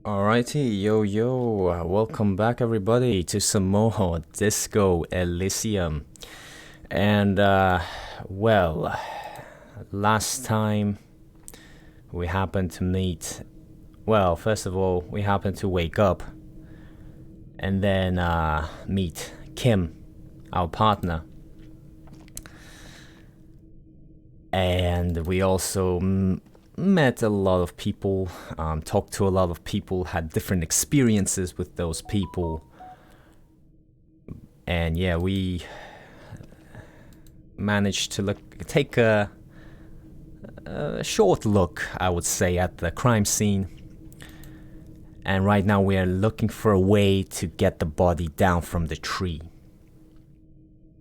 Alrighty, welcome back everybody to some more Disco Elysium. And, well, last time we happened to meet, well, first of all, we happened to wake up and then meet Kim, our partner. And we also met a lot of people, talked to a lot of people, had different experiences with those people. And yeah, we managed to take a short look, I would say, at the crime scene. And right now we are looking for a way to get the body down from the tree.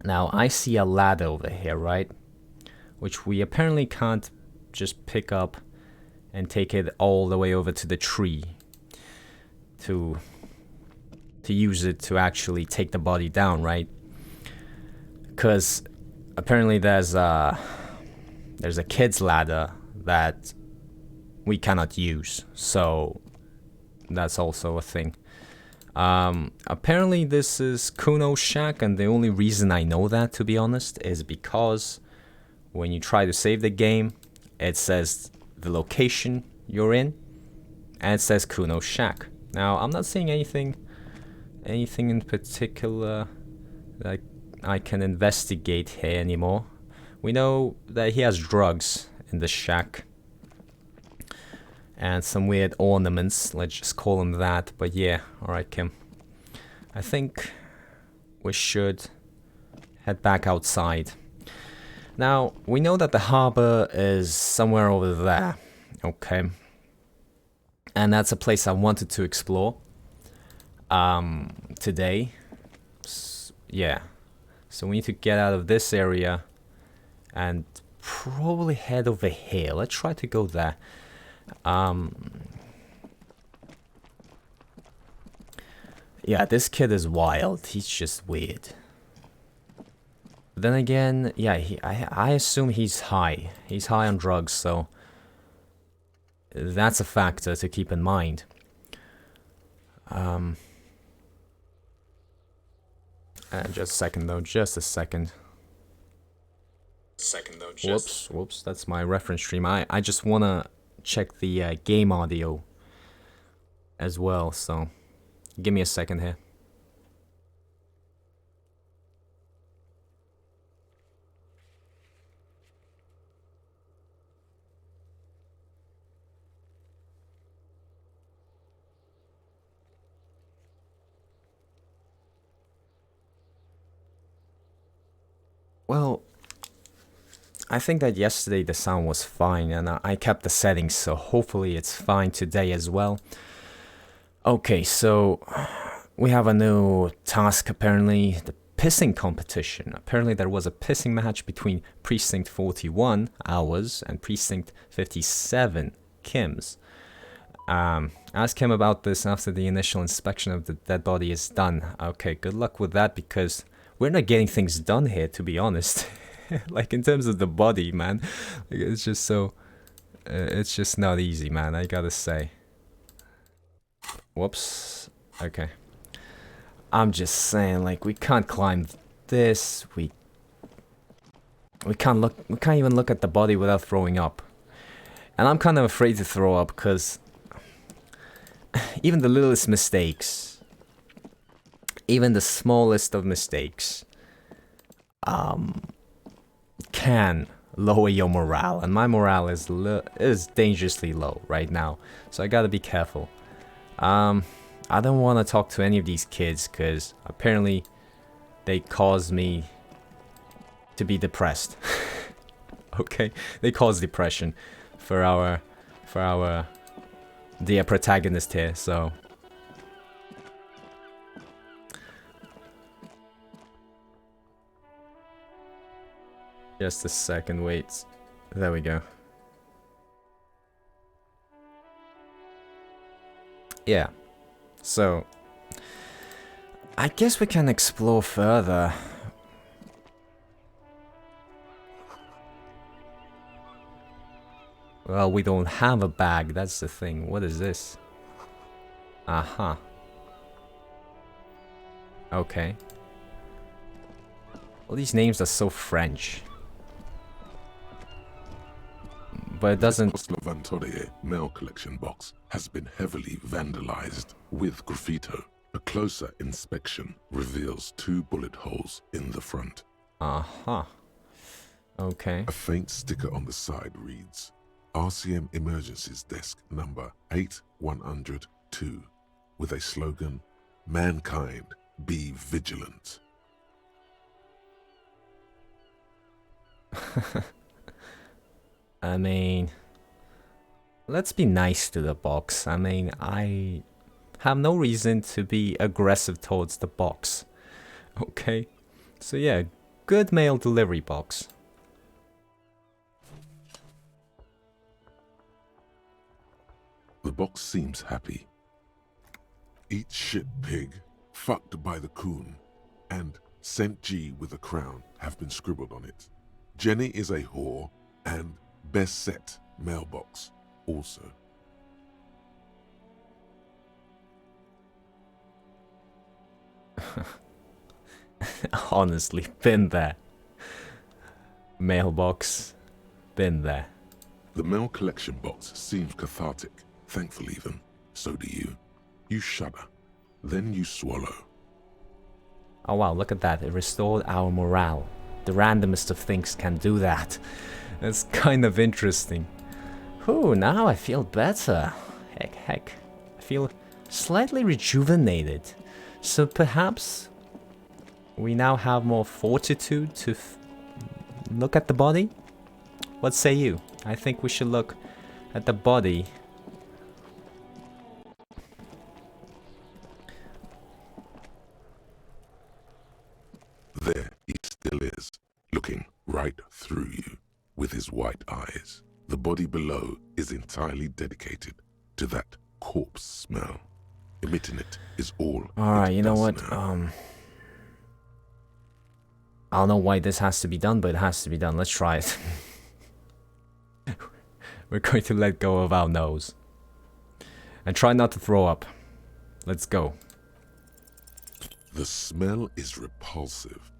Now, I see a ladder over here, right? Which we apparently can't just pick up and take it all the way over to the tree to use it to actually take the body down, right? Because apparently there's a kid's ladder that we cannot use, so that's also a thing. Apparently this is Kuno's shack, and the only reason I know that, to be honest, is because when you try to save the game, it says the location you're in, and it says Kuno's shack. Now, I'm not seeing anything in particular that I can investigate here anymore. We know that he has drugs in the shack and some weird ornaments, let's just call them that. But yeah, alright, Kim. I think we should head back outside. Now, we know that the harbor is somewhere over there, okay? And that's a place I wanted to explore today. Yeah. So we need to get out of this area and probably head over here. Let's try to go there. Yeah, this kid is wild. He's just weird. But then again, yeah, I assume he's high. He's high on drugs, so that's a factor to keep in mind. Just a second, though. Just a second. Whoops. That's my reference stream. I just wanna check the game audio as well, so give me a second here. Well, I think that yesterday the sound was fine, and I kept the settings, so hopefully it's fine today as well. Okay, so we have a new task apparently, the pissing competition. Apparently there was a pissing match between Precinct 41, ours, and Precinct 57, Kim's. Ask him about this after the initial inspection of the dead body is done. Okay, good luck with that, because we're not getting things done here, to be honest. Like, in terms of the body, man. Like, it's just so... it's just not easy, man, I gotta say. Whoops. Okay. I'm just saying, like, we can't climb this. We can't even look at the body without throwing up. And I'm kind of afraid to throw up, because even the littlest mistakes, even the smallest of mistakes, can lower your morale, and my morale is dangerously low right now, so I gotta be careful. I don't want to talk to any of these kids, because apparently they cause me to be depressed. Okay, they cause depression for our dear protagonist here, so just a second, wait. There we go. Yeah. So, I guess we can explore further. Well, we don't have a bag, that's the thing. What is this? Aha. Okay. All these names are so French. But it doesn't... This Vantore mail collection box has been heavily vandalized with graffito. A closer inspection reveals 2 bullet holes in the front. Aha. Okay. A faint sticker on the side reads, RCM Emergencies Desk number 8102, with a slogan, Mankind, be vigilant. I mean, let's be nice to the box. I mean, I have no reason to be aggressive towards the box. Okay? So yeah, good mail delivery box. The box seems happy. Eat shit, pig, fucked by the coon, and Saint G with a crown have been scribbled on it. Jenny is a whore, and best set mailbox also. Honestly, been there. Mailbox, been there. The mail collection box seems cathartic, thankful even. So do you. You shudder, then you swallow. Oh wow, look at that. It restored our morale. The randomest of things can do that. It's kind of interesting. Whew, now I feel better. Heck. I feel slightly rejuvenated. So perhaps we now have more fortitude to look at the body? What say you? I think we should look at the body. There he still is, looking right through you with his white eyes. The body below is entirely dedicated to that corpse smell. Emitting it is all. Alright, you know what? Now. I don't know why this has to be done, but it has to be done. Let's try it. We're going to let go of our nose. And try not to throw up. Let's go. The smell is repulsive.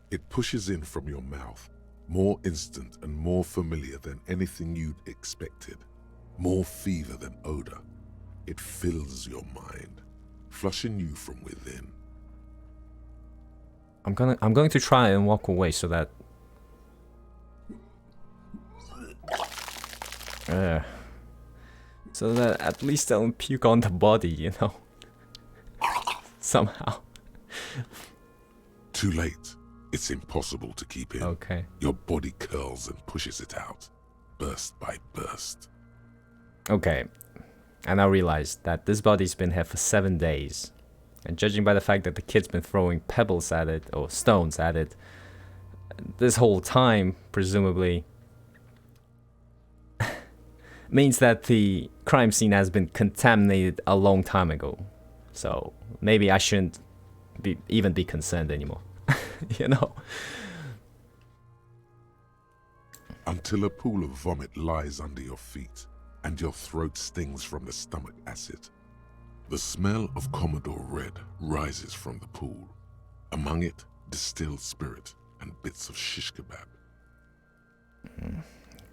It pushes in from your mouth, more instant and more familiar than anything you'd expected. More fever than odor. It fills your mind, flushing you from within. I'm going to try and walk away so that at least I don't puke on the body, you know. Somehow. Too late. It's impossible to keep in. Okay. Your body curls and pushes it out, burst by burst. Okay. And I realized that this body's been here for 7 days. And judging by the fact that the kid's been throwing pebbles at it, or stones at it, this whole time, presumably, means that the crime scene has been contaminated a long time ago. So maybe I shouldn't even be concerned anymore. You know? Until a pool of vomit lies under your feet, and your throat stings from the stomach acid. The smell of Commodore Red rises from the pool. Among it, distilled spirit and bits of shish kebab.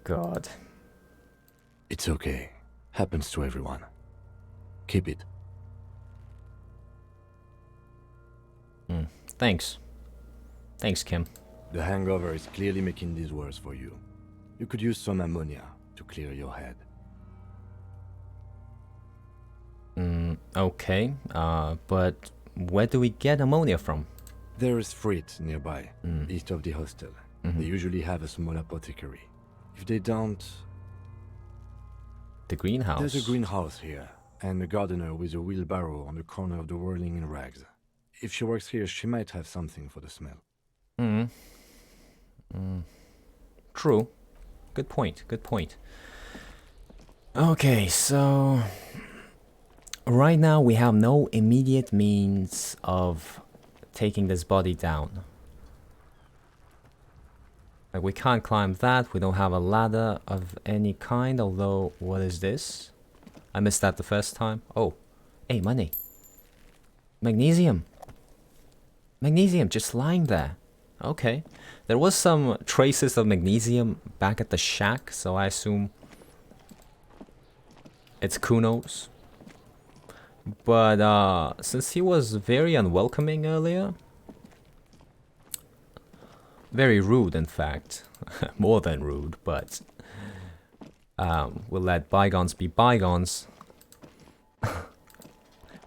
God. It's okay. Happens to everyone. Keep it. Thanks. Thanks, Kim. The hangover is clearly making this worse for you. You could use some ammonia to clear your head. Okay. But where do we get ammonia from? There is Frit nearby, east of the hostel. They usually have a small apothecary. If they don't... The greenhouse. There's a greenhouse here, and a gardener with a wheelbarrow on the corner of the whirling in rags. If she works here, she might have something for the smell. True. Good point. Good point. Okay, so... Right now, we have no immediate means of taking this body down. Like, we can't climb that. We don't have a ladder of any kind, although... What is this? I missed that the first time. Oh, Hey, money. Magnesium. Magnesium just lying there. Okay. There was some traces of magnesium back at the shack, so I assume it's Kuno's. But since he was very unwelcoming earlier, very rude in fact, more than rude, but we'll let bygones be bygones.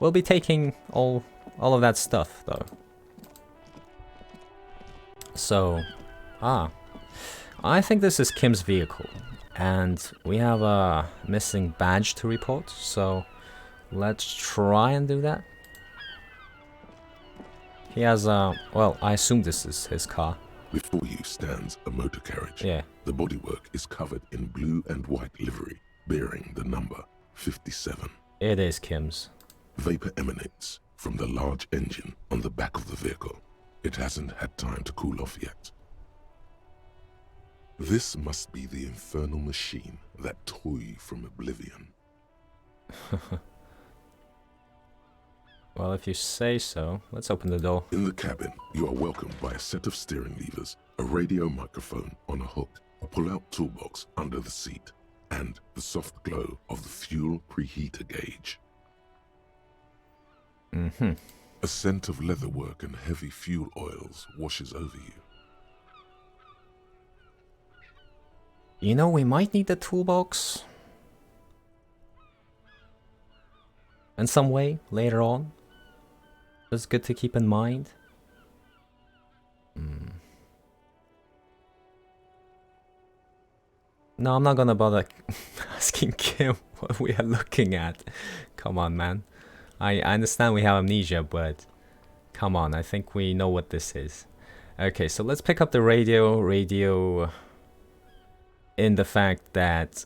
We'll be taking all of that stuff though. So, I think this is Kim's vehicle, and we have a missing badge to report, so let's try and do that. He has well, I assume this is his car. Before you stands a motor carriage. Yeah. The bodywork is covered in blue and white livery, bearing the number 57. It is Kim's. Vapor emanates from the large engine on the back of the vehicle. It hasn't had time to cool off yet. This must be the infernal machine that tore you from oblivion. Well, if you say so, let's open the door. In the cabin, you are welcomed by a set of steering levers, a radio microphone on a hook, a pull-out toolbox under the seat, and the soft glow of the fuel preheater gauge. Mm-hmm. A scent of leatherwork and heavy fuel oils washes over you. You know, we might need the toolbox in some way later on. That's good to keep in mind. No, I'm not gonna bother asking Kim what we are looking at. Come on, man. I understand we have amnesia, but come on, I think we know what this is. Okay, so let's pick up the radio. Radio in the fact that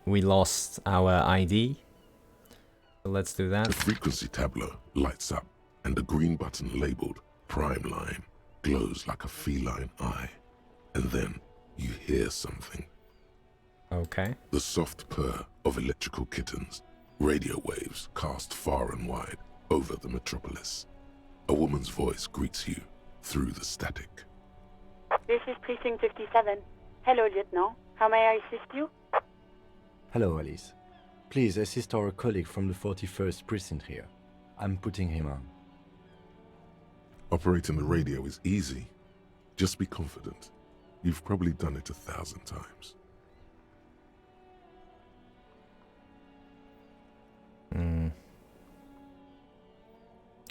we lost our ID. So let's do that. The frequency tableau lights up, and the green button labeled Prime Line glows like a feline eye. And then you hear something. Okay. The soft purr of electrical kittens, radio waves cast far and wide over the metropolis. A woman's voice greets you through the static. This is Precinct 57. Hello, Lieutenant. How may I assist you? Hello, Alice. Please assist our colleague from the 41st Precinct here. I'm putting him on. Operating the radio is easy. Just be confident. You've probably done it 1,000 times.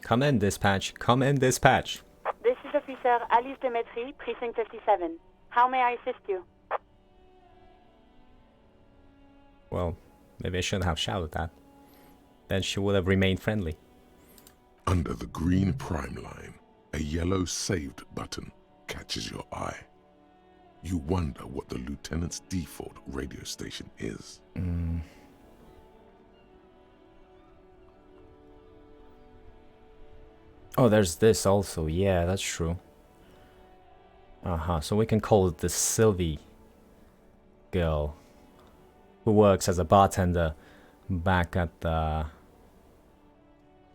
Come in, dispatch. Come in, dispatch. This is Officer Alice Demetri, Precinct 57. How may I assist you? Well, maybe I shouldn't have shouted that. Then she would have remained friendly. Under the green Prime Line, a yellow saved button catches your eye. You wonder what the lieutenant's default radio station is. Oh, there's this also. Yeah, that's true. So we can call it the Sylvie girl who works as a bartender back at the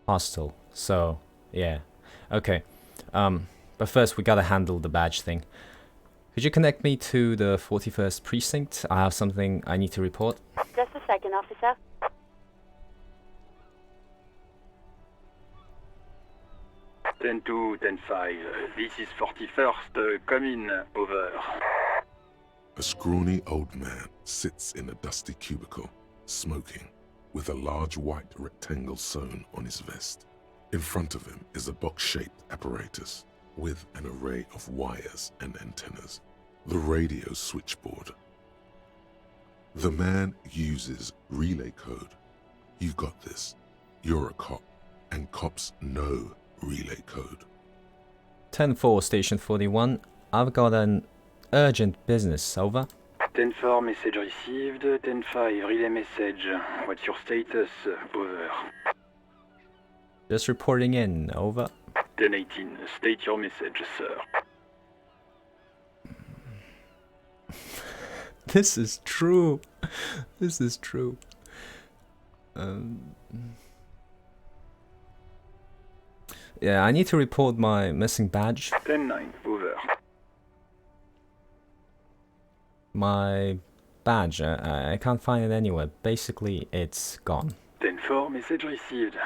hostel. So, yeah. Okay. But first we gotta handle the badge thing. Could you connect me to the 41st Precinct? I have something I need to report. Just a second, officer. Ten 2, 10-5. This is 41st. Come in. Over. A scrawny old man sits in a dusty cubicle, smoking, with a large white rectangle sewn on his vest. In front of him is a box-shaped apparatus with an array of wires and antennas. The radio switchboard. The man uses relay code. You got this. You're a cop, and cops know relay code. 10-4, Station 41. I've got an urgent business. Over. 10-4, message received. 10-5, relay message. What's your status? Over. Just reporting in. Over. 10-18, state your message, sir. This is true. This is true. Yeah, I need to report my missing badge. 10-9, over. My badge, I can't find it anywhere. Basically, it's gone. 10-4, message received.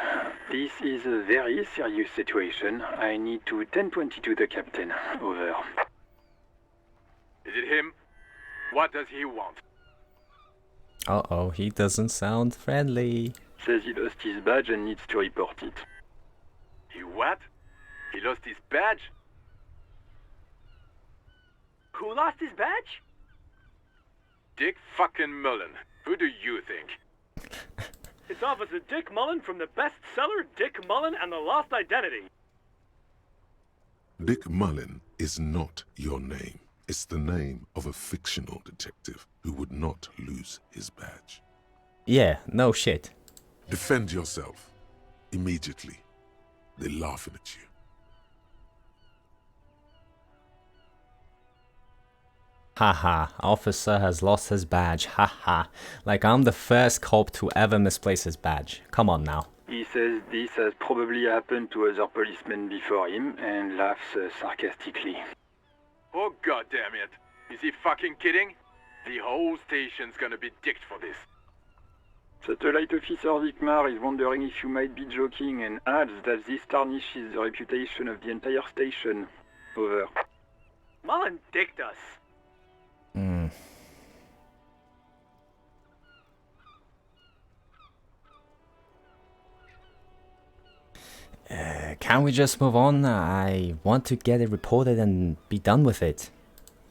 This is a very serious situation. I need to 10-22 the captain. Over. Is it him? What does he want? Uh-oh, he doesn't sound friendly. Says he lost his badge and needs to report it. He what? He lost his badge? Who lost his badge? Dick fucking Mullen. Who do you think? It's Officer Dick Mullen from the bestseller Dick Mullen and the Lost Identity. Dick Mullen is not your name. It's the name of a fictional detective who would not lose his badge. Yeah, no shit. Defend yourself. Immediately. They're laughing at you. Haha, officer has lost his badge, haha. Like I'm the first cop to ever misplace his badge. Come on now. He says this has probably happened to other policemen before him and laughs sarcastically. Oh god damn it. Is he fucking kidding? The whole station's gonna be dicked for this. Satellite Officer Vikmar is wondering if you might be joking and adds that this tarnishes the reputation of the entire station. Over. Mullen dicked us. Can we just move on? I want to get it reported and be done with it.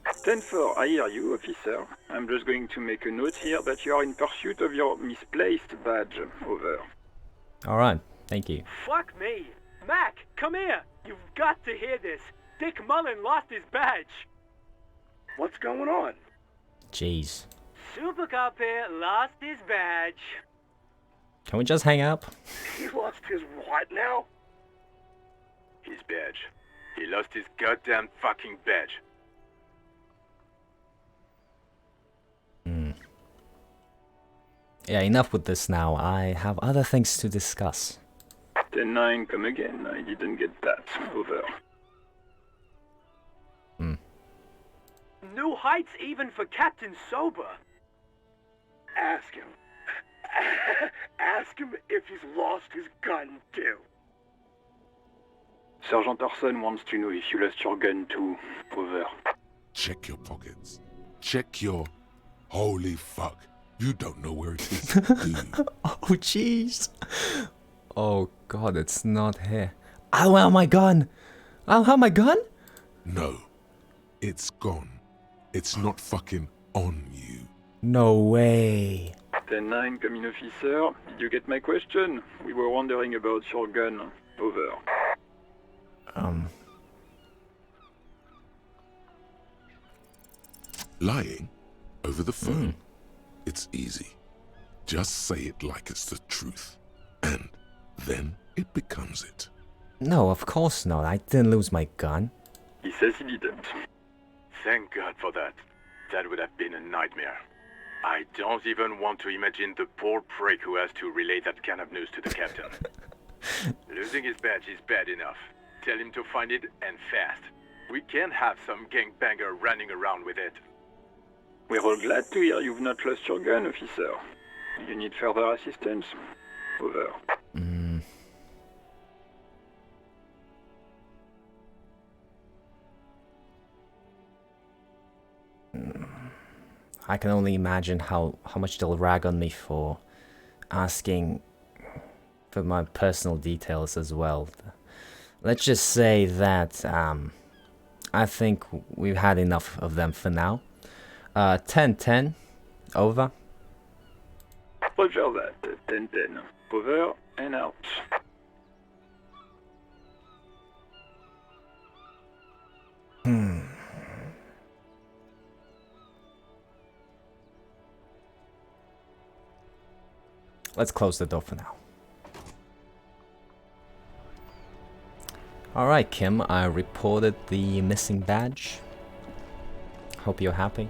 10-4, I hear you, officer. I'm just going to make a note here that you are in pursuit of your misplaced badge. Over. Alright, thank you. Fuck me. Mac, come here. You've got to hear this. Dick Mullen lost his badge. What's going on? Jeez. Super Cop here lost his badge. Can we just hang up? He lost his what now? His badge. He lost his goddamn fucking badge. Yeah, enough with this now. I have other things to discuss. 10-9, come again. I didn't get that. Over. New heights even for Captain Sober. Ask him. Ask him if he's lost his gun too. Sergeant Orson wants to know if you lost your gun too. Over. Check your pockets. Check your... Holy fuck. You don't know where it is, do you? Oh, jeez. Oh, God, it's not here. I don't have my gun. I don't have my gun? No. It's gone. It's not fucking on you. No way. 10-9, come in, officer. Did you get my question? We were wondering about your gun. Over. Lying over the phone. It's easy. Just say it like it's the truth. And then it becomes it. No, of course not. I didn't lose my gun. He says he didn't. Thank God for that. That would have been a nightmare. I don't even want to imagine the poor prick who has to relay that kind of news to the captain. Losing his badge is bad enough. Tell him to find it, and fast. We can't have some gangbanger running around with it. We're all glad to hear you've not lost your gun, officer. Do you need further assistance? Over. I can only imagine how much they'll rag on me for asking for my personal details as well. Let's just say that I think we've had enough of them for now. 10-10, over. Roger that. 10-10. Over and out. Let's close the door for now. Alright, Kim, I reported the missing badge. Hope you're happy.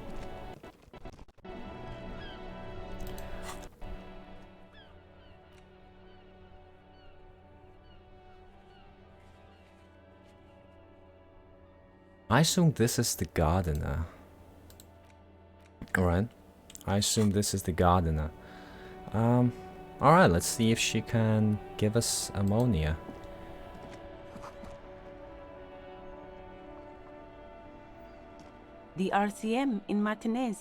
I assume this is the gardener. Alright. I assume this is the gardener. Alright, let's see if she can give us ammonia. The RCM in Martinez.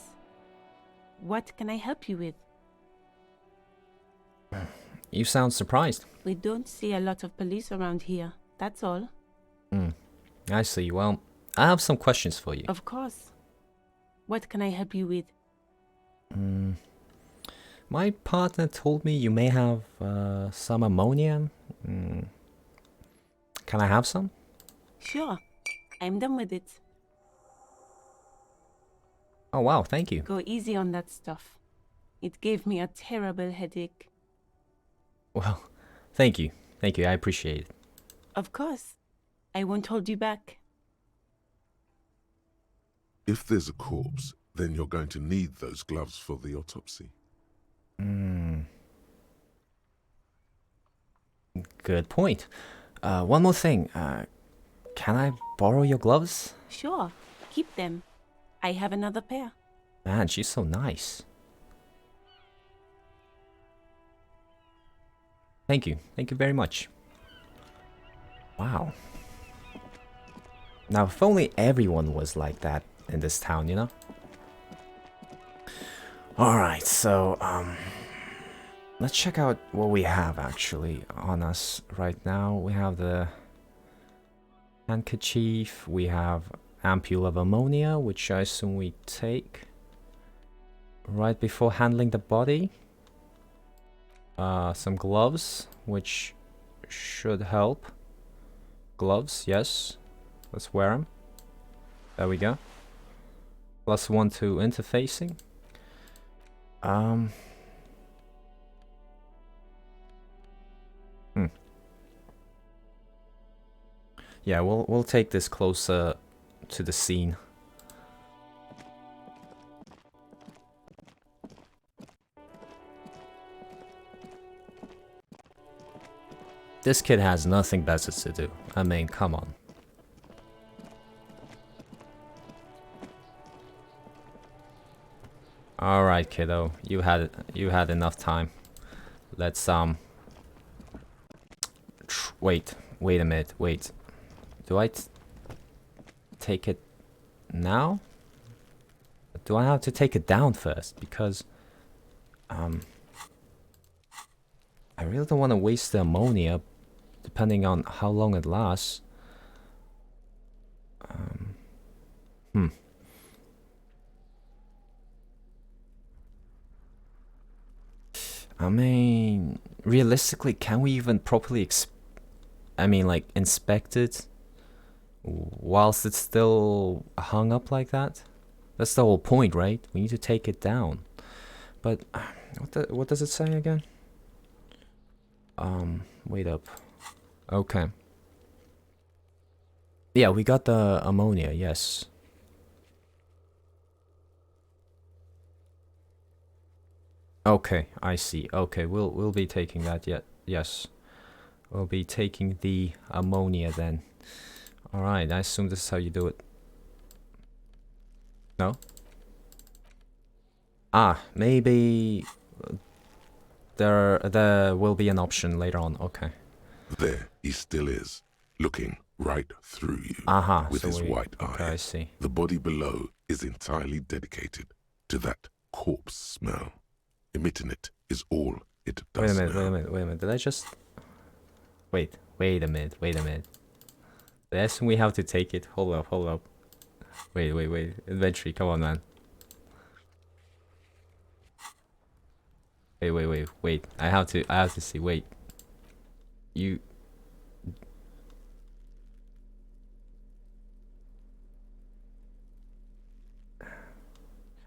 What can I help you with? You sound surprised. We don't see a lot of police around here, that's all. I see. Well, I have some questions for you. Of course. What can I help you with? My partner told me you may have some ammonia. Can I have some? Sure. I'm done with it. Oh wow, thank you. Go easy on that stuff. It gave me a terrible headache. Well, thank you. Thank you, I appreciate it. Of course. I won't hold you back. If there's a corpse, then you're going to need those gloves for the autopsy. Good point. One more thing. Can I borrow your gloves? Sure. Keep them. I have another pair. Man, she's so nice. Thank you. Thank you very much. Wow. Now, if only everyone was like that in this town, you know? Alright, so, let's check out what we have actually on us right now. We have the handkerchief, we have ampule of ammonia, which I assume we take right before handling the body. Some gloves, which should help. Gloves, yes. Let's wear them. There we go. +1 to interfacing. Yeah, we'll take this closer to the scene. This kid has nothing better to do. I mean, come on. All right, kiddo. You had enough time. Let's wait a minute. Wait. Do I take it now? Do I have to take it down first? Because I really don't want to waste the ammonia, depending on how long it lasts. I mean, realistically, can we even properly inspect it whilst it's still hung up like that? That's the whole point, right? We need to take it down. But what does it say again? Wait up. Okay. Yeah, we got the ammonia, yes. Okay, I see. Okay, we'll be taking that yet. Yes. We'll be taking the ammonia then. Alright, I assume this is how you do it. No? Ah, maybe there will be an option later on. Okay. There he still is, looking right through you with his white eye. Okay, I see. The body below is entirely dedicated to that corpse smell. Emitting it is all it does. Wait a minute. Did I just... Wait a minute. Did I assume we have to take it? Hold up. Wait. Inventory, come on, man. Wait. I have to see. Wait. You...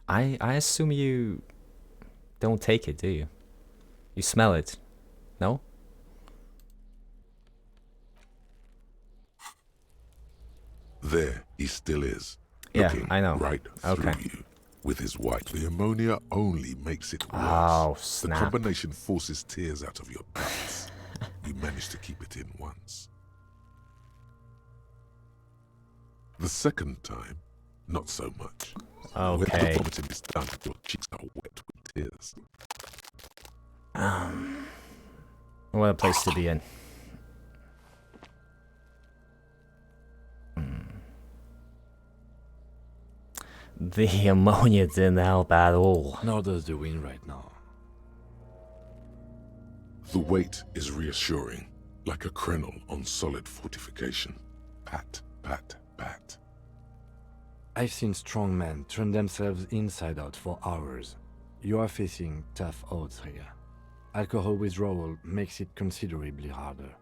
I assume you don't take it, do you? You smell it, no? There he still is, Yeah, looking I know. right through you with his white. The ammonia only makes it worse. Oh, The snap. combination forces tears out of your ducts. You managed to keep it in once. The second time, not so much. When Okay. the vomiting is done, your cheeks are wet with tears. What a place to be in. The ammonia didn't help at all. Nor does the wind right now. The weight is reassuring, like a crenel on solid fortification. Pat, pat, pat. I've seen strong men turn themselves inside out for hours. You are facing tough odds here. Alcohol withdrawal makes it considerably harder.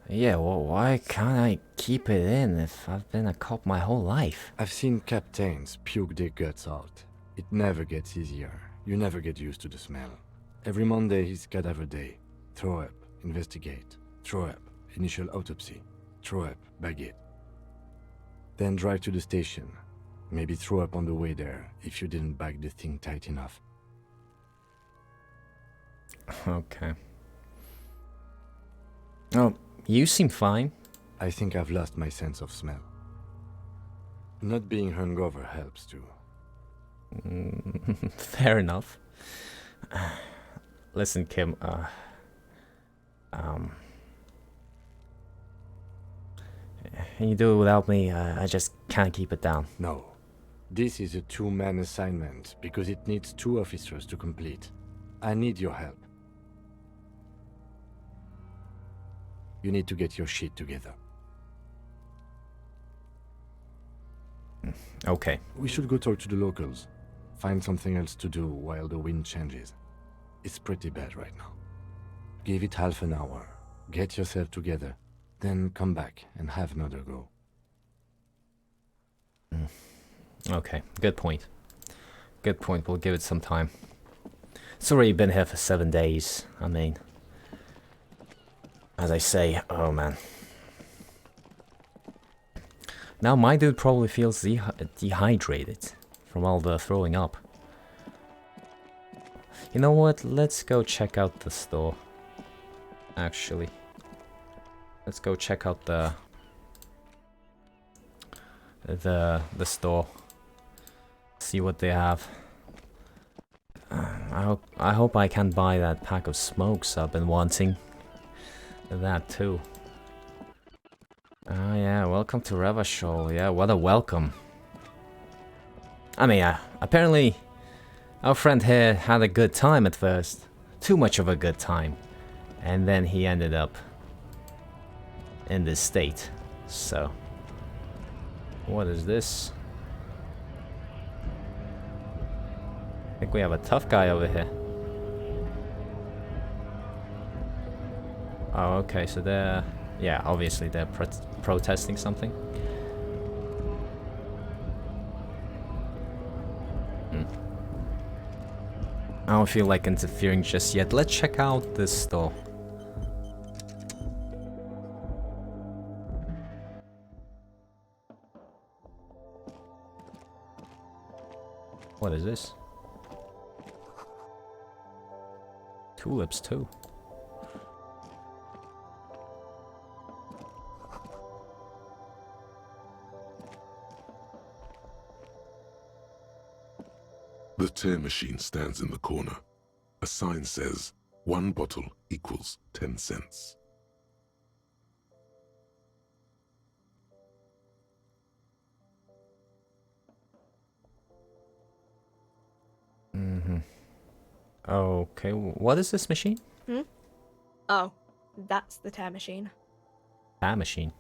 Yeah, well, why can't I keep it in if I've been a cop my whole life? I've seen captains puke their guts out. It never gets easier. You never get used to the smell. Every Monday is cadaver day. Throw up, investigate. Throw up, initial autopsy. Throw up, bag it. Then drive to the station. Maybe throw up on the way there if you didn't bag the thing tight enough. Okay. Oh, you seem fine. I think I've lost my sense of smell. Not being hungover helps too. Fair enough. Listen, Kim, can you do it without me? I just can't keep it down. No. This is a two-man assignment because it needs 2 officers to complete. I need your help. You need to get your shit together. Okay. We should go talk to the locals. Find something else to do while the wind changes. It's pretty bad right now. Give it half an hour. Get yourself together. Then come back and have another go. Okay, good point. Good point, we'll give it some time. It's already been here for 7 days. I mean, as I say, oh man. Now my dude probably feels dehydrated from all the throwing up. You know what? Let's go check out the store. Actually, let's go check out the store. See what they have. I hope I can buy that pack of smokes I've been wanting. That too. Oh yeah, welcome to Revachol. Yeah, what a welcome. I mean, apparently our friend here had a good time at first. Too much of a good time. And then he ended up in this state. So, what is this? I think we have a tough guy over here. Oh, okay, so they're... Yeah, obviously they're protesting something. I don't feel like interfering just yet. Let's check out this store. What is this? Tulips too. The tear machine stands in the corner. A sign says, 1 bottle equals 10 cents. Okay, what is this machine? Oh, that's the tear machine. That machine.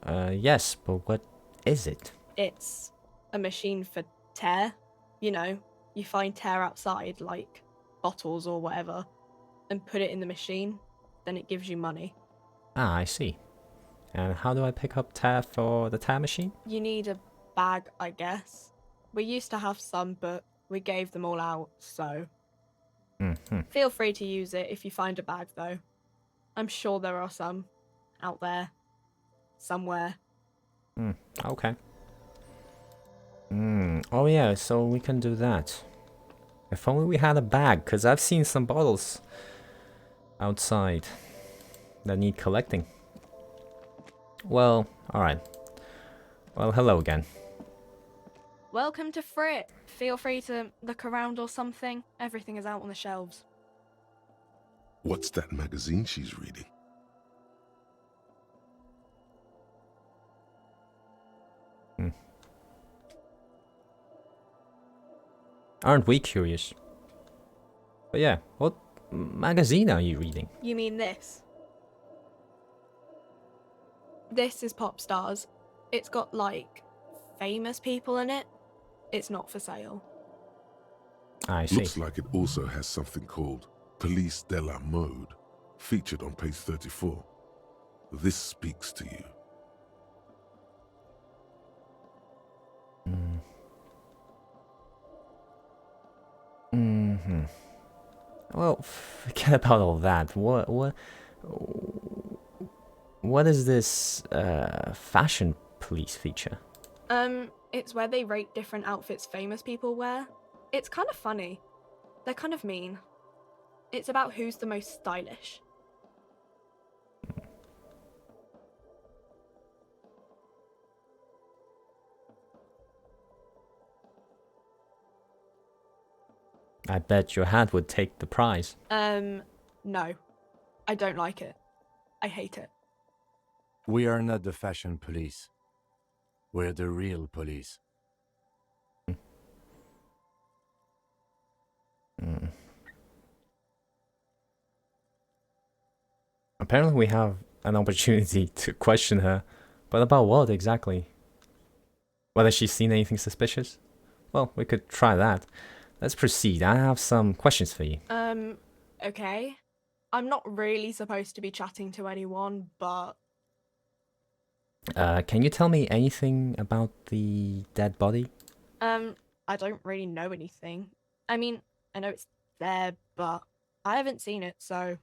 Yes, but what is it? It's a machine for tear. You know, you find tear outside, like bottles or whatever, and put it in the machine, then it gives you money. Ah, I see. And how do I pick up tear for the tear machine? You need a bag, I guess. We used to have some, but we gave them all out, so... Feel free to use it if you find a bag, though. I'm sure there are some out there. Somewhere. Okay. Oh yeah, so we can do that. If only we had a bag, because I've seen some bottles outside that need collecting. Well, alright. Well, hello again. Welcome to Frit. Feel free to look around or something. Everything is out on the shelves. What's that magazine she's reading? Aren't we curious? But yeah, what magazine are you reading? You mean this? This is Pop Stars. It's got, like, famous people in it. It's not for sale. I see. Looks like it also has something called Police de la Mode, featured on page 34. This speaks to you. Well, forget about all that. What is this fashion police feature? It's where they rate different outfits famous people wear. It's kind of funny. They're kind of mean. It's about who's the most stylish. I bet your hat would take the prize. No. I don't like it. I hate it. We are not the fashion police. We're the real police. Apparently we have an opportunity to question her. But about what exactly? Whether she's seen anything suspicious? Well, we could try that. Let's proceed. I have some questions for you. Okay. I'm not really supposed to be chatting to anyone, but... Can you tell me anything about the dead body? I don't really know anything. I mean, I know it's there, but I haven't seen it, so...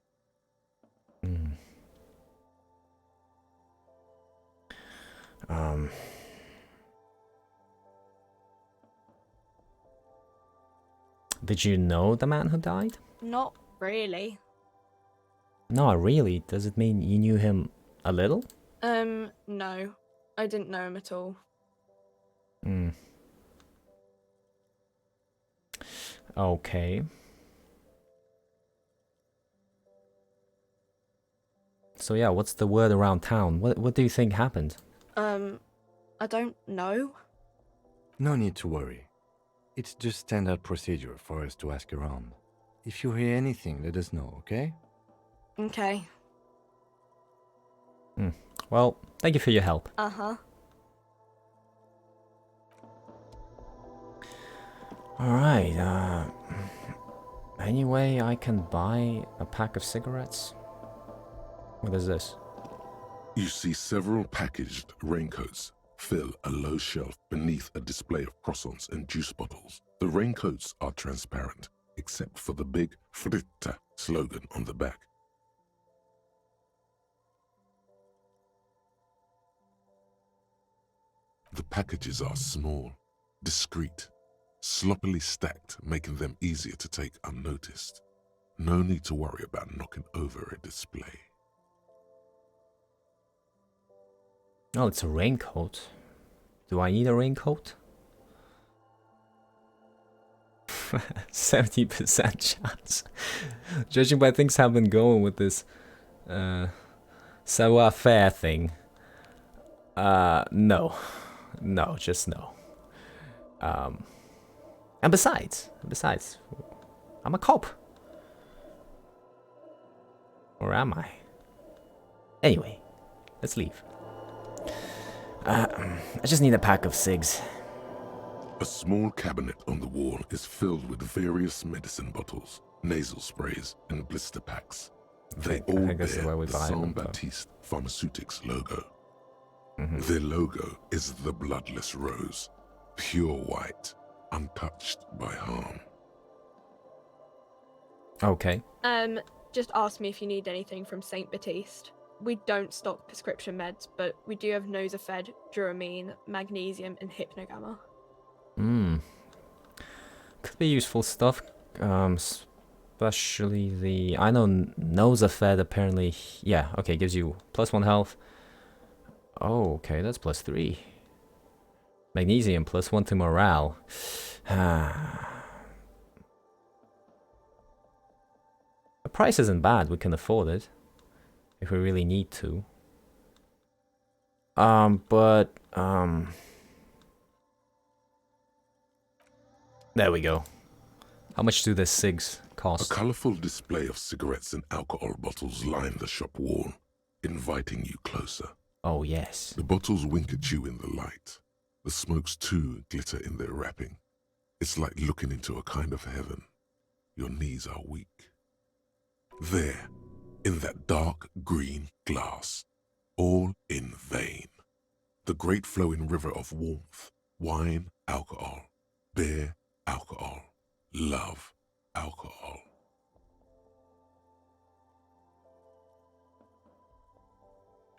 Did you know the man who died? Not really. Not really. Does it mean you knew him a little? No. I didn't know him at all. Okay. So yeah, what's the word around town? What do you think happened? I don't know. No need to worry. It's just standard procedure for us to ask around. If you hear anything, let us know, okay? Okay. Well, thank you for your help. Uh-huh. Alright, any way I can buy a pack of cigarettes? What is this? You see several packaged raincoats fill a low shelf beneath a display of croissants and juice bottles. The raincoats are transparent, except for the big Fritta slogan on the back. The packages are small, discreet, sloppily stacked, making them easier to take unnoticed. No need to worry about knocking over a display. Oh, it's a raincoat. Do I need a raincoat? 70% chance. Judging by things have been going with this savoir-faire thing. No. No, just no. And besides, I'm a cop. Or am I? Anyway, let's leave. I just need a pack of cigs. A small cabinet on the wall is filled with various medicine bottles, nasal sprays, and blister packs. They all bear the Saint-Baptiste Pharmaceutics logo. Their logo is the bloodless rose, pure white, untouched by harm. Okay. Just ask me if you need anything from Saint Baptiste. We don't stock prescription meds, but we do have Nosafed, Duramine, Magnesium, and Hypnogamma. could be useful stuff. Especially the... I know Nosafed apparently... Yeah, okay, gives you +1 health. Oh, okay, that's +3. Magnesium, +1 to morale. The price isn't bad, we can afford it. If we really need to. There we go. How much do the cigs cost? A colourful display of cigarettes and alcohol bottles line the shop wall, inviting you closer. Oh, yes. The bottles wink at you in the light. The smokes too glitter in their wrapping. It's like looking into a kind of heaven. Your knees are weak. There, in that dark green glass, all in vain. The great flowing river of warmth, wine, alcohol, beer, alcohol, love, alcohol.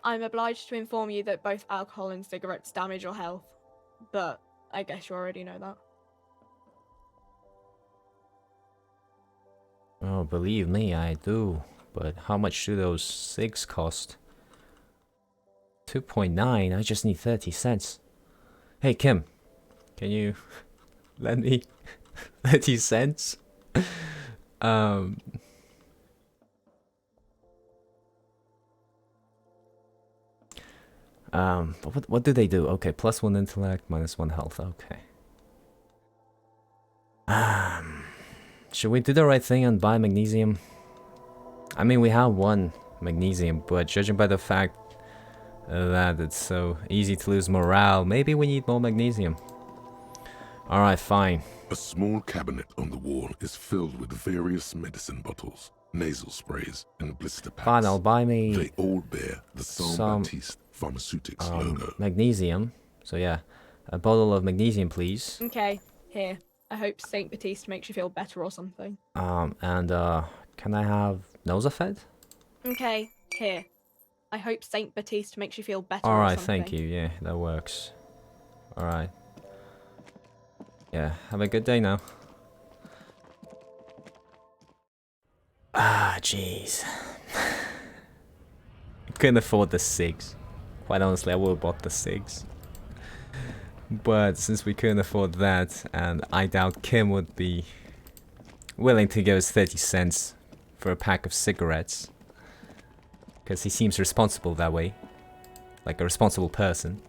I'm obliged to inform you that both alcohol and cigarettes damage your health, but I guess you already know that. Oh, believe me, I do. But how much do those cigs cost? 2.9, I just need 30 cents. Hey, Kim, can you lend me 30 cents? But what do they do? Okay, +1 intellect, -1 health, okay. Should we do the right thing and buy magnesium? I mean, we have 1 magnesium, but judging by the fact that it's so easy to lose morale, maybe we need more magnesium. Alright, fine. A small cabinet on the wall is filled with various medicine bottles, nasal sprays, and blister packs. Fine, I'll buy me... They all bear the Saint-Baptiste Pharmaceutics logo. Magnesium. So yeah, a bottle of magnesium, please. Okay, here. I hope Saint Baptiste makes you feel better or something. Can I have Nosafed? Okay, here. I hope Saint Baptiste makes you feel better or Alright, something. thank you. Yeah, that works. Alright. Yeah, have a good day now. Ah, jeez. Couldn't afford the cigs. Quite honestly, I would have bought the cigs. But since we couldn't afford that, and I doubt Kim would be willing to give us 30 cents for a pack of cigarettes, because he seems responsible that way, like a responsible person.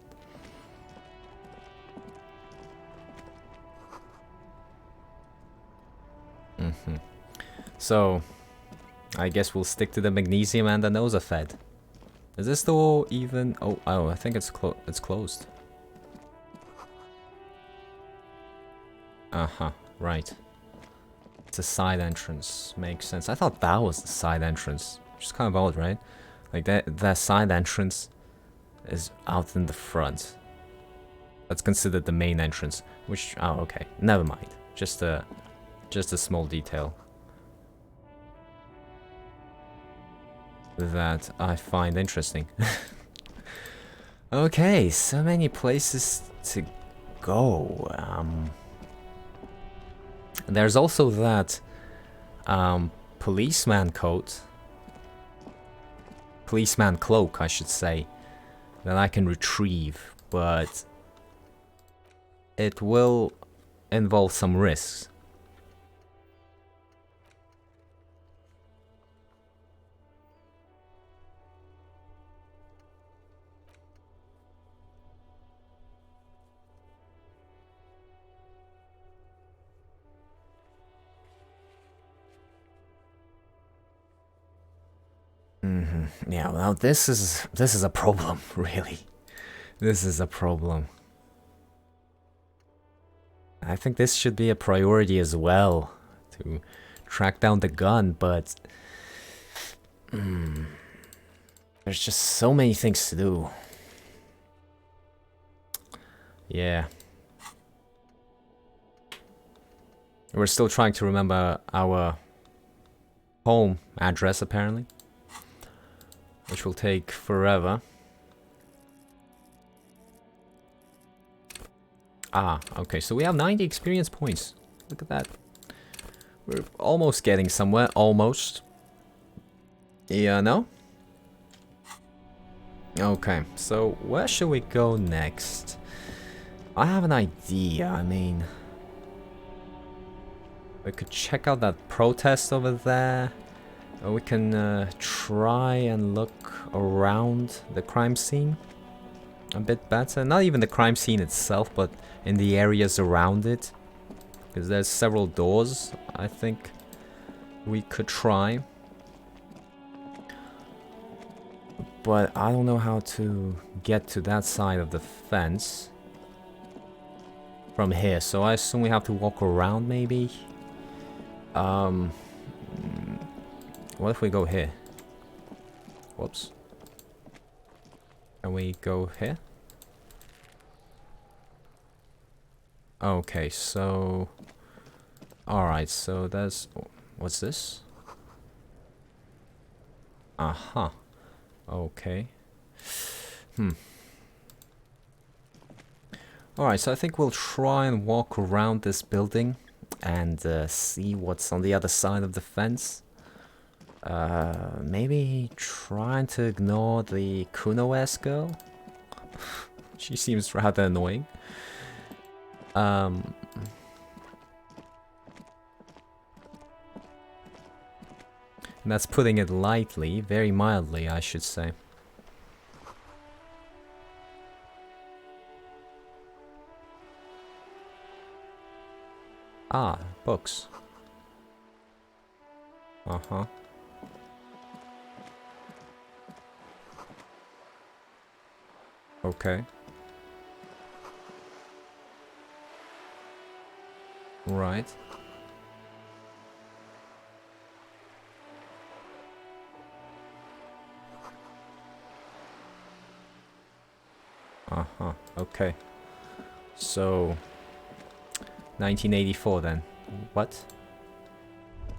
So, I guess we'll stick to the magnesium and the Nosafed. Is this door even? Oh, I think it's closed. Right. It's a side entrance. Makes sense. I thought that was the side entrance. Which is kind of odd, right? Like that side entrance is out in the front. That's considered the main entrance. Which, oh, okay. Never mind. Just a small detail that I find interesting. Okay, so many places to go. There's also that policeman coat. Policeman cloak, I should say, that I can retrieve, but it will involve some risks. Yeah, well, this is a problem, really. This is a problem. I think this should be a priority as well, to track down the gun, but there's just so many things to do. Yeah. We're still trying to remember our home address, apparently. Which will take forever. Ah, okay, so we have 90 experience points. Look at that. We're almost getting somewhere. Almost. Yeah, no? Okay, so where should we go next? I have an idea. I mean, we could check out that protest over there. Or we can try and look around the crime scene a bit better. Not even the crime scene itself, but in the areas around it. Because there's several doors, I think we could try. But I don't know how to get to that side of the fence from here. So I assume we have to walk around maybe. What if we go here? Whoops. Can we go here? Okay, so... Alright, so there's... What's this? Uh-huh. Okay. Alright, so I think we'll try and walk around this building and see what's on the other side of the fence. Maybe trying to ignore the Kuno-esque girl? She seems rather annoying. And that's putting it lightly, very mildly, I should say. Ah, books. Uh-huh. Okay. Right. Uh-huh, okay. So... 1984 then. What?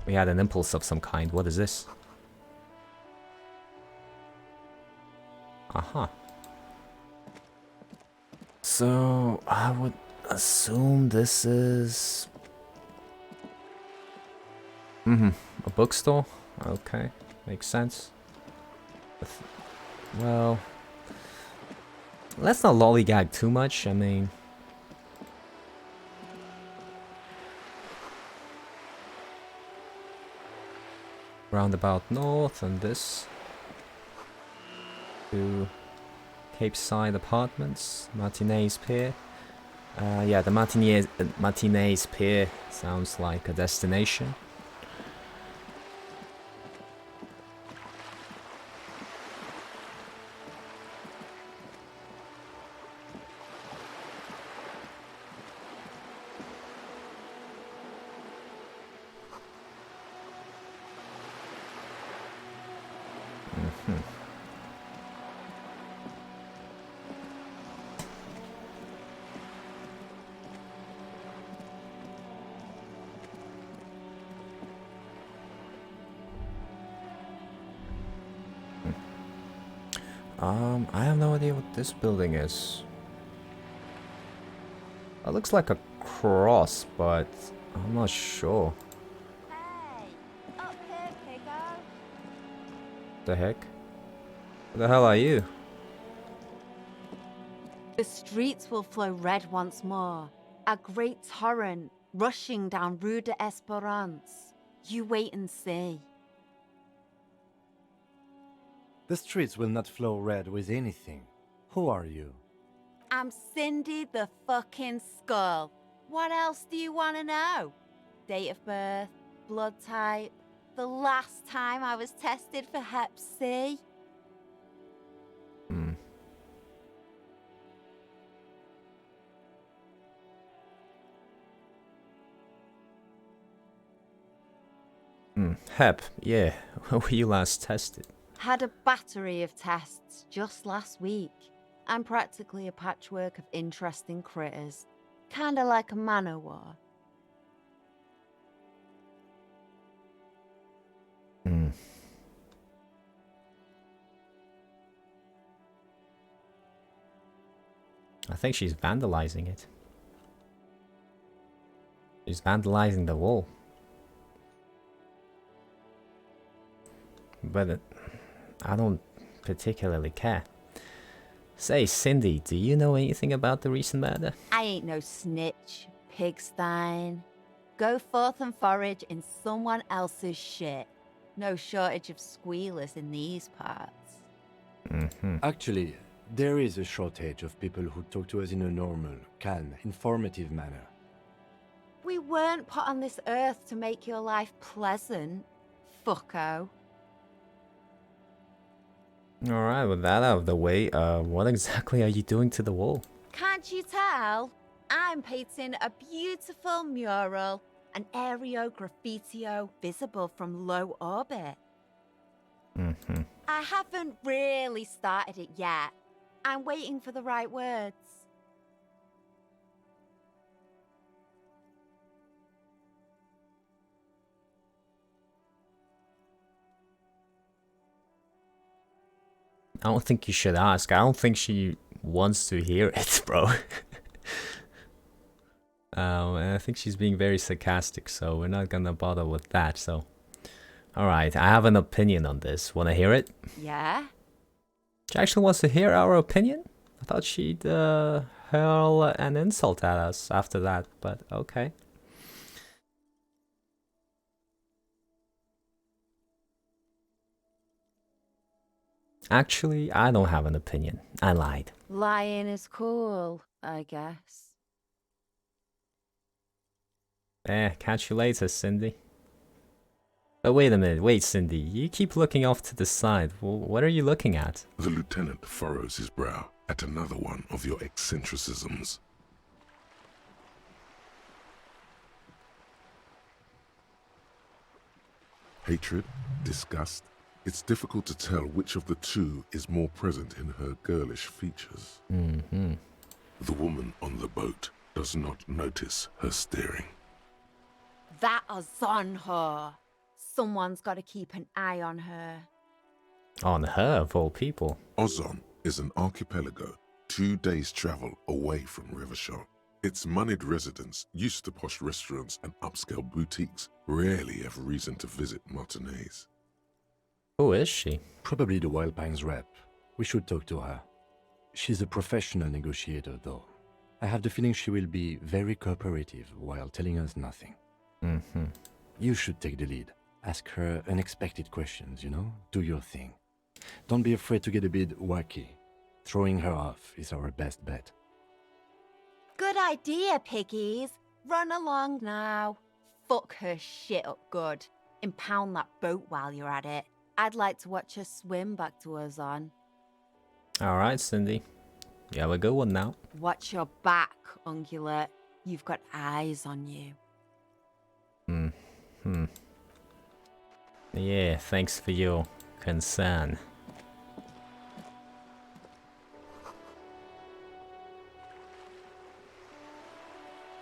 We had an impulse of some kind. What is this? Aha. So, I would assume this is... a bookstore? Okay, makes sense. Well... Let's not lollygag too much, I mean... Roundabout North and this to Cape Side Apartments, Martinez Pier. Yeah, the Martinez Pier sounds like a destination. I have no idea what this building is. It looks like a cross, but I'm not sure. Hey, up here, Pico. The heck? Who the hell are you? The streets will flow red once more. A great torrent rushing down Rue de Esperance. You wait and see. The streets will not flow red with anything. Who are you? I'm Cindy the fucking Skull. What else do you want to know? Date of birth, blood type, the last time I was tested for Hep C. Hep, yeah. When were you last tested? Had a battery of tests just last week. I'm practically a patchwork of interesting critters. Kinda like a man-o'-war. I think she's vandalizing it. She's vandalizing the wall. But I don't particularly care. Say, Cindy, do you know anything about the recent murder? I ain't no snitch, pigstein. Go forth and forage in someone else's shit. No shortage of squealers in these parts. Actually, there is a shortage of people who talk to us in a normal, calm, informative manner. We weren't put on this earth to make your life pleasant, fucko. Alright, with that out of the way, what exactly are you doing to the wall? Can't you tell? I'm painting a beautiful mural, an aereo graffitio visible from low orbit. I haven't really started it yet. I'm waiting for the right words. I don't think you should ask. I don't think she wants to hear it, bro. And I think she's being very sarcastic, so we're not gonna bother with that, so... Alright, I have an opinion on this. Wanna hear it? Yeah? She actually wants to hear our opinion? I thought she'd hurl an insult at us after that, but okay. Actually, I don't have an opinion. I lied. Lying is cool, I guess. Catch you later, Cindy. But wait a minute, wait, Cindy. You keep looking off to the side. Well, what are you looking at? The lieutenant furrows his brow at another one of your eccentricisms. Hatred, disgust. It's difficult to tell which of the two is more present in her girlish features. The woman on the boat does not notice her staring. That is on her. Someone's got to keep an eye on her. On her, of all people. Ozon is an archipelago 2 days' travel away from Revachol. Its moneyed residents, used to posh restaurants and upscale boutiques, rarely have reason to visit Martinez. Who is she? Probably the Wild Pines rep. We should talk to her. She's a professional negotiator, though. I have the feeling she will be very cooperative while telling us nothing. You should take the lead. Ask her unexpected questions, you know? Do your thing. Don't be afraid to get a bit wacky. Throwing her off is our best bet. Good idea, piggies. Run along now. Fuck her shit up good. Impound that boat while you're at it. I'd like to watch her swim back to Ozon. Alright, Cindy. You have a good one now. Watch your back, Ungulate. You've got eyes on you. Yeah, thanks for your concern.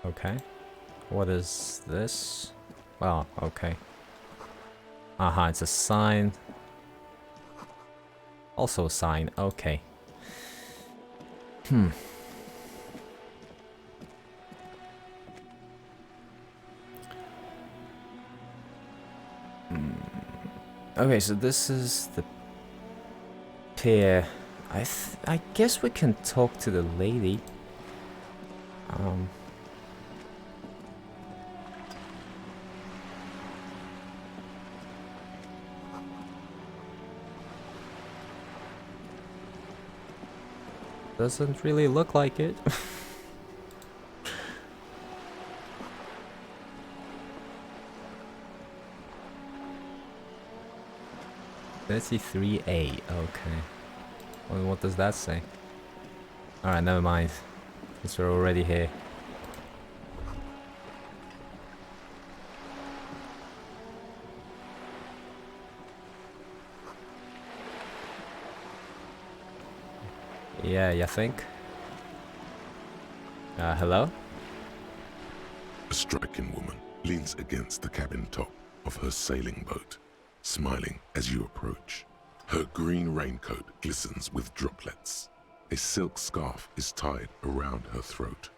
Okay. What is this? Oh, okay. Aha, it's a sign. Also a sign, okay. Okay, so this is the pier. I guess we can talk to the lady. Doesn't really look like it. 33A, okay. Well, what does that say? Alright, never mind. Since we're already here. Yeah, you think? Hello? A striking woman leans against the cabin top of her sailing boat, smiling as you approach. Her green raincoat glistens with droplets. A silk scarf is tied around her throat.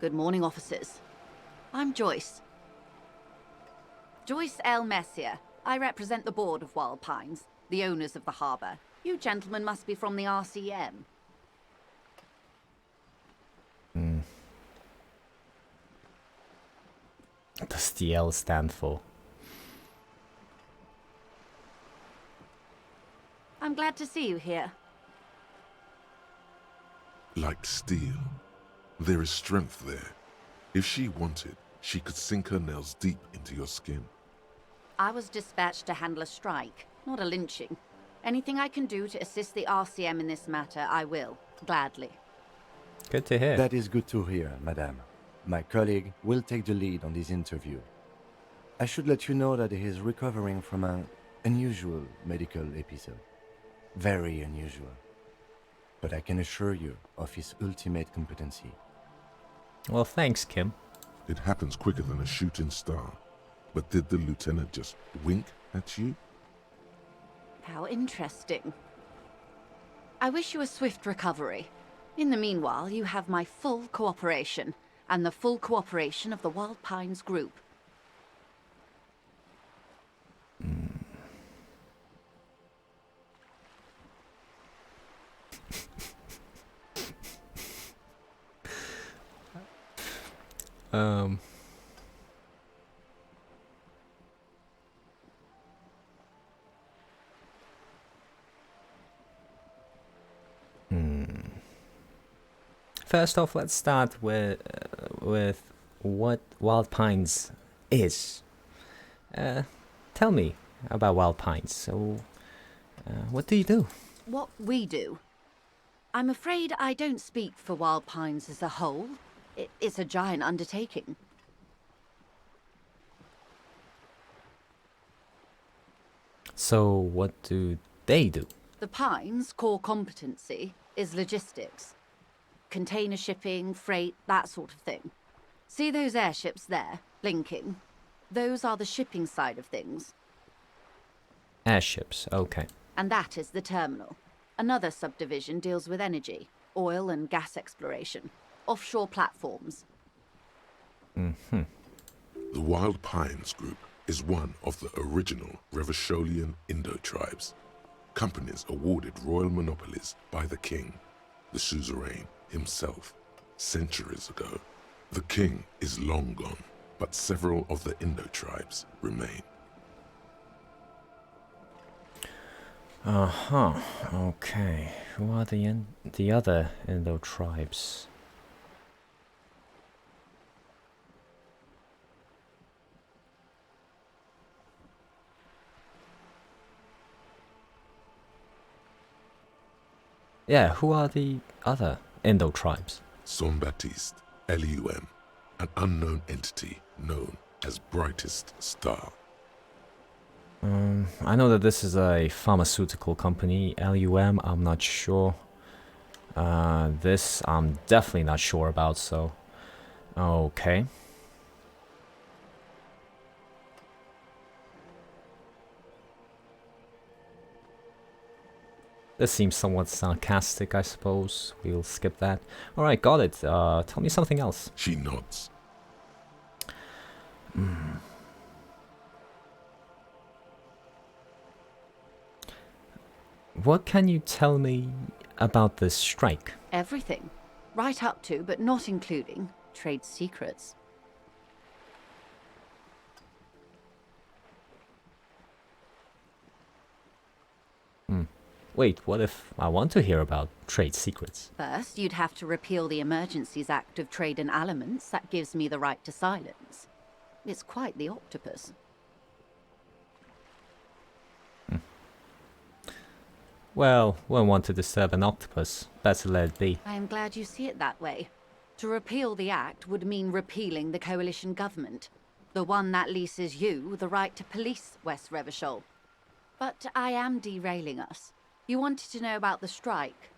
Good morning, officers. I'm Joyce. Joyce L. Messier. I represent the board of Wild Pines, the owners of the harbour. You gentlemen must be from the RCM. What does the L stand for? I'm glad to see you here. Like steel. There is strength there. If she wanted, she could sink her nails deep into your skin. I was dispatched to handle a strike, not a lynching. Anything I can do to assist the RCM in this matter, I will, gladly. Good to hear. That is good to hear, madame. My colleague will take the lead on this interview. I should let you know that he is recovering from an unusual medical episode. Very unusual. But I can assure you of his ultimate competency. Well, thanks, Kim. It happens quicker than a shooting star. But did the lieutenant just wink at you? How interesting. I wish you a swift recovery. In the meanwhile, you have my full cooperation, and the full cooperation of the Wild Pines group. First off, let's start with what Wild Pines is. Tell me about Wild Pines. So, what do you do? What we do? I'm afraid I don't speak for Wild Pines as a whole. It's a giant undertaking. So, what do they do? The Pines' core competency is logistics. Container shipping, freight, that sort of thing. See those airships there, blinking? Those are the shipping side of things. Airships, okay. And that is the terminal. Another subdivision deals with energy, oil and gas exploration, offshore platforms. The Wild Pines Group is one of the original Revacholian Indo-tribes. Companies awarded royal monopolies by the king, the suzerain himself, centuries ago. The king is long gone, but several of the Indo-tribes remain. Okay. Who are the other Indo-tribes? Yeah, who are the other Indo-tribes? Son-Baptiste, Elysium, an unknown entity known as Brightest Star. I know that this is a pharmaceutical company. LUM, I'm not sure. This I'm definitely not sure about, so... Okay. This seems somewhat sarcastic, I suppose. We'll skip that. Alright, got it. Tell me something else. She nods. What can you tell me about this strike? Everything. Right up to, but not including, trade secrets. Wait, what if I want to hear about trade secrets? First, you'd have to repeal the Emergencies Act of Trade in Elements that gives me the right to silence. It's quite the octopus. Well, won't want to disturb an octopus. Better let it be. I am glad you see it that way. To repeal the act would mean repealing the coalition government, the one that leases you the right to police West Revachol. But I am derailing us. You wanted to know about the strike.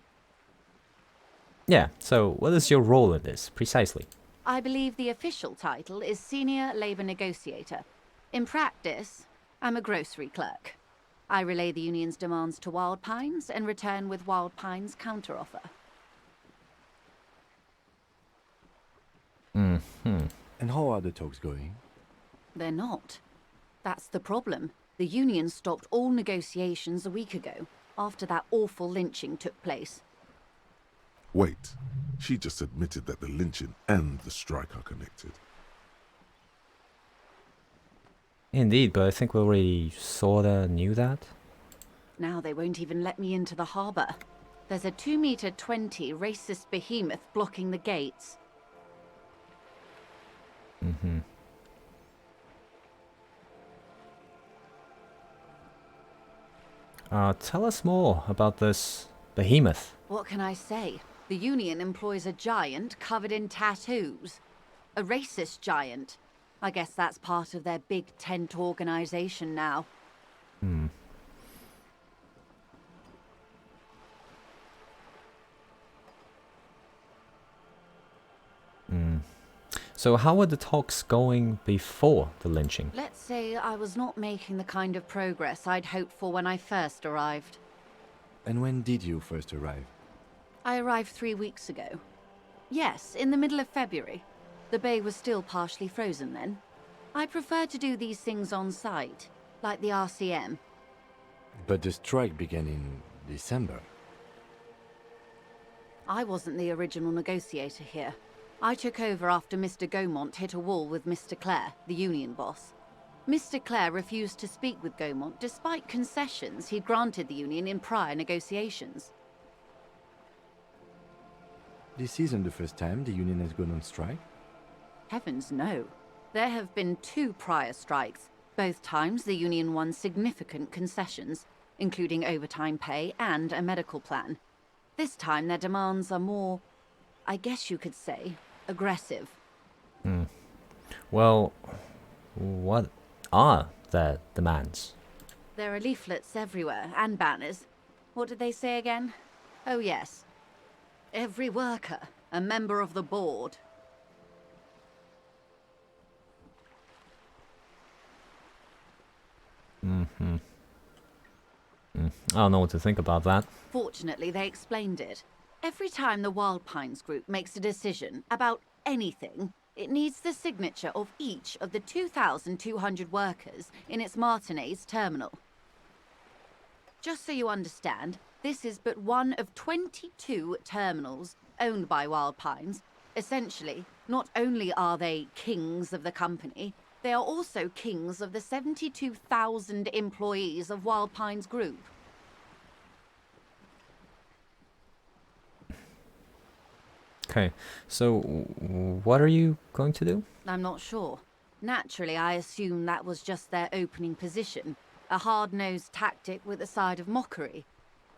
Yeah, so what is your role in this, precisely? I believe the official title is Senior Labour Negotiator. In practice, I'm a grocery clerk. I relay the union's demands to Wild Pines and return with Wild Pines' counteroffer. And how are the talks going? They're not. That's the problem. The union stopped all negotiations a week ago, after that awful lynching took place. Wait, she just admitted that the lynching and the strike are connected. Indeed, but I think we already sorta knew that. Now they won't even let me into the harbour. There's a 2-meter 20 racist behemoth blocking the gates. Mm-hmm. Tell us more about this behemoth. What can I say? The union employs a giant covered in tattoos. A racist giant. I guess that's part of their big tent organization now. Hmm. So how were the talks going before the lynching? Let's say I was not making the kind of progress I'd hoped for when I first arrived. And when did you first arrive? I arrived 3 weeks ago. Yes, in the middle of February. The bay was still partially frozen then. I prefer to do these things on site, like the RCM. But the strike began in December. I wasn't the original negotiator here. I took over after Mr. Gaumont hit a wall with Mr. Clare, the union boss. Mr. Clare refused to speak with Gaumont despite concessions he'd granted the union in prior negotiations. This isn't the first time the union has gone on strike? Heavens no. There have been 2 prior strikes. Both times the union won significant concessions, including overtime pay and a medical plan. This time their demands are more, I guess you could say, aggressive. Well, what are their demands? There are leaflets everywhere, and banners. What did they say again? Oh yes. Every worker, a member of the board. I don't know what to think about that. Fortunately, they explained it. Every time the Wild Pines group makes a decision about anything, it needs the signature of each of the 2,200 workers in its Martinez terminal. Just so you understand, this is but one of 22 terminals owned by Wild Pines. Essentially, not only are they kings of the company, they are also kings of the 72,000 employees of Wild Pines Group. Okay, so what are you going to do? I'm not sure. Naturally, I assume that was just their opening position, a hard-nosed tactic with a side of mockery.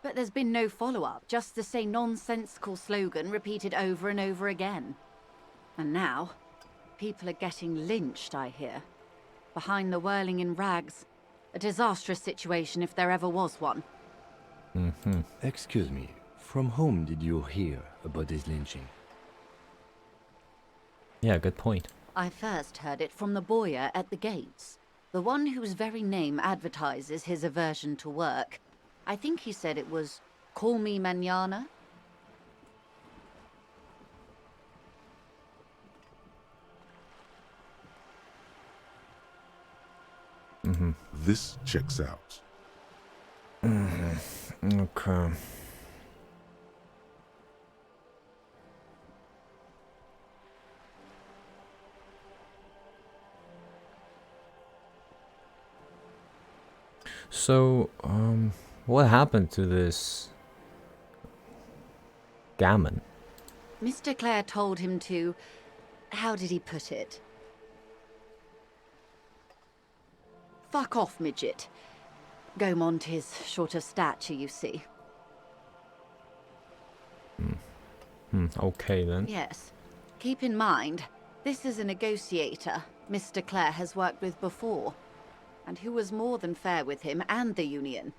But there's been no follow-up, just the same nonsensical slogan repeated over and over again. And now, people are getting lynched, I hear. Behind the whirling in rags. A disastrous situation if there ever was one. Excuse me, from whom did you hear about this lynching? Yeah, good point. I first heard it from the bowyer at the gates. The one whose very name advertises his aversion to work. I think he said it was, "Call me mañana." This checks out. Okay. So, what happened to this gammon? Mr. Clare told him to... how did he put it? Fuck off, midget. Gaumont is short of stature, you see. Okay then. Yes. Keep in mind, this is a negotiator Mr. Clare has worked with before, and who was more than fair with him and the union.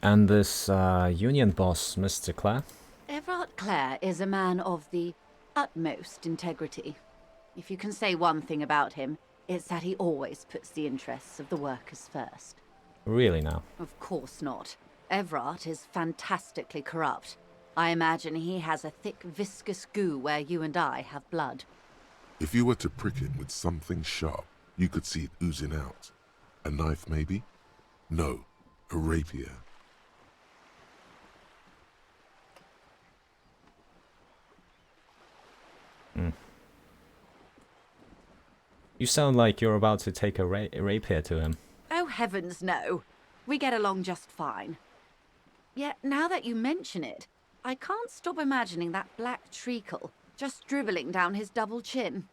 And this union boss, Mr. Clare? Everard Clare is a man of the utmost integrity. If you can say one thing about him, it's that he always puts the interests of the workers first. Really now? Of course not. Evrart is fantastically corrupt. I imagine he has a thick, viscous goo where you and I have blood. If you were to prick him with something sharp, you could see it oozing out. A knife, maybe? No, a rapier. You sound like you're about to take a rapier to him. Oh, heavens no. We get along just fine. Yet, now that you mention it, I can't stop imagining that black treacle just dribbling down his double chin.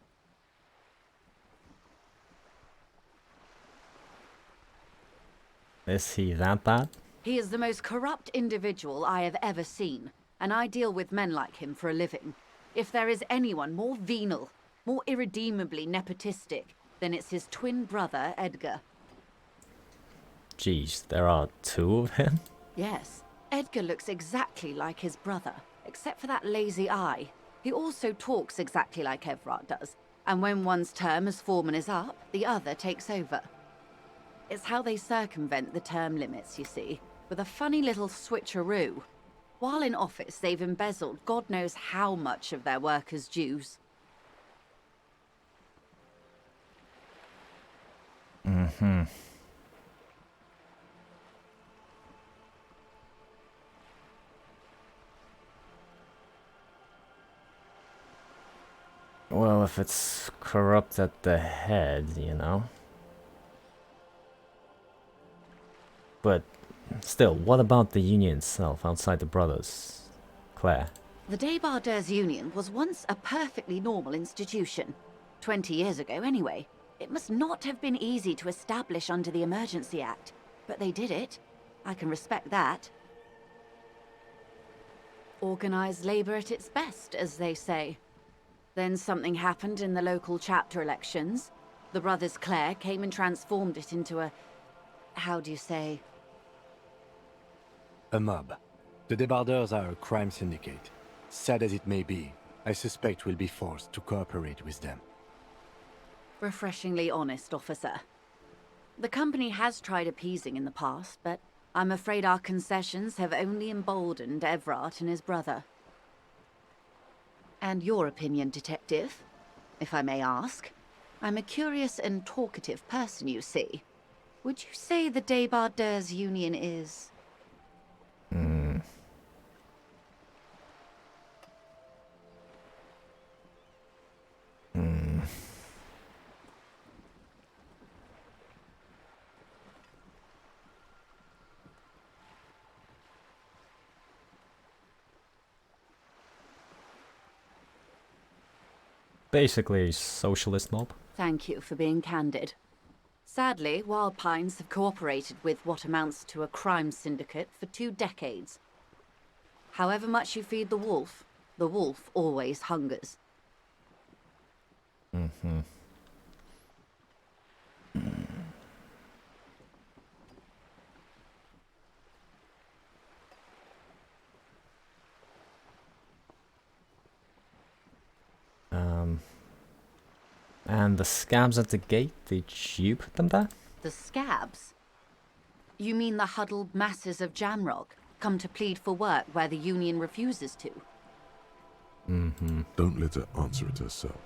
Is he that bad? He is the most corrupt individual I have ever seen, and I deal with men like him for a living. If there is anyone more venal, more irredeemably nepotistic, then it's his twin brother, Edgar. Jeez, there are two of him? Yes, Edgar looks exactly like his brother, except for that lazy eye. He also talks exactly like Evrart does, and when one's term as foreman is up, the other takes over. It's how they circumvent the term limits, you see, with a funny little switcheroo. While in office, they've embezzled God knows how much of their workers' dues. Mm-hmm. Well, if it's corrupt at the head, you know. But still, what about the union itself outside the brothers? Claire. The Débardeurs Union was once a perfectly normal institution. 20 years ago, anyway. It must not have been easy to establish under the Emergency Act, but they did it. I can respect that. Organized labor at its best, as they say. Then something happened in the local chapter elections. The brothers Clare came and transformed it into a... how do you say? A mob. The Débardeurs are a crime syndicate. Sad as it may be, I suspect we'll be forced to cooperate with them. Refreshingly honest, officer. The company has tried appeasing in the past, but I'm afraid our concessions have only emboldened Evrart and his brother. And your opinion, detective, if I may ask? I'm a curious and talkative person, you see. Would you say the Débardeurs Union is... Basically a socialist mob. Thank you for being candid. Sadly, Wild Pines have cooperated with what amounts to a crime syndicate for 2 decades. However much you feed the wolf always hungers. Mm-hmm. And the scabs at the gate, did you put them there? The scabs? You mean the huddled masses of Jamrock, come to plead for work where the Union refuses to? Mm-hmm. Don't let her answer it herself.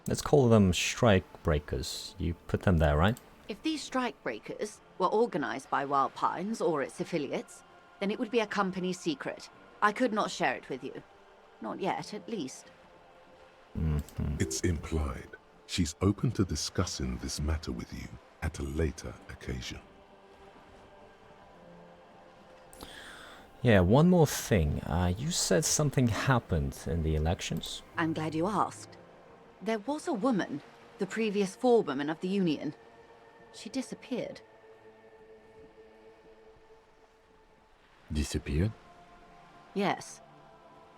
Let's call them strike breakers. You put them there, right? If these strike breakers were organized by Wild Pines or its affiliates, then it would be a company secret. I could not share it with you. Not yet, at least. Mm-hmm. It's implied. She's open to discussing this matter with you at a later occasion. Yeah, one more thing. You said something happened in the elections? I'm glad you asked. There was a woman, the previous forewoman of the Union. She disappeared. Disappeared? Yes.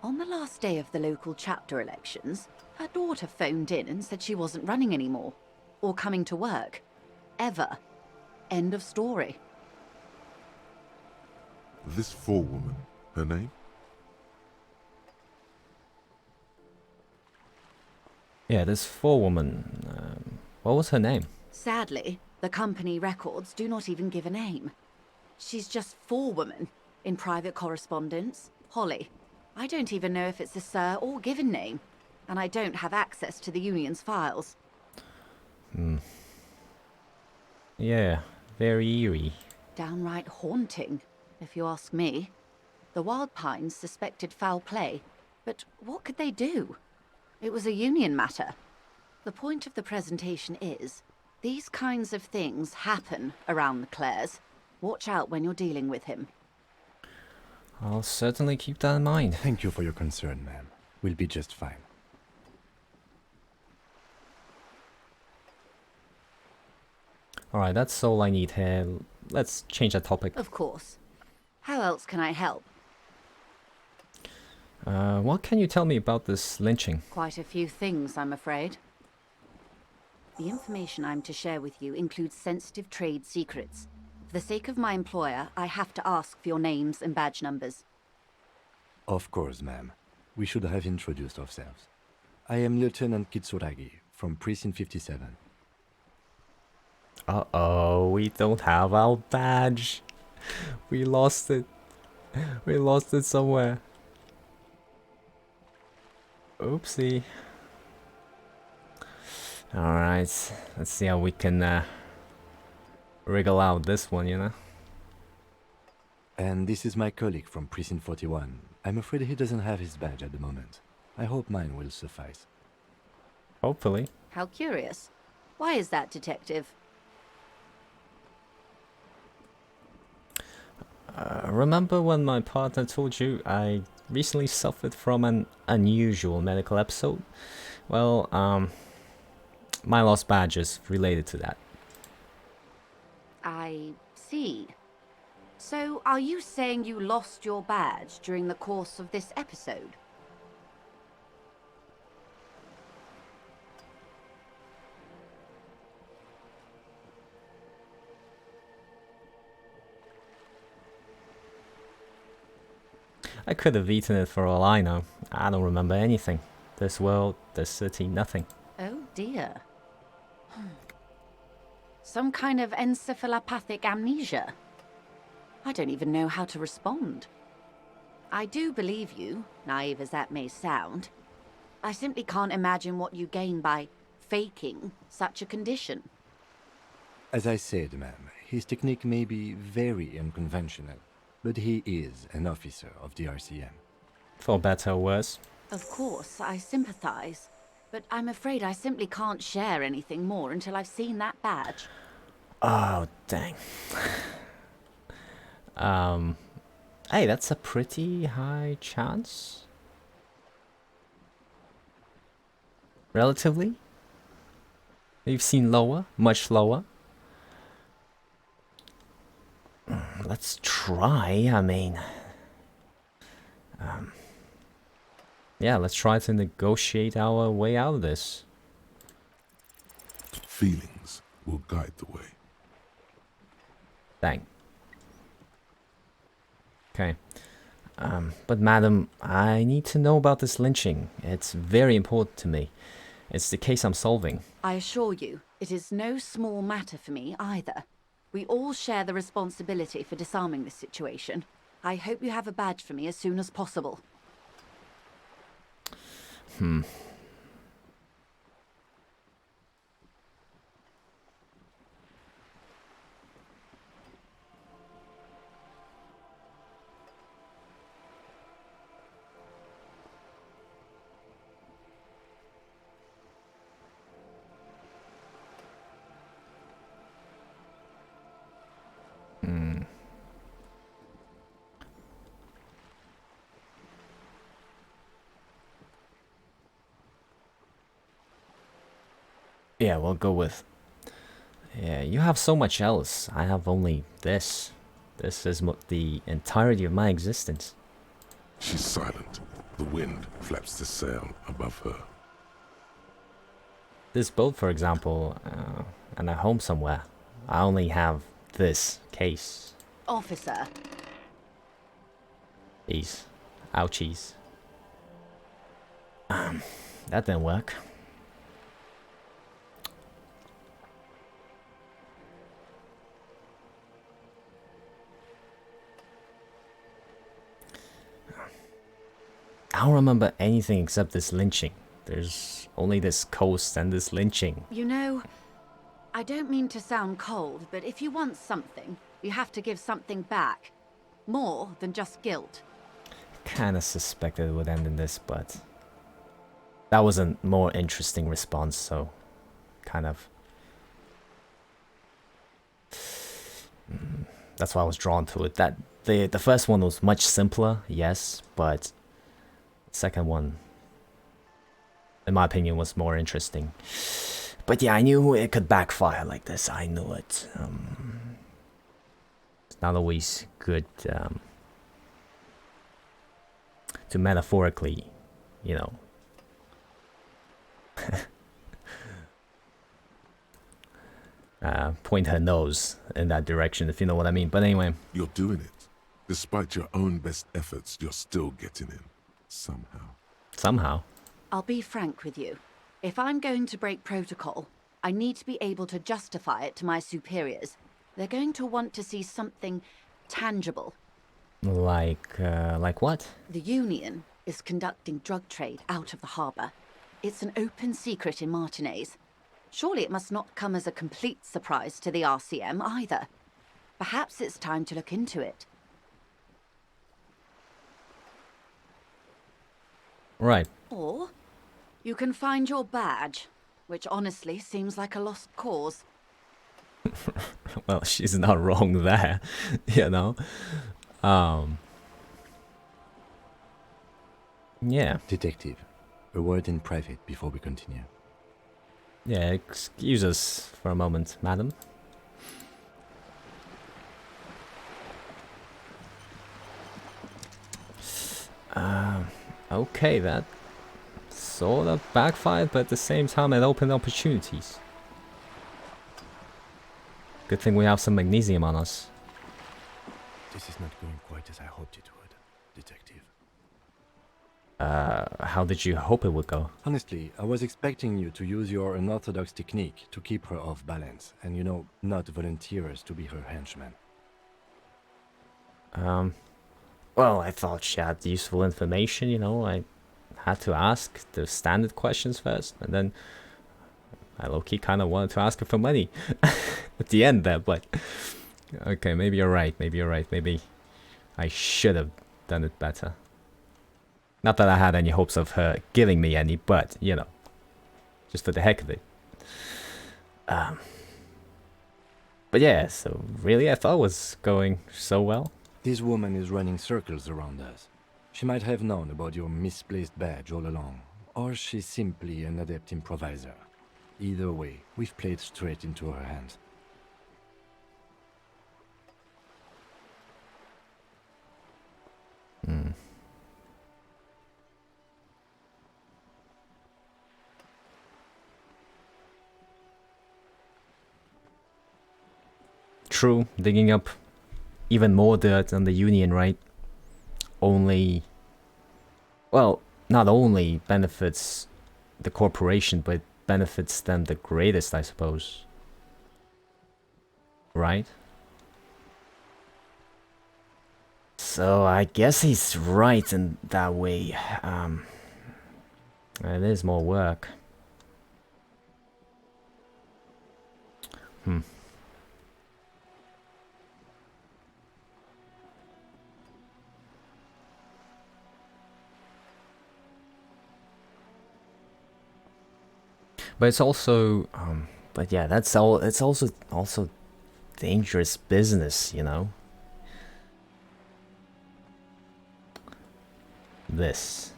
On the last day of the local chapter elections, Her daughter phoned in and said she wasn't running anymore, or coming to work. Ever. End of story. This forewoman, her name? Yeah, this forewoman. What was her name? Sadly, the company records do not even give a name. She's just forewoman in private correspondence, Holly. I don't even know if it's a sir or given name, and I don't have access to the union's files. Yeah, very eerie. Downright haunting, if you ask me. The Wild Pines suspected foul play, but what could they do? It was a union matter. The point of the presentation is, these kinds of things happen around the Clares. Watch out when you're dealing with him. I'll certainly keep that in mind. Thank you for your concern, ma'am. We'll be just fine. Alright, that's all I need here. Let's change that topic. Of course. How else can I help? What can you tell me about this lynching? Quite a few things, I'm afraid. The information I'm to share with you includes sensitive trade secrets. For the sake of my employer, I have to ask for your names and badge numbers. Of course, ma'am. We should have introduced ourselves. I am Lieutenant Kitsuragi from Precinct 57. Uh-oh, we don't have our badge. We lost it. We lost it somewhere. Oopsie. Alright, let's see how we can wriggle out this one, you know? And this is my colleague from Precinct 41. I'm afraid he doesn't have his badge at the moment. I hope mine will suffice. Hopefully. How curious. Why is that, Detective? Remember when my partner told you I recently suffered from an unusual medical episode? Well, my lost badge is related to that. I see. So, are you saying you lost your badge during the course of this episode? I could have eaten it for all I know. I don't remember anything. This world, this city, nothing. Oh dear. Some kind of encephalopathic amnesia. I don't even know how to respond. I do believe you, naive as that may sound. I simply can't imagine what you gain by faking such a condition. As I said, ma'am, his technique may be very unconventional, but he is an officer of the RCM. For better or worse. Of course, I sympathize. But I'm afraid I simply can't share anything more until I've seen that badge. Oh, dang. Hey, that's a pretty high chance. Relatively? You've seen lower? Much lower? Let's try, I mean... yeah, let's try to negotiate our way out of this. Feelings will guide the way. Dang. Okay. But madam, I need to know about this lynching. It's very important to me. It's the case I'm solving. I assure you, it is no small matter for me either. We all share the responsibility for disarming this situation. I hope you have a badge for me as soon as possible. Yeah, we'll go with... Yeah, you have so much else. I have only this. This is the entirety of my existence. She's silent. The wind flaps the sail above her. this boat, for example, and at home somewhere, I only have this case. Officer. Jeez. Ouchies. That didn't work. I don't remember anything except this lynching. There's only this coast and this lynching. You know, I don't mean to sound cold, but if you want something, you have to give something back. More than just guilt. Kinda suspected it would end in this, but that was a more interesting response, so kind of... That's why I was drawn to it. That the first one was much simpler, yes, but the second one, in my opinion, was more interesting. But yeah, I knew it could backfire like this. I knew it. It's not always good to metaphorically, you know, point her nose in that direction, if you know what I mean. But anyway. You're doing it. Despite your own best efforts, you're still getting in. Somehow. Somehow? I'll be frank with you. If I'm going to break protocol, I need to be able to justify it to my superiors. They're going to want to see something tangible. Like what? The Union is conducting drug trade out of the harbour. It's an open secret in Martinez. Surely it must not come as a complete surprise to the RCM either. Perhaps it's time to look into it. Right. Or you can find your badge, which honestly seems like a lost cause. Well, she's not wrong there, you know. Yeah. Detective, a word in private before we continue. Yeah, excuse us for a moment, madam. Okay, that sort of backfired, but at the same time it opened opportunities. Good thing we have some magnesium on us. This is not going quite as I hoped it would, Detective. How did you hope it would go? Honestly, I was expecting you to use your unorthodox technique to keep her off balance, and, you know, not volunteer us to be her henchman. Well, I thought she had useful information, you know. I had to ask the standard questions first, and then I low-key kind of wanted to ask her for money at the end there, but... Okay, maybe you're right, maybe I should have done it better. Not that I had any hopes of her giving me any, but, you know, just for the heck of it. But yeah, so really I thought it was going so well. This woman is running circles around us. She might have known about your misplaced badge all along, or she's simply an adept improviser. Either way, we've played straight into her hands. True, digging up even more dirt on the Union, right? Only... Well, not only benefits the corporation, but benefits them the greatest, I suppose. Right? So I guess he's right in that way. It is more work. But it's also, but yeah, that's all. It's also dangerous business, you know. This.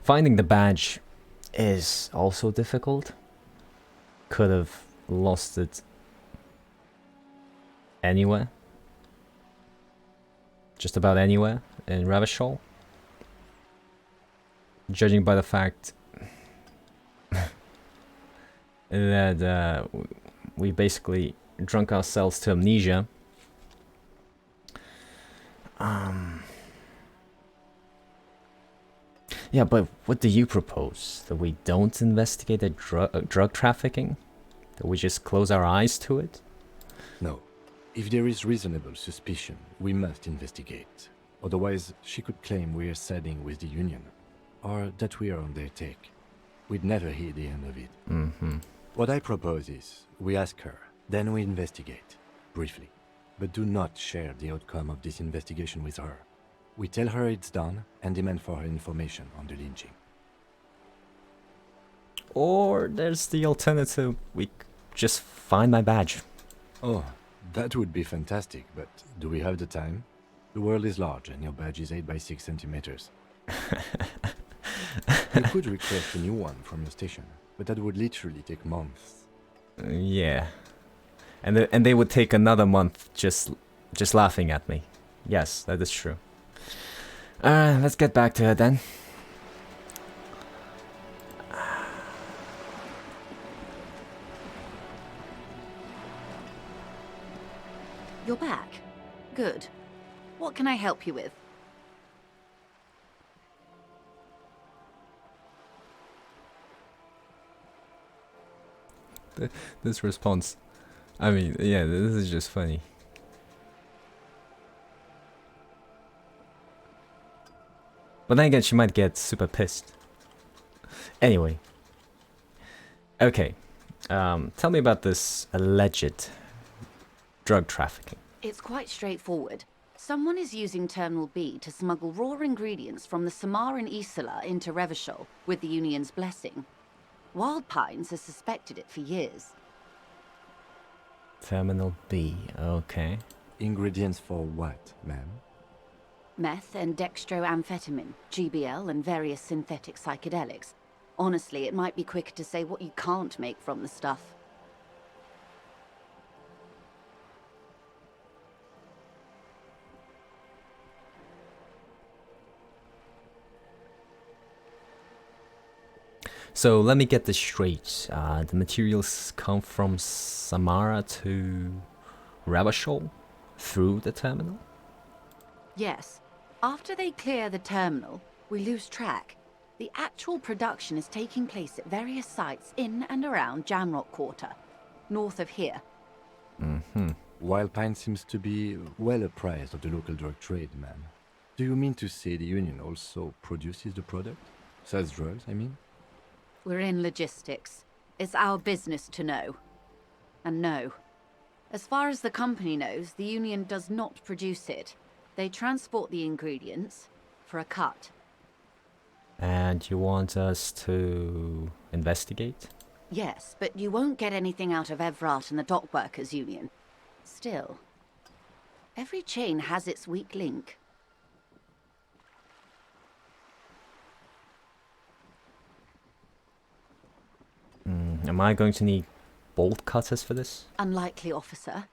Finding the badge is also difficult. Could have lost it anywhere. Just about anywhere in Revachol. judging by the fact that we basically drunk ourselves to amnesia. Yeah, but what do you propose? That we don't investigate the drug trafficking? That we just close our eyes to it? No. If there is reasonable suspicion, we must investigate. Otherwise, she could claim we are siding with the Union, or that we are on their take. We'd never hear the end of it. Mm-hmm. What I propose is, we ask her, then we investigate, briefly. But do not share the outcome of this investigation with her. We tell her it's done, and demand for her information on the lynching. Or there's the alternative, we just find my badge. Oh, that would be fantastic, but do we have the time? The world is large, and your badge is 8 by 6 centimeters. You could request a new one from your station, but that would literally take months. Yeah. And they would take another month just laughing at me. Yes, that is true. Let's get back to it then. You're back. Good. What can I help you with? This response. I mean, yeah, this is just funny. But then again, she might get super pissed. Anyway. Okay. Tell me about this alleged drug trafficking. It's quite straightforward. Someone is using Terminal B to smuggle raw ingredients from the Samaran Isla into Revachol with the Union's blessing. Wild Pines has suspected it for years. Terminal B, okay. Ingredients for what, ma'am? Meth and dextroamphetamine, GBL, and various synthetic psychedelics. Honestly, it might be quicker to say what you can't make from the stuff. So let me get this straight. The materials come from Samara to Revachol through the terminal? Yes. After they clear the terminal, we lose track. The actual production is taking place at various sites in and around Jamrock Quarter, north of here. Mm-hmm. Wild Pine seems to be well apprised of the local drug trade, ma'am. Do you mean to say the Union also produces the product? Sells drugs, I mean? We're in logistics. It's our business to know. And no. As far as the company knows, the Union does not produce it. They transport the ingredients for a cut. And you want us to investigate? Yes, but you won't get anything out of Evrat and the Dockworkers Union. Still, every chain has its weak link. Am I going to need bolt cutters for this? Unlikely, officer.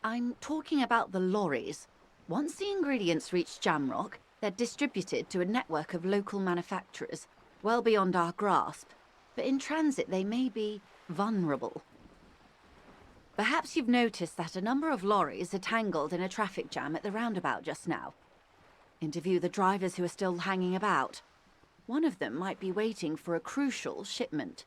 I'm talking about the lorries. Once the ingredients reach Jamrock, they're distributed to a network of local manufacturers, well beyond our grasp. But in transit, they may be vulnerable. Perhaps you've noticed that a number of lorries are tangled in a traffic jam at the roundabout just now. Interview the drivers who are still hanging about. One of them might be waiting for a crucial shipment.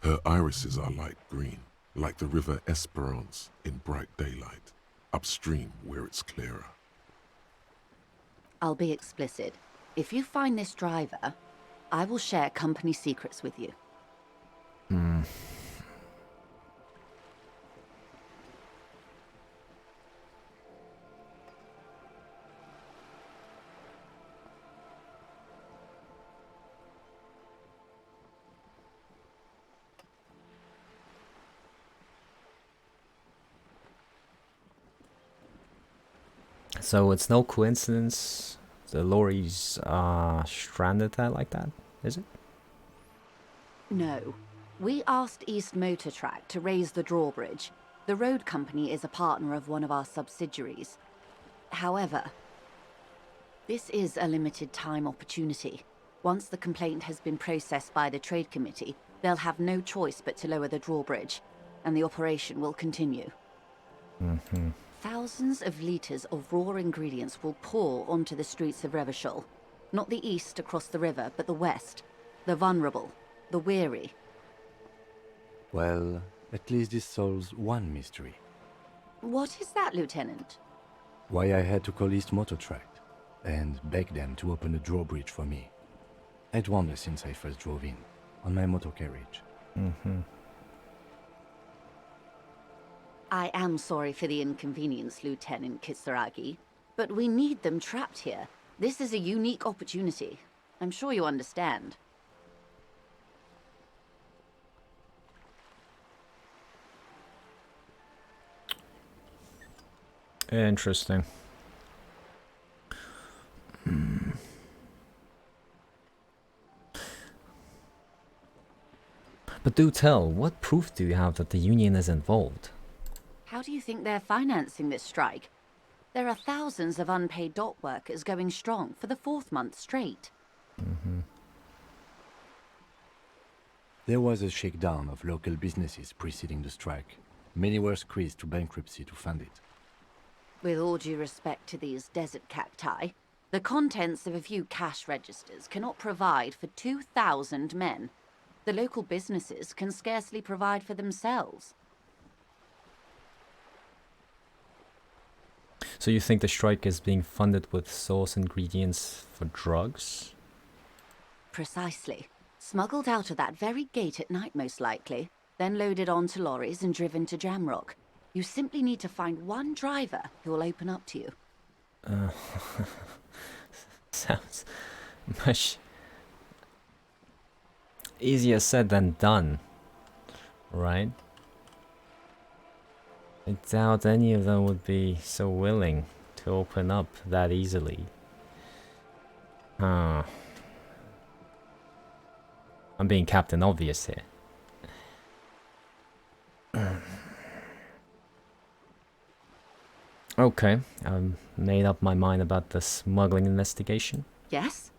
Her irises are light green, like the river Esperance in bright daylight, upstream where it's clearer. I'll be explicit. If you find this driver, I will share company secrets with you. So it's no coincidence the lorries are stranded there like that, is it? No. We asked East Motor Track to raise the drawbridge. The road company is a partner of one of our subsidiaries. However... This is a limited time opportunity. Once the complaint has been processed by the Trade Committee, they'll have no choice but to lower the drawbridge, and the operation will continue. Thousands of litres of raw ingredients will pour onto the streets of Revachol. Not the east across the river, but the west. The vulnerable, the weary. Well, at least this solves one mystery. What is that, Lieutenant? Why I had to call East Motor Tract and beg them to open the drawbridge for me. I'd wondered since I first drove in, on my motor carriage. I am sorry for the inconvenience, Lieutenant Kisaragi, but we need them trapped here. This is a unique opportunity. I'm sure you understand. Interesting. But do tell, what proof do you have that the Union is involved? How do you think they're financing this strike? There are thousands of unpaid dock workers going strong for the 4th month straight. There was a shakedown of local businesses preceding the strike. Many were squeezed to bankruptcy to fund it. With all due respect to these desert cacti, the contents of a few cash registers cannot provide for 2,000 men. The local businesses can scarcely provide for themselves. So you think the strike is being funded with source ingredients for drugs? Precisely. Smuggled out of that very gate at night, most likely, then loaded onto lorries and driven to Jamrock. You simply need to find one driver who will open up to you. Sounds much easier said than done, right? I doubt any of them would be so willing to open up that easily. I'm being Captain Obvious here. Okay, I've made up my mind about the smuggling investigation. Yes?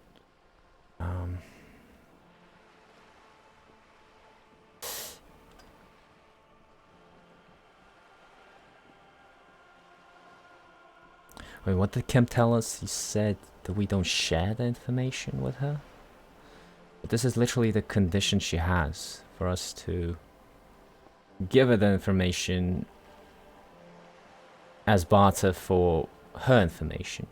Wait, what did Kim tell us? He said that we don't share the information with her? But this is literally the condition she has for us to give her the information as barter for her information.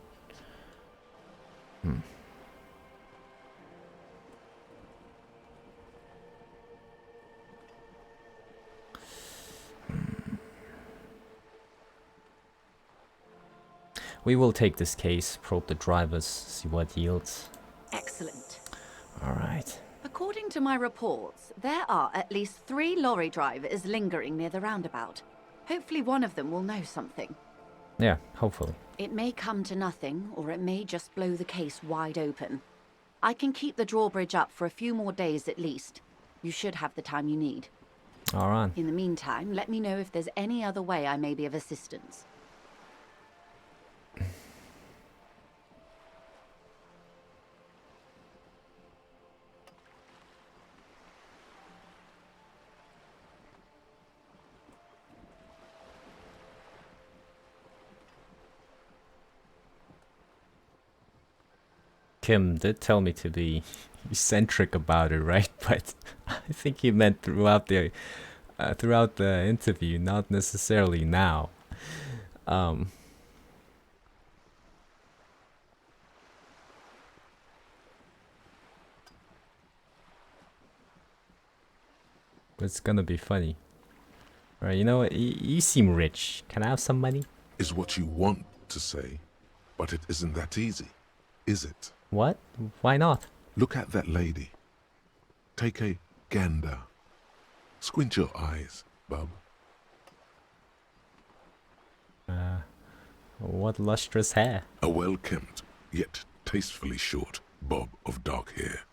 We will take this case, probe the drivers, see what yields. Excellent. Alright. According to my reports, there are at least 3 lorry drivers lingering near the roundabout. Hopefully one of them will know something. Yeah, hopefully. It may come to nothing, or it may just blow the case wide open. I can keep the drawbridge up for a few more days at least. You should have the time you need. Alright. In the meantime, let me know if there's any other way I may be of assistance. Kim did tell me to be eccentric about it, right? But I think he meant throughout the interview, not necessarily now. It's gonna be funny. Right, you know what? You seem rich. Can I have some money? Is what you want to say, but it isn't that easy, is it? What? Why not? Look at that lady. Take a gander. Squint your eyes, bub. What lustrous hair. A well-kempt, yet tastefully short bob of dark hair.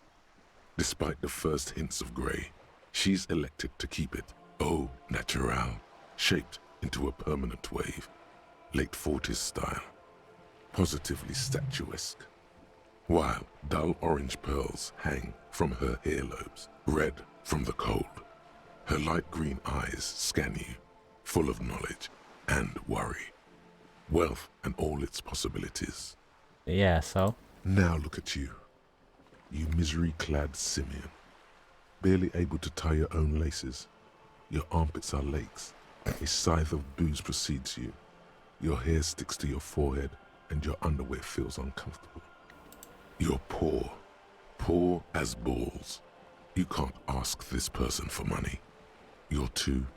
Despite the first hints of grey, she's elected to keep it au naturel, shaped into a permanent wave. Late 40s style. Positively statuesque. while dull orange pearls hang from her earlobes, red from the cold. Her light green eyes scan you, full of knowledge and worry. Wealth and all its possibilities. Yeah, so? Now look at you. You misery-clad simian. Barely able to tie your own laces. Your armpits are lakes. A scythe of booze precedes you. Your hair sticks to your forehead and your underwear feels uncomfortable. You're poor. Poor as balls. You can't ask this person for money. You're too...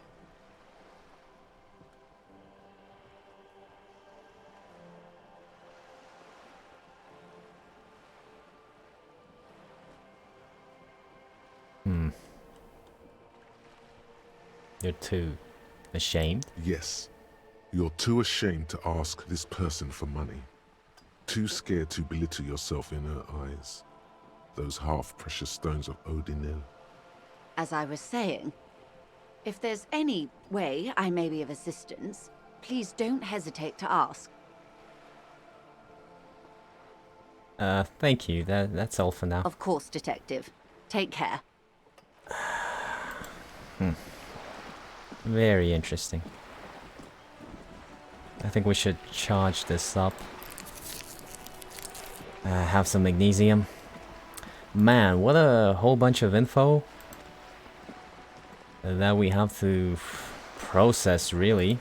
You're too ashamed? Yes. You're too ashamed to ask this person for money. Too scared to belittle yourself in her eyes. Those half-precious stones of Odinil. As I was saying, if there's any way I may be of assistance, please don't hesitate to ask. Thank you. That's all for now. Of course, Detective. Take care. Very interesting. I think we should charge this up. Have some magnesium. Man, what a whole bunch of info that we have to process, really.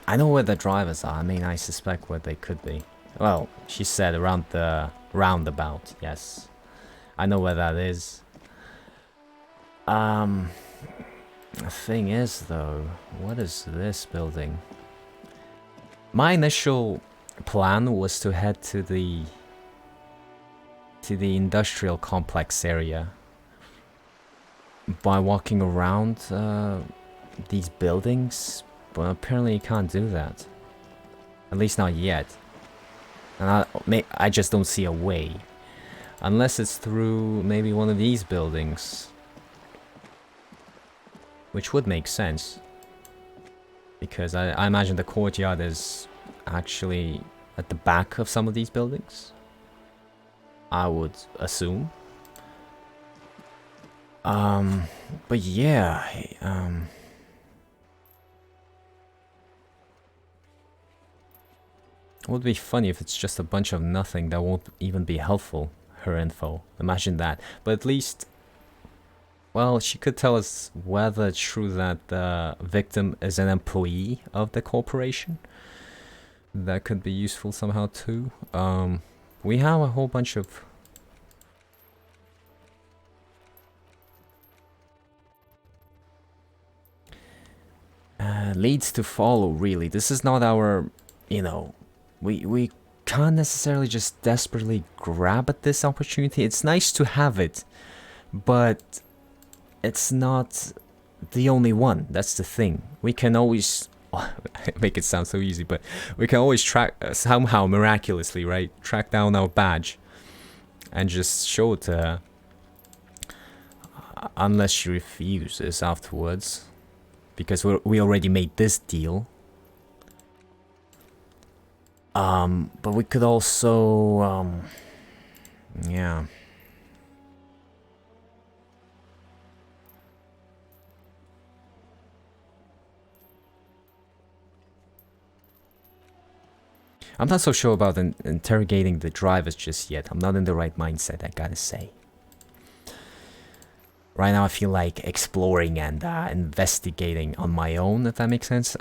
I know where the drivers are. I mean, I suspect where they could be. Well, she said around the roundabout. Yes, I know where that is. The thing is, though, what is this building? My initial plan was to head to the industrial complex area by walking around these buildings, but apparently you can't do that. At least not yet. And I just don't see a way. Unless it's through maybe one of these buildings. Which would make sense. Because I imagine the courtyard is actually at the back of some of these buildings. I would assume. But yeah, it would be funny if it's just a bunch of nothing that won't even be helpful, her info. Imagine that. But at least, well, she could tell us whether it's true that the victim is an employee of the corporation. That could be useful somehow too. We have a whole bunch of... leads to follow, really. This is not our, you know... We can't necessarily just desperately grab at this opportunity. It's nice to have it, but it's not the only one. That's the thing. We can always make it sound so easy, but we can always track somehow miraculously, right? Track down our badge and just show it to her, unless she refuses afterwards, because we already made this deal. But we could also, yeah. I'm not so sure about interrogating the drivers just yet. I'm not in the right mindset, I gotta say. Right now I feel like exploring and investigating on my own, if that makes sense.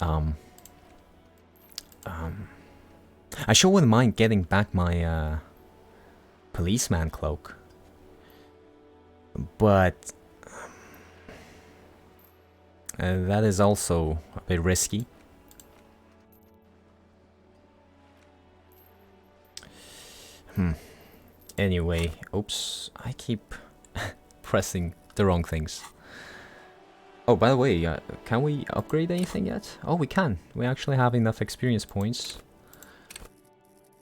I sure wouldn't mind getting back my policeman cloak, but that is also a bit risky. Anyway, oops, I keep pressing the wrong things. Oh, by the way, can we upgrade anything yet? Oh, we can. We actually have enough experience points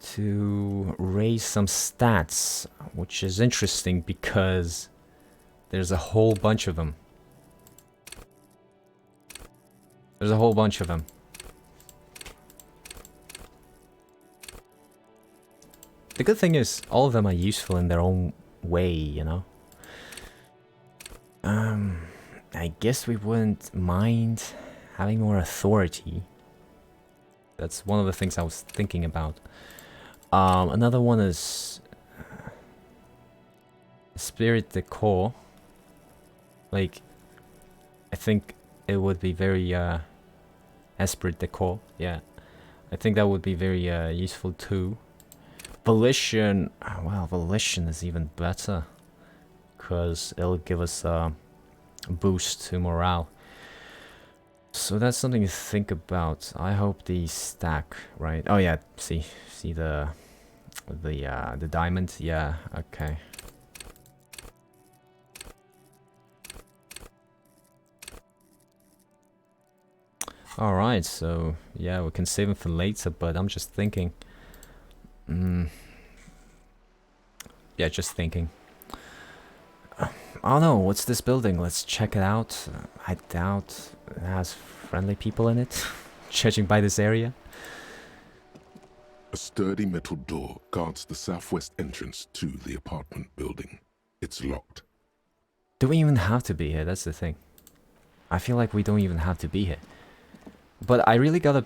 to raise some stats, which is interesting because there's a whole bunch of them. There's a whole bunch of them. The good thing is, all of them are useful in their own way, you know? I guess we wouldn't mind having more authority. That's one of the things I was thinking about. Another one is... Spirit Decor. Like, I think it would be very, Esprit Decor, yeah. I think that would be very, useful too. Volition, well, Volition is even better. Because it'll give us a boost to morale. So that's something to think about. I hope these stack, right? Oh yeah, see the diamond? Yeah, okay. Alright, so yeah, we can save them for later, but I'm just thinking. Yeah, just thinking. Oh no, what's this building? Let's check it out. I doubt it has friendly people in it, judging by this area. A sturdy metal door guards the southwest entrance to the apartment building. It's locked. Do we even have to be here? That's the thing. I feel like we don't even have to be here. But I really gotta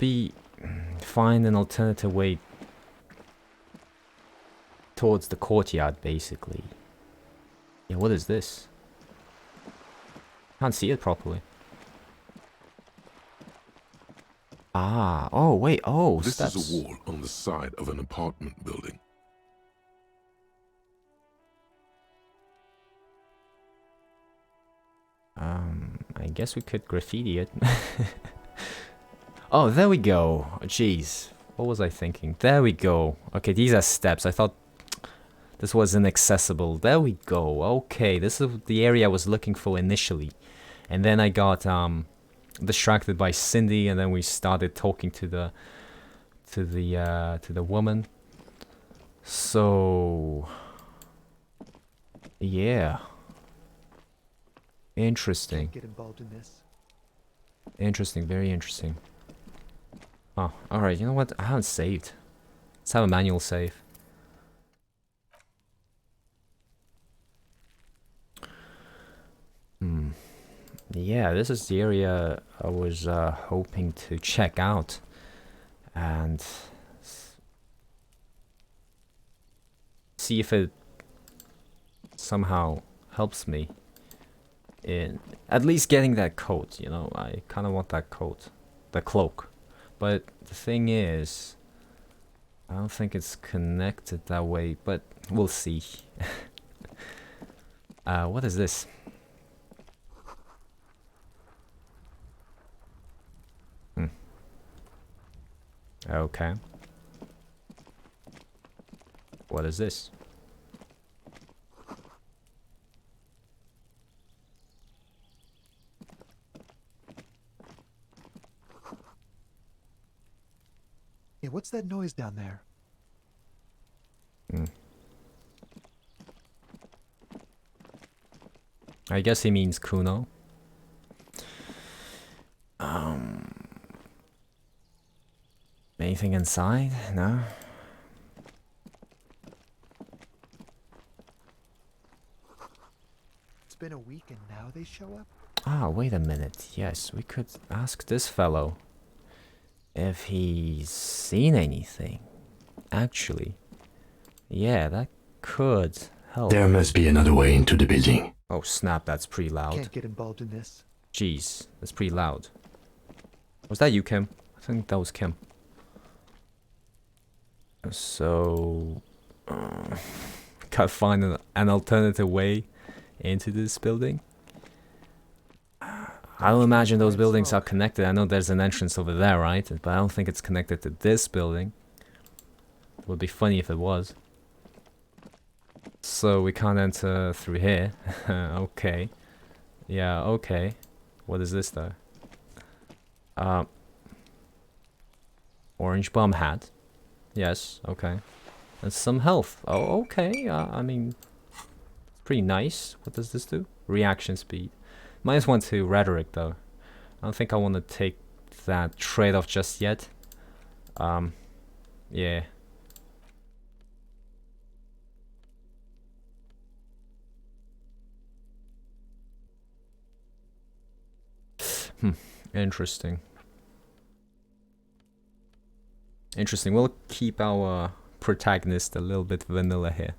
find an alternative way towards the courtyard, basically. Yeah, what is this? Can't see it properly. Ah, oh wait, oh, This steps. is a wall on the side of an apartment building. I guess we could graffiti it. Oh, there we go. Jeez, what was I thinking? There we go. Okay, these are steps. I thought this was inaccessible. There we go. Okay, this is the area I was looking for initially. And then I got distracted by Cindy, and then we started talking to the woman. So yeah. Interesting. Get involved in this. Interesting, very interesting. Oh, alright, you know what? I haven't saved. Let's have a manual save. Yeah, this is the area I was hoping to check out. And see if it somehow helps me in at least getting that coat, you know. I kind of want that coat, the cloak. But the thing is, I don't think it's connected that way, but we'll see. What is this? Okay. What is this? Hey, what's that noise down there? I guess he means Kuno. Anything inside? No? It's been a week and now they show up? Ah, wait a minute. Yes, we could ask this fellow if he's seen anything. Actually, yeah, that could help. There must be another way into the building. Oh snap, that's pretty loud. Can't get involved in this. Jeez, that's pretty loud. Was that you, Kim? I think that was Kim. So, gotta find an alternative way into this building. I don't imagine those buildings are connected. I know there's an entrance over there, right? But I don't think it's connected to this building. It would be funny if it was. So we can't enter through here. Okay. Yeah, okay. What is this though? Orange bomb hat. Yes, okay. And some health. Oh, okay. I mean, it's pretty nice. What does this do? Reaction speed. Minus 1 to rhetoric though. I don't think I want to take that trade-off just yet. Yeah. Interesting. Interesting. We'll keep our protagonist a little bit vanilla here.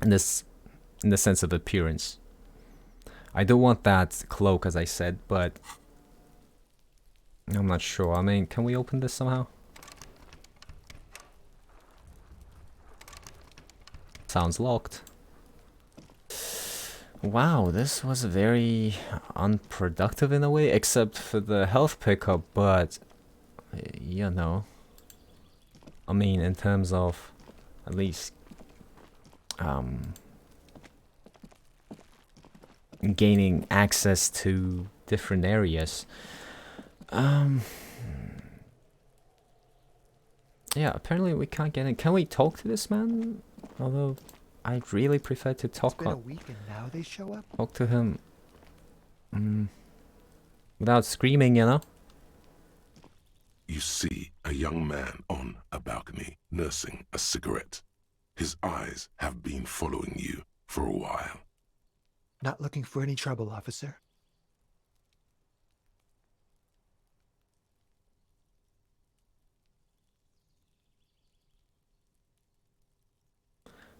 In the sense of appearance. I do want that cloak, as I said, but I'm not sure. I mean, can we open this somehow? Sounds locked. Wow, this was very unproductive in a way, except for the health pickup, but you know, I mean, in terms of at least gaining access to different areas. Yeah, apparently we can't get in. Can we talk to this man? Although I'd really prefer to talk. It's been a week and now they show up? Talk to him without screaming, you know? You see a young man on a balcony nursing a cigarette. His eyes have been following you for a while. Not looking for any trouble, officer.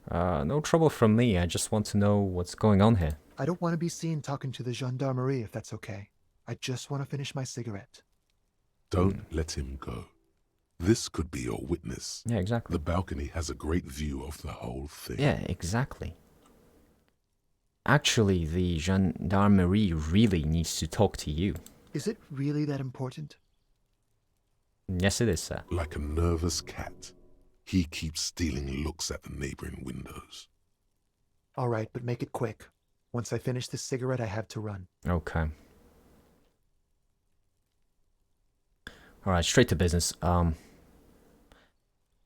No trouble from me. I just want to know what's going on here. I don't want to be seen talking to the gendarmerie if that's okay. I just want to finish my cigarette. Don't let him go. This could be your witness. Yeah, exactly. The balcony has a great view of the whole thing. Yeah, exactly. Actually, the gendarmerie really needs to talk to you. Is it really that important? Yes, it is, sir. Like a nervous cat, he keeps stealing looks at the neighboring windows. All right, but make it quick. Once I finish this cigarette, I have to run. Okay. Alright, straight to business.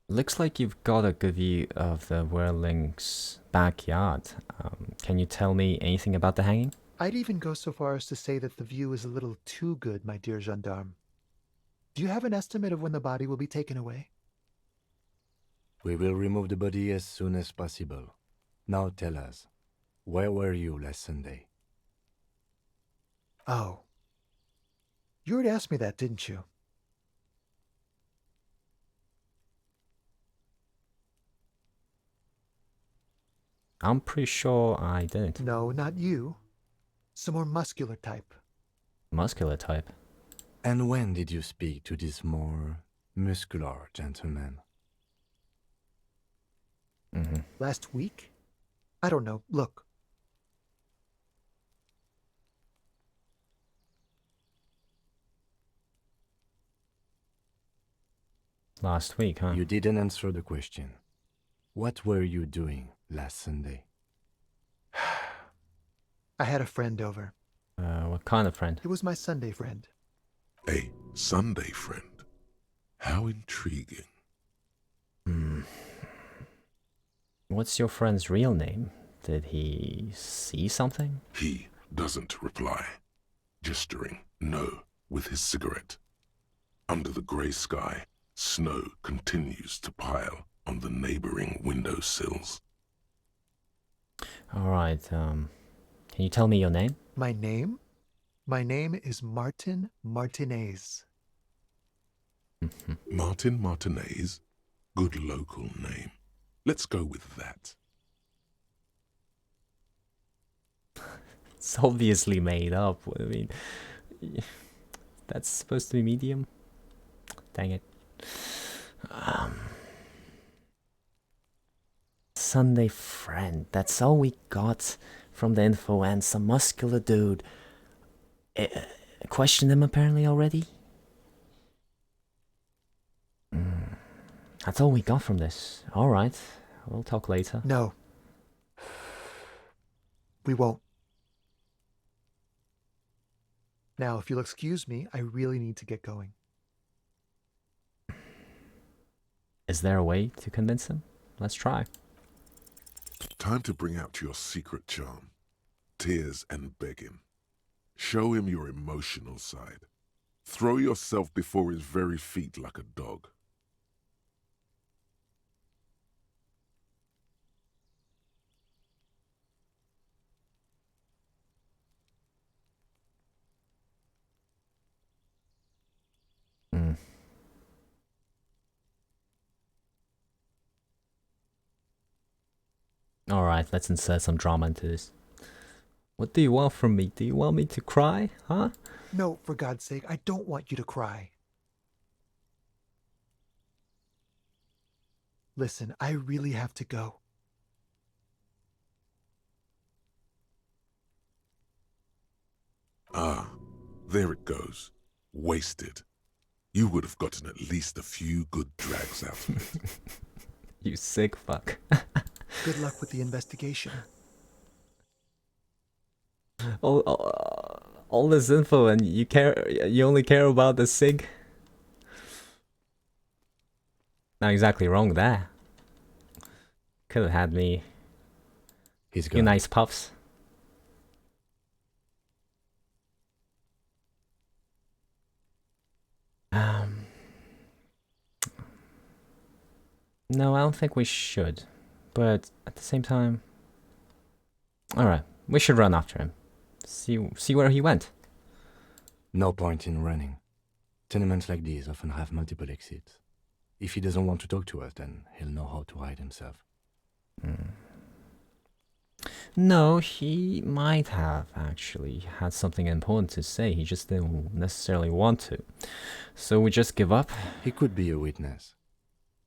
Looks like you've got a good view of the Whirling's backyard. Can you tell me anything about the hanging? I'd even go so far as to say that the view is a little too good, my dear gendarme. Do you have an estimate of when the body will be taken away? We will remove the body as soon as possible. Now tell us, where were you last Sunday? Oh. You already asked me that, didn't you? I'm pretty sure I didn't. No, not you. Some more muscular type. Muscular type? And when did you speak to this more muscular gentleman? Last week? I don't know. Look. Last week, huh? You didn't answer the question. What were you doing last Sunday? I had a friend over. What kind of friend? It was my Sunday friend. A Sunday friend? How intriguing. What's your friend's real name? Did he see something? He doesn't reply, gesturing no with his cigarette. Under the grey sky, snow continues to pile on the neighboring windowsills. Alright, can you tell me your name? My name? My name is Martin Martinez. Martin Martinez? Good local name. Let's go with that. It's obviously made up. I mean, that's supposed to be medium? Dang it. Sunday friend. That's all we got from the info, and some muscular dude. Questioned him apparently already? That's all we got from this. Alright, we'll talk later. No. We won't. Now, if you'll excuse me, I really need to get going. Is there a way to convince him? Let's try. Time to bring out your secret charm. Tears and begging. Show him your emotional side. Throw yourself before his very feet like a dog. Hmm. Alright, let's insert some drama into this. What do you want from me? Do you want me to cry? Huh? No, for God's sake, I don't want you to cry. Listen, I really have to go. Ah, there it goes. Wasted. You would have gotten at least a few good drags out of it. You sick fuck. Good luck with the investigation. All this info and you only care about the sig? Not exactly wrong there. Could have had me. He's few nice puffs. No, I don't think we should. But at the same time, alright, we should run after him. See where he went. No point in running. Tenements like these often have multiple exits. If he doesn't want to talk to us, then he'll know how to hide himself. No, he might have actually had something important to say. He just didn't necessarily want to. So we just give up? He could be a witness.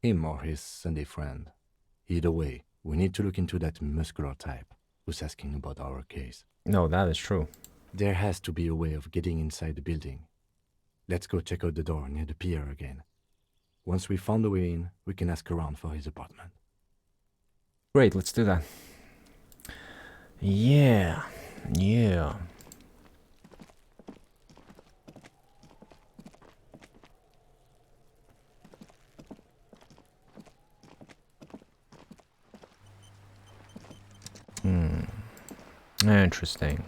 Him or his Sunday friend. Either way, we need to look into that muscular type who's asking about our case. No, that is true. There has to be a way of getting inside the building. Let's go check out the door near the pier again. Once we found a way in, we can ask around for his apartment. Great, let's do that. Yeah. Interesting.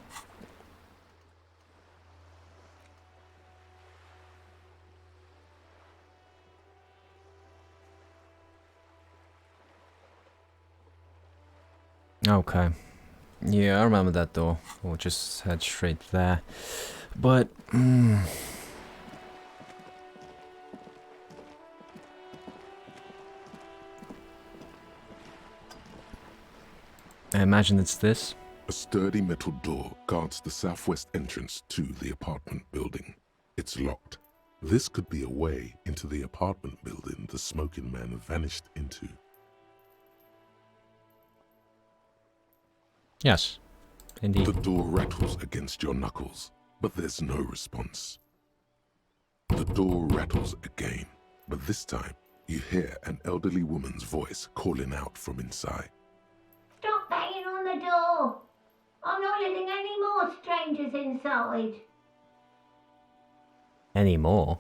Okay. Yeah, I remember that door. We'll just head straight there. But... I imagine it's this. A sturdy metal door guards the southwest entrance to the apartment building. It's locked. This could be a way into the apartment building the smoking man vanished into. Yes, indeed. The door rattles against your knuckles, but there's no response. The door rattles again, but this time you hear an elderly woman's voice calling out from inside. Stop banging on the door! I'm not letting any more strangers inside. Any more?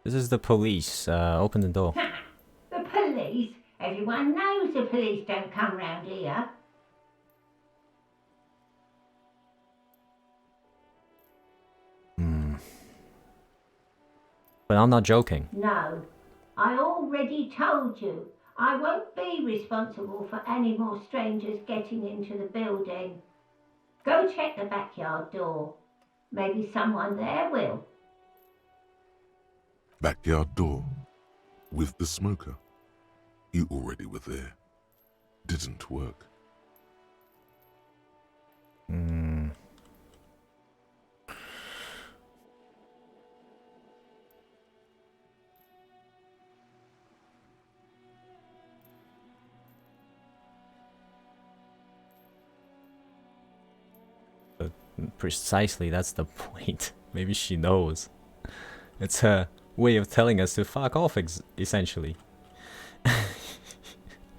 This is the police. Open the door. The police? Everyone knows the police don't come round here. But I'm not joking. No, I already told you. I won't be responsible for any more strangers getting into the building. Go check the backyard door. Maybe someone there will. Backyard door? With the smoker? You already were there. Didn't work. But precisely, that's the point. Maybe she knows. It's her way of telling us to fuck off, essentially.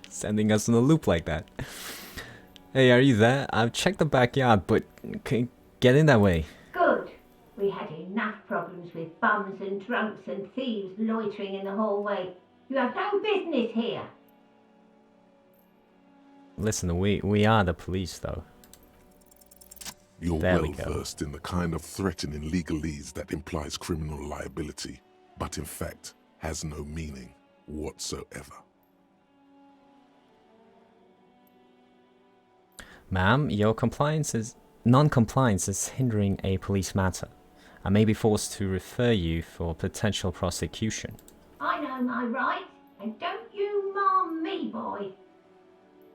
Sending us in a loop like that. Hey, are you there? I've checked the backyard, but can you get in that way? Good. We had enough problems with bums and drunks and thieves loitering in the hallway. You have no business here. Listen, we are the police, though. You're There well we go. versed in the kind of threatening legalese that implies criminal liability, but in fact has no meaning whatsoever. Ma'am, your non-compliance is hindering a police matter. I may be forced to refer you for potential prosecution. I know my rights, and don't you marm me, boy.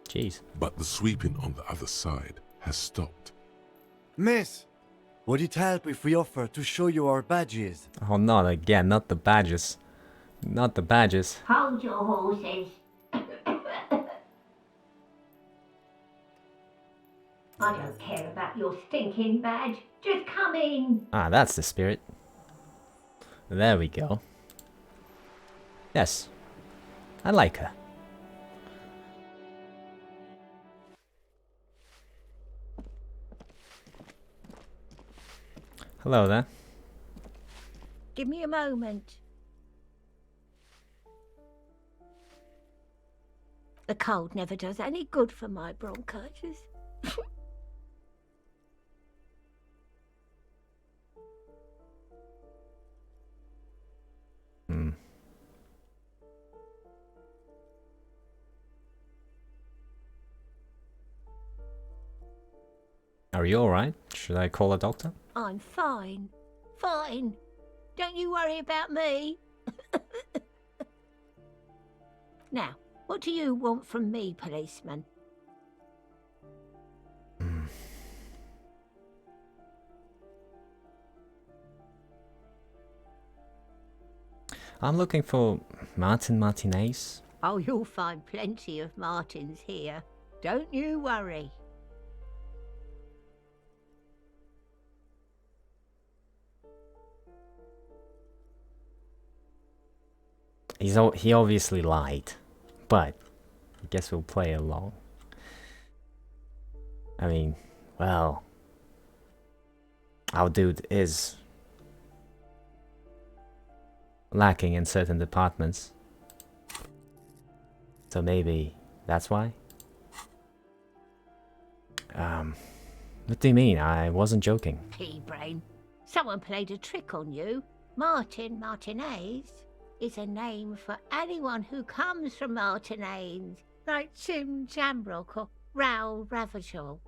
Jeez. But the sweeping on the other side has stopped. Miss, would it help if we offer to show you our badges? Oh, not again, not the badges. Not the badges. Hold your horses. I don't care about your stinking badge. Just come in. Ah, that's the spirit. There we go. Yes. I like her. Hello there. Give me a moment. The cold never does any good for my bronchitis. Are you alright? Should I call a doctor? I'm fine. Fine. Don't you worry about me. Now, what do you want from me, policeman? I'm looking for Martin Martinez. Oh, you'll find plenty of Martins here. Don't you worry. He obviously lied, but I guess we'll play along. I mean, well, our dude is lacking in certain departments, so maybe that's why. What do you mean? I wasn't joking. Pea-brain. Someone played a trick on you. Martinez is a name for anyone who comes from Martinez, like Tim Jamrock or Raoul Revachol.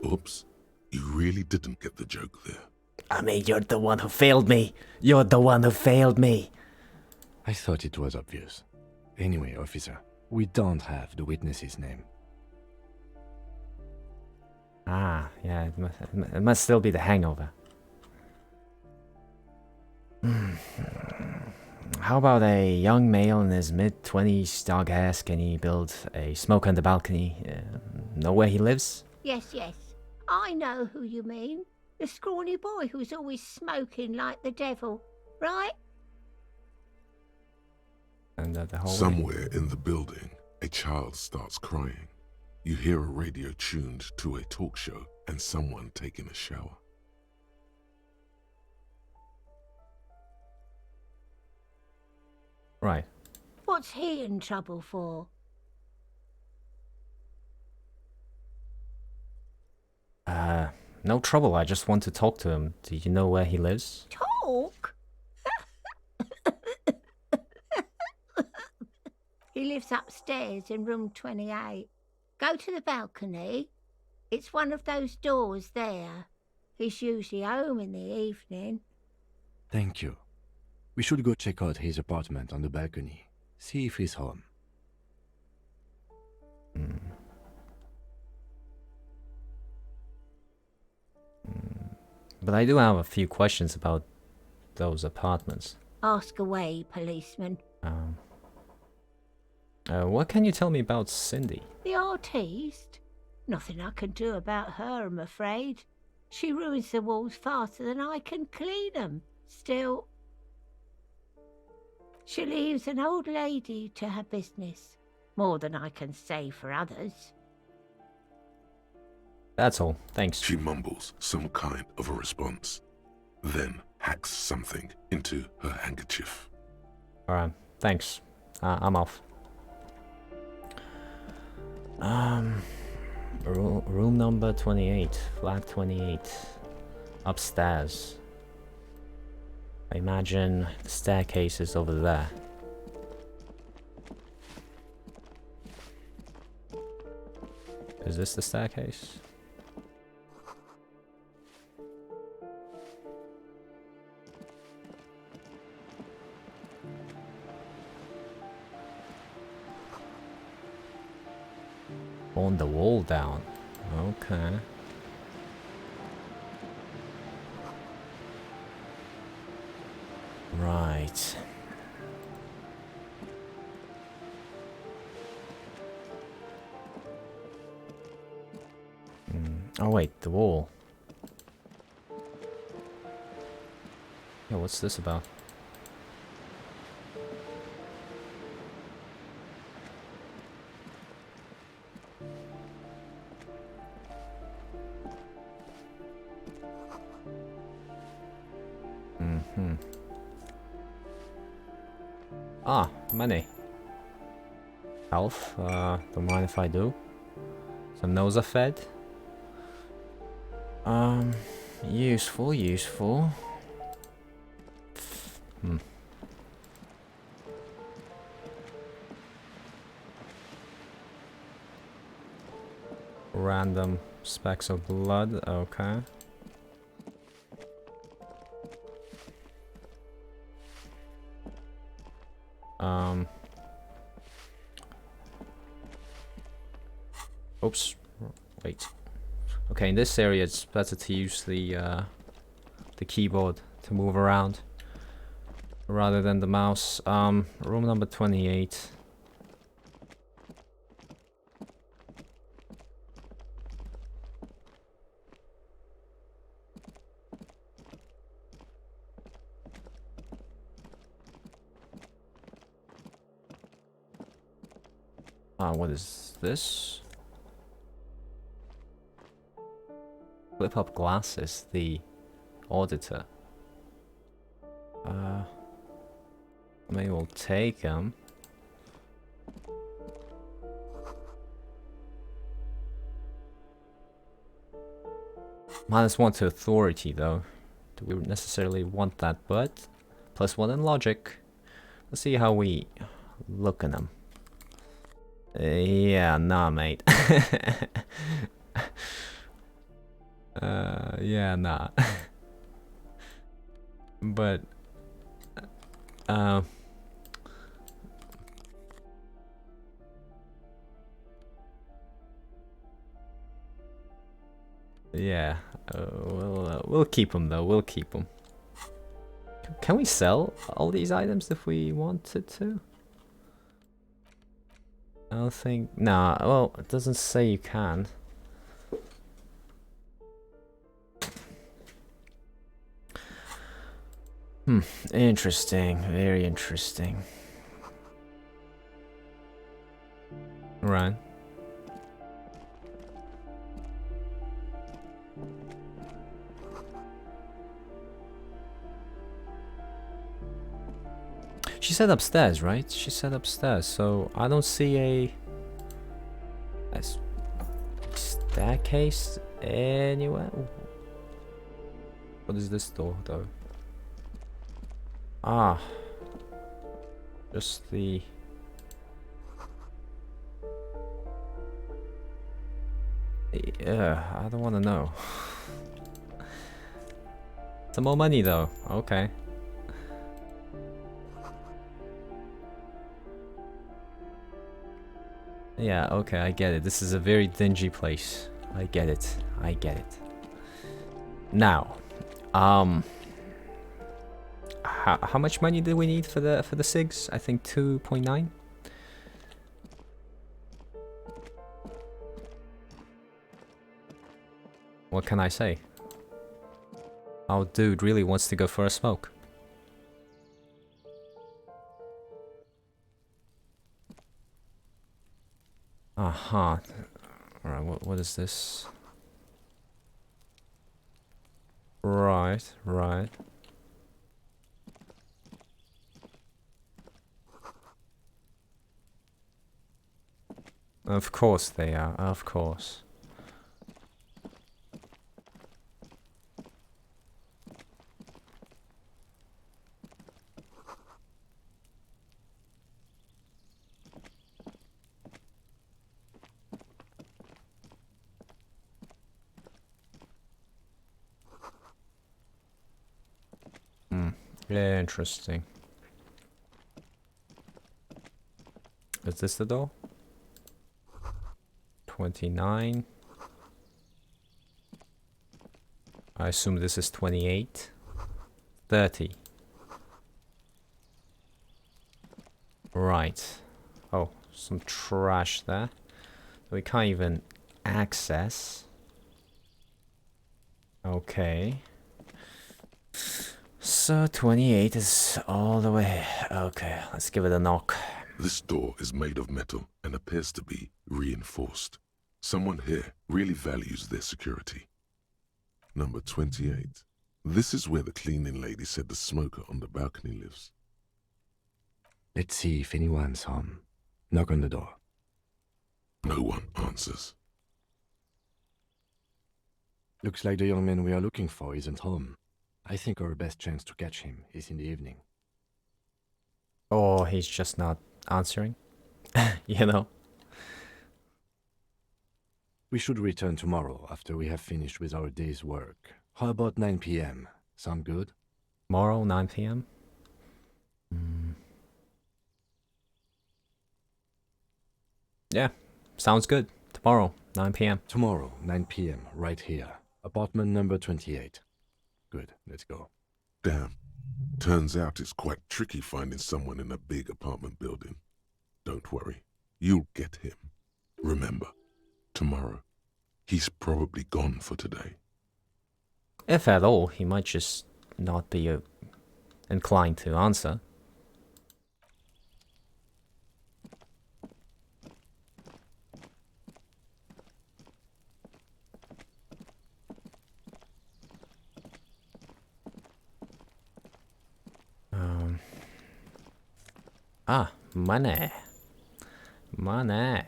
Oops, you really didn't get the joke there. I mean, you're the one who failed me. You're the one who failed me. I thought it was obvious. Anyway, officer, we don't have the witness's name. Ah, yeah, it must still be the hangover. How about a young male in his mid-20s, dog hair, skinny build, a smoker on the balcony? Know where he lives? Yes. I know who you mean. The scrawny boy who's always smoking like the devil, right? And the whole Somewhere in the building, a child starts crying. You hear a radio tuned to a talk show and someone taking a shower. Right. What's he in trouble for? No trouble. I just want to talk to him. Do you know where he lives? Talk? He lives upstairs in room 28. Go to the balcony. It's one of those doors there. He's usually home in the evening. Thank you. We should go check out his apartment on the balcony. See if he's home. But I do have a few questions about those apartments. Ask away, policeman. What can you tell me about Cindy? The artiste? Nothing I can do about her, I'm afraid. She ruins the walls faster than I can clean them. Still, she leaves an old lady to her business. More than I can say for others. That's all. Thanks. She mumbles some kind of a response, then hacks something into her handkerchief. Alright, thanks. I'm off. Room number 28, flat 28, upstairs. I imagine the staircase is over there. Is this the staircase? On the wall down. Okay. Right. Oh wait, the wall. Yeah, what's this about? Ah, money. Health, don't mind if I do. Some Noza fed. Useful, useful. Random specks of blood, okay. Oops. Wait. Okay, in this area it's better to use the keyboard to move around rather than the mouse. Room number 28. What is this? Flip up glasses, the auditor. Maybe we'll take them. -1 to authority though. Do we necessarily want that? But +1 in logic. Let's see how we look at them. Yeah, nah, mate. Yeah, nah. But yeah, we'll keep them though. We'll keep them. Can we sell all these items if we wanted to? I don't think. Nah. Well, it doesn't say you can. Interesting. Very interesting. Right. She said upstairs, right? She said upstairs, so I don't see a staircase anywhere. What is this door, though? Ah, just the... Yeah, I don't want to know. Some more money, though. Okay. Yeah, okay, I get it. This is a very dingy place. I get it. I get it. Now, how much money do we need for the SIGs? I think 2.9. What can I say? Our dude really wants to go for a smoke. Alright, what is this? Right. Of course they are, of course. Yeah, interesting. Is this the door? 29. I assume this is 28. 30. Right. Oh, some trash there. We can't even access. Okay. So 28 is all the way. Okay, let's give it a knock. This door is made of metal and appears to be reinforced. Someone here really values their security. Number 28. This is where the cleaning lady said the smoker on the balcony lives. Let's see if anyone's home. Knock on the door. No one answers. Looks like the young man we are looking for isn't home. I think our best chance to catch him is in the evening. Or he's just not answering. You know? We should return tomorrow after we have finished with our day's work. How about 9 p.m.? Sound good? Tomorrow, 9 p.m.? Yeah, sounds good. Tomorrow, 9 p.m. Tomorrow, 9 p.m., right here. Apartment number 28. Good, let's go. Damn. Turns out it's quite tricky finding someone in a big apartment building. Don't worry. You'll get him. Remember, tomorrow. He's probably gone for today. If at all, he might just not be inclined to answer. Money. Money.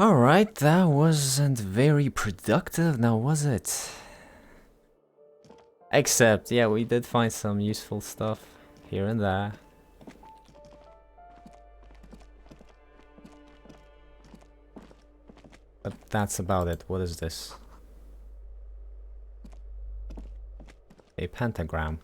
Alright, that wasn't very productive now, was it? Except, yeah, we did find some useful stuff here and there. But that's about it. What is this? A pentagram.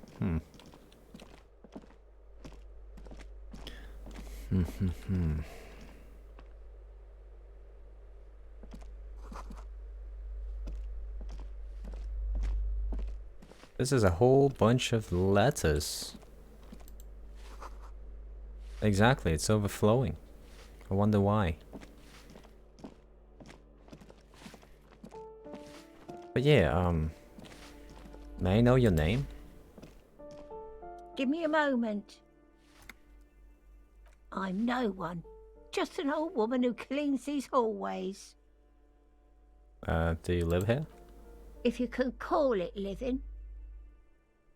This is a whole bunch of letters. Exactly, it's overflowing. I wonder why. But yeah, may I know your name? Give me a moment. I'm no one. Just an old woman who cleans these hallways. Do you live here? If you can call it living.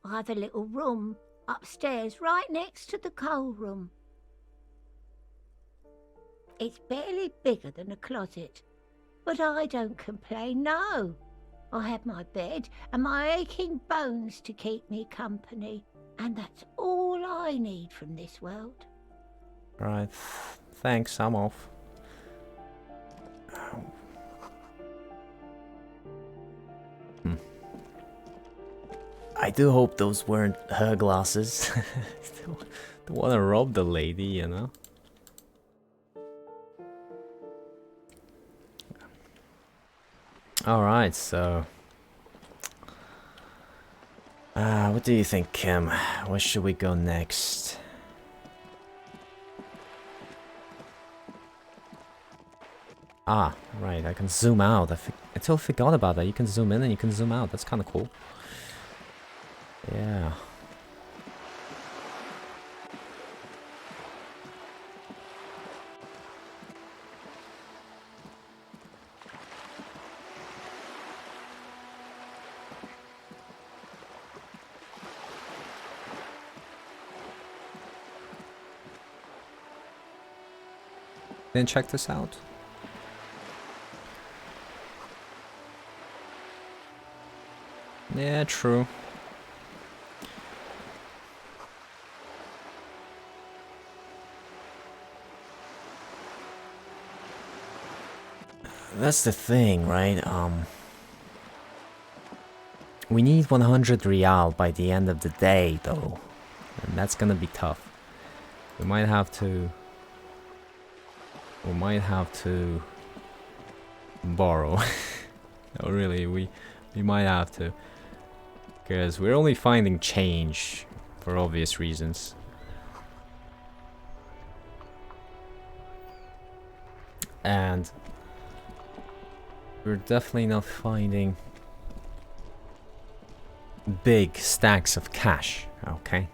I have a little room upstairs right next to the coal room. It's barely bigger than a closet, but I don't complain, no. I have my bed and my aching bones to keep me company, and that's all I need from this world. Right, thanks, I'm off. I do hope those weren't her glasses. Don't want to rob the lady, you know? Alright, so... what do you think, Kim? Where should we go next? Ah, right, I can zoom out. I totally forgot about that. You can zoom in and you can zoom out. That's kind of cool. Yeah. Then check this out. Yeah, true. That's the thing, right? We need 100 real by the end of the day, though. And that's gonna be tough. We might have to borrow. No, really, we might have to. Because we're only finding change for obvious reasons. And we're definitely not finding big stacks of cash, okay?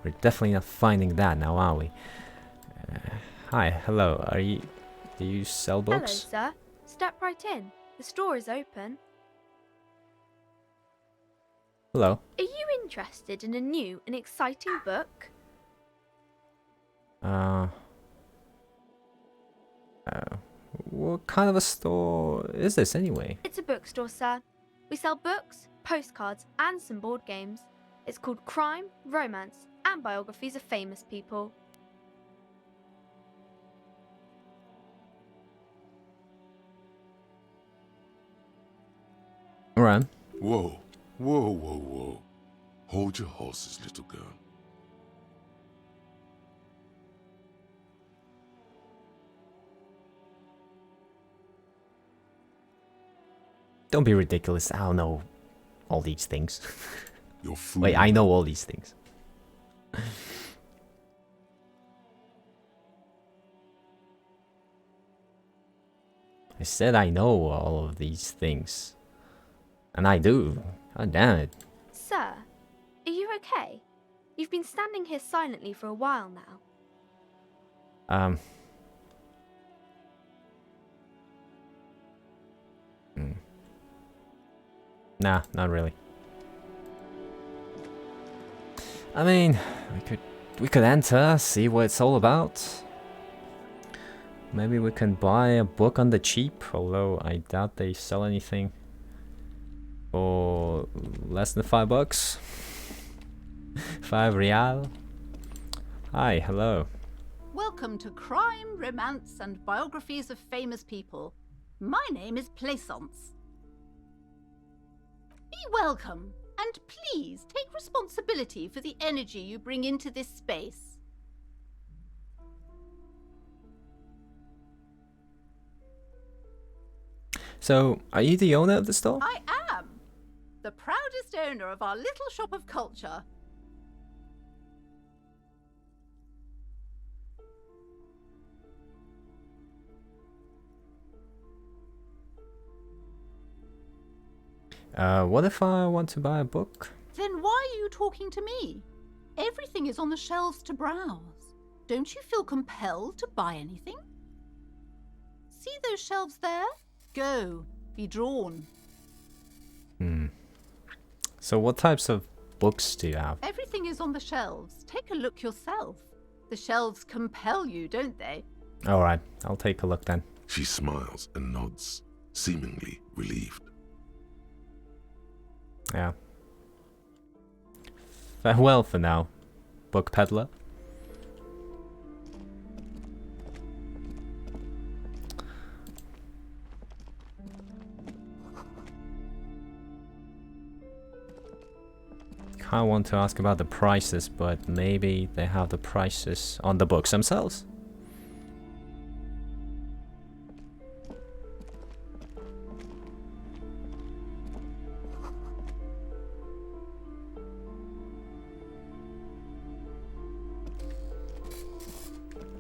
We're definitely not finding that now, are we? Hi, hello, do you sell books? Hello, sir. Step right in. The store is open. Hello. Are you interested in a new and exciting book? What kind of a store is this anyway? It's a bookstore, sir. We sell books, postcards, and some board games. It's called Crime, Romance, and Biographies of Famous People. Alright. Whoa, whoa, whoa, whoa. Hold your horses, little girl. Don't be ridiculous. I don't know all these things. You're fooling. Wait, I know all these things. I said I know all of these things. And I do. God damn it. Sir, are you okay? You've been standing here silently for a while now. Nah, not really. I mean, we could enter, see what it's all about. Maybe we can buy a book on the cheap, although I doubt they sell anything for less than $5. 5 real. Hi, hello. Welcome to Crime, Romance, and Biographies of Famous People. My name is Plaisance. Be welcome, and please take responsibility for the energy you bring into this space. So, are you the owner of the store? I am the proudest owner of our little shop of culture. What if I want to buy a book? Then why are you talking to me? Everything is on the shelves to browse. Don't you feel compelled to buy anything? See those shelves there? Go, be drawn. So what types of books do you have? Everything is on the shelves. Take a look yourself. The shelves compel you, don't they? Alright, I'll take a look then. She smiles and nods, seemingly relieved. Yeah. Farewell for now, book peddler. I want to ask about the prices, but maybe they have the prices on the books themselves.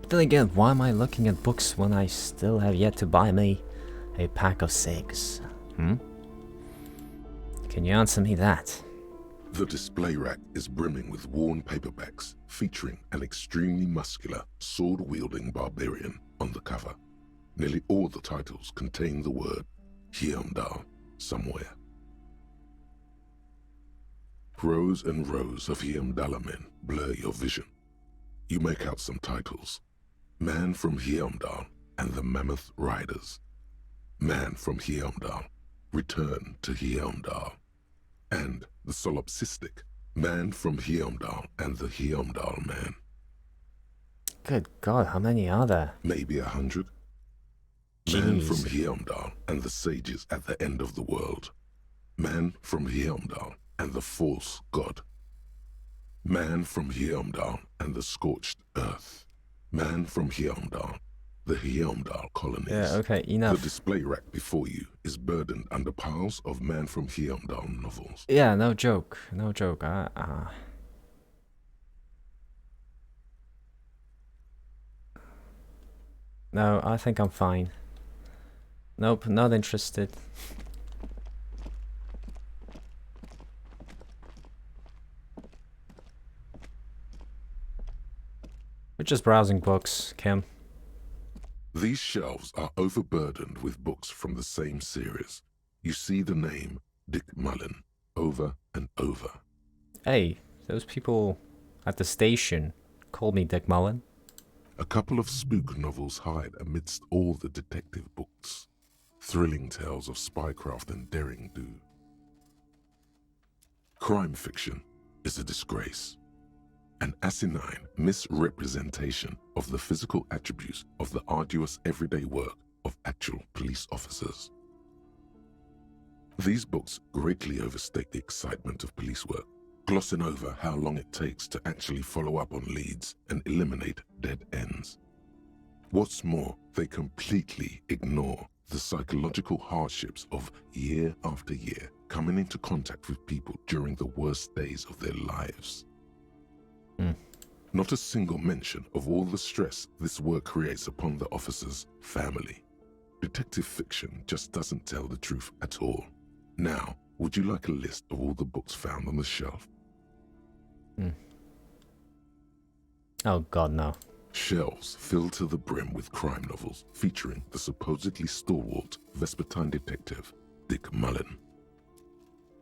But then again, why am I looking at books when I still have yet to buy me a pack of cigs? Can you answer me that? The display rack is brimming with worn paperbacks featuring an extremely muscular, sword-wielding barbarian on the cover. Nearly all the titles contain the word Heimdall somewhere. Rows and rows of Heimdallamen blur your vision. You make out some titles. Man from Heimdall and the Mammoth Riders. Man from Heimdall, Return to Heimdall. And the Solipsistic, Man from Heimdall and the Heimdall Man. Good God, how many are there? Maybe 100. Man from Heimdall and the Sages at the End of the World. Man from Heimdall and the False God. Man from Heimdall and the Scorched Earth. Man from Heimdall, the Heimdall colonies. Yeah, okay, enough. The display rack before you is burdened under piles of Man from Heimdall novels. Yeah, no joke, no joke. No, I think I'm fine. Nope, not interested. We're just browsing books, Kim. These shelves are overburdened with books from the same series. You see the name Dick Mullen over and over. Hey, those people at the station called me Dick Mullen. A couple of spook novels hide amidst all the detective books. Thrilling tales of spycraft and daring-do. Crime fiction is a disgrace. An asinine misrepresentation of the physical attributes of the arduous everyday work of actual police officers. These books greatly overstate the excitement of police work, glossing over how long it takes to actually follow up on leads and eliminate dead ends. What's more, they completely ignore the psychological hardships of year after year coming into contact with people during the worst days of their lives. Not a single mention of all the stress this work creates upon the officer's family. Detective fiction just doesn't tell the truth at all. Now, would you like a list of all the books found on the shelf? Oh God, no. Shelves filled to the brim with crime novels featuring the supposedly stalwart Vespertine detective, Dick Mullen.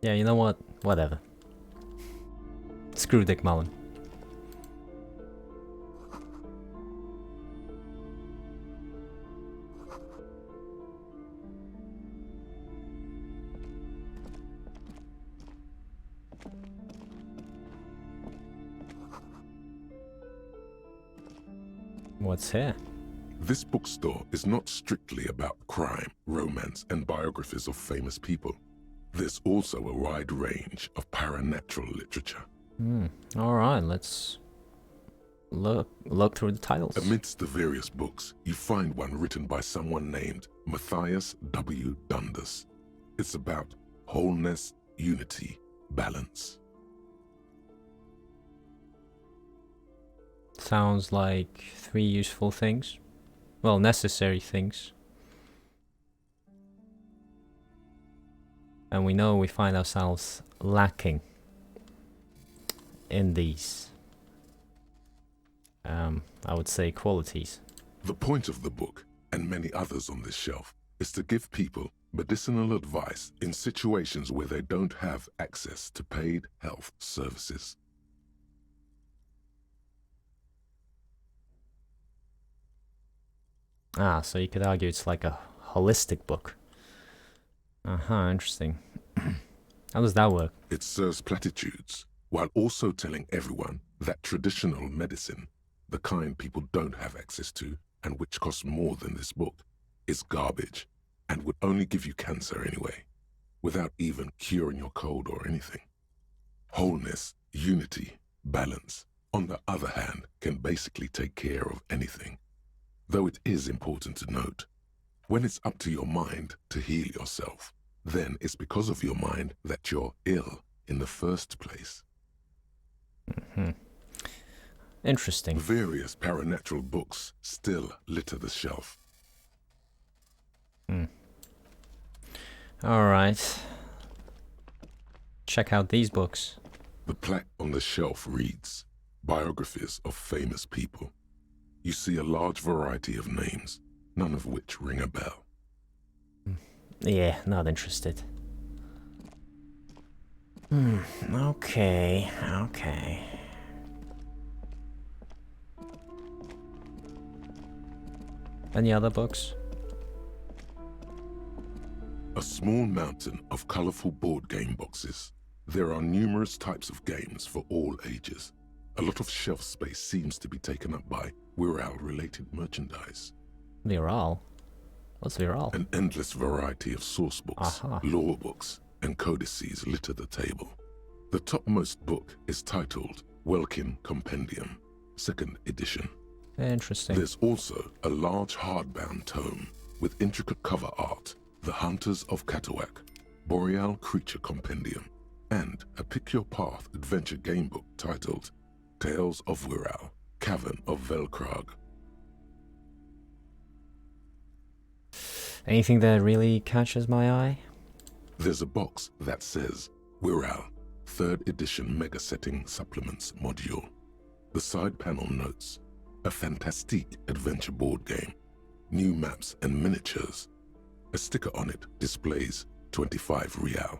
Yeah, you know what? Whatever. Screw Dick Mullen. What's here? This bookstore is not strictly about crime, romance, and biographies of famous people. There's also a wide range of paranatural literature. Alright, let's look through the titles. Amidst the various books, you find one written by someone named Matthias W. Dundas. It's about wholeness, unity, balance. Sounds like 3 useful things. Well, necessary things. And we know we find ourselves lacking in these, I would say, qualities. The point of the book, and many others on this shelf, is to give people medicinal advice in situations where they don't have access to paid health services. Ah, so you could argue it's like a holistic book. Interesting. How does that work? It serves platitudes, while also telling everyone that traditional medicine, the kind people don't have access to, and which costs more than this book, is garbage, and would only give you cancer anyway, without even curing your cold or anything. Wholeness, unity, balance, on the other hand, can basically take care of anything. Though it is important to note, when it's up to your mind to heal yourself, then it's because of your mind that you're ill in the first place. Interesting. Various paranatural books still litter the shelf. Alright. Check out these books. The plaque on the shelf reads, Biographies of Famous People. You see a large variety of names, none of which ring a bell. Yeah, not interested. Okay. Any other books? A small mountain of colorful board game boxes. There are numerous types of games for all ages. A lot of shelf space seems to be taken up by Wirral-related merchandise. Wirral? What's Wirral? An endless variety of source books, lore books, and codices litter the table. The topmost book is titled Welkin Compendium, 2nd edition. Interesting. There's also a large hardbound tome with intricate cover art, The Hunters of Katawak, Boreal Creature Compendium, and a Pick Your Path adventure game book titled Tales of Wirral, Cavern of Velkrag. Anything that really catches my eye? There's a box that says Wirral, 3rd edition Mega Setting Supplements Module. The side panel notes, a fantastique adventure board game, new maps and miniatures. A sticker on it displays 25 real.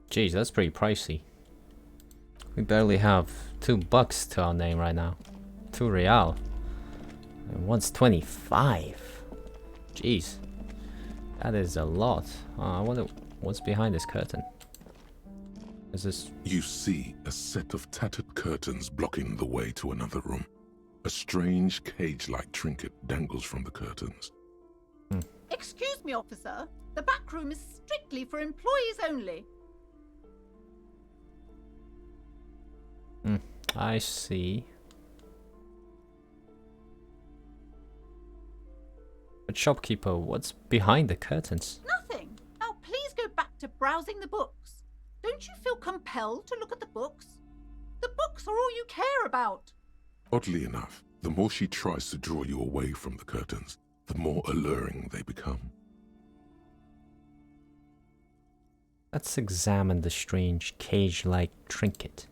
Jeez, that's pretty pricey. We barely have $2 to our name right now. 2 real. And one's 25. Jeez. That is a lot. I wonder what's behind this curtain. Is this... You see a set of tattered curtains blocking the way to another room. A strange cage-like trinket dangles from the curtains. Excuse me, officer. The back room is strictly for employees only. I see. But shopkeeper, what's behind the curtains? Nothing. Now please go back to browsing the books. Don't you feel compelled to look at the books? The books are all you care about. Oddly enough, the more she tries to draw you away from the curtains, the more alluring they become. Let's examine the strange cage-like trinket.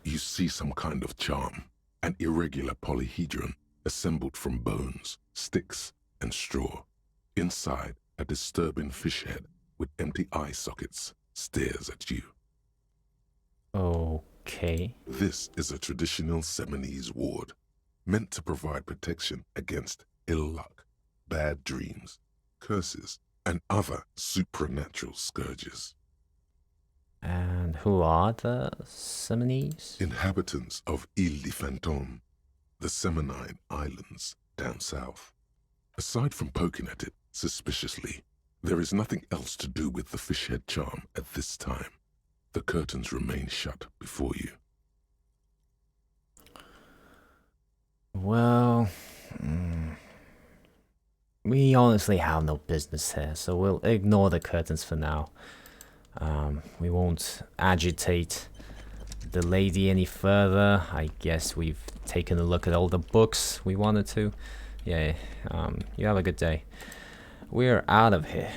You see some kind of charm, an irregular polyhedron assembled from bones, sticks, and straw. Inside, a disturbing fish head with empty eye sockets stares at you. Okay. This is a traditional Seminese ward, meant to provide protection against ill luck, bad dreams, curses, and other supernatural scourges. And who are the Seminese? Inhabitants of Ile de Fantôme, the Seminine Islands down south. Aside from poking at it suspiciously, there is nothing else to do with the fishhead charm at this time. The curtains remain shut before you. Well, we honestly have no business here, so we'll ignore the curtains for now. We won't agitate the lady any further. I guess we've taken a look at all the books we wanted to. Yeah, you have a good day. We're out of here.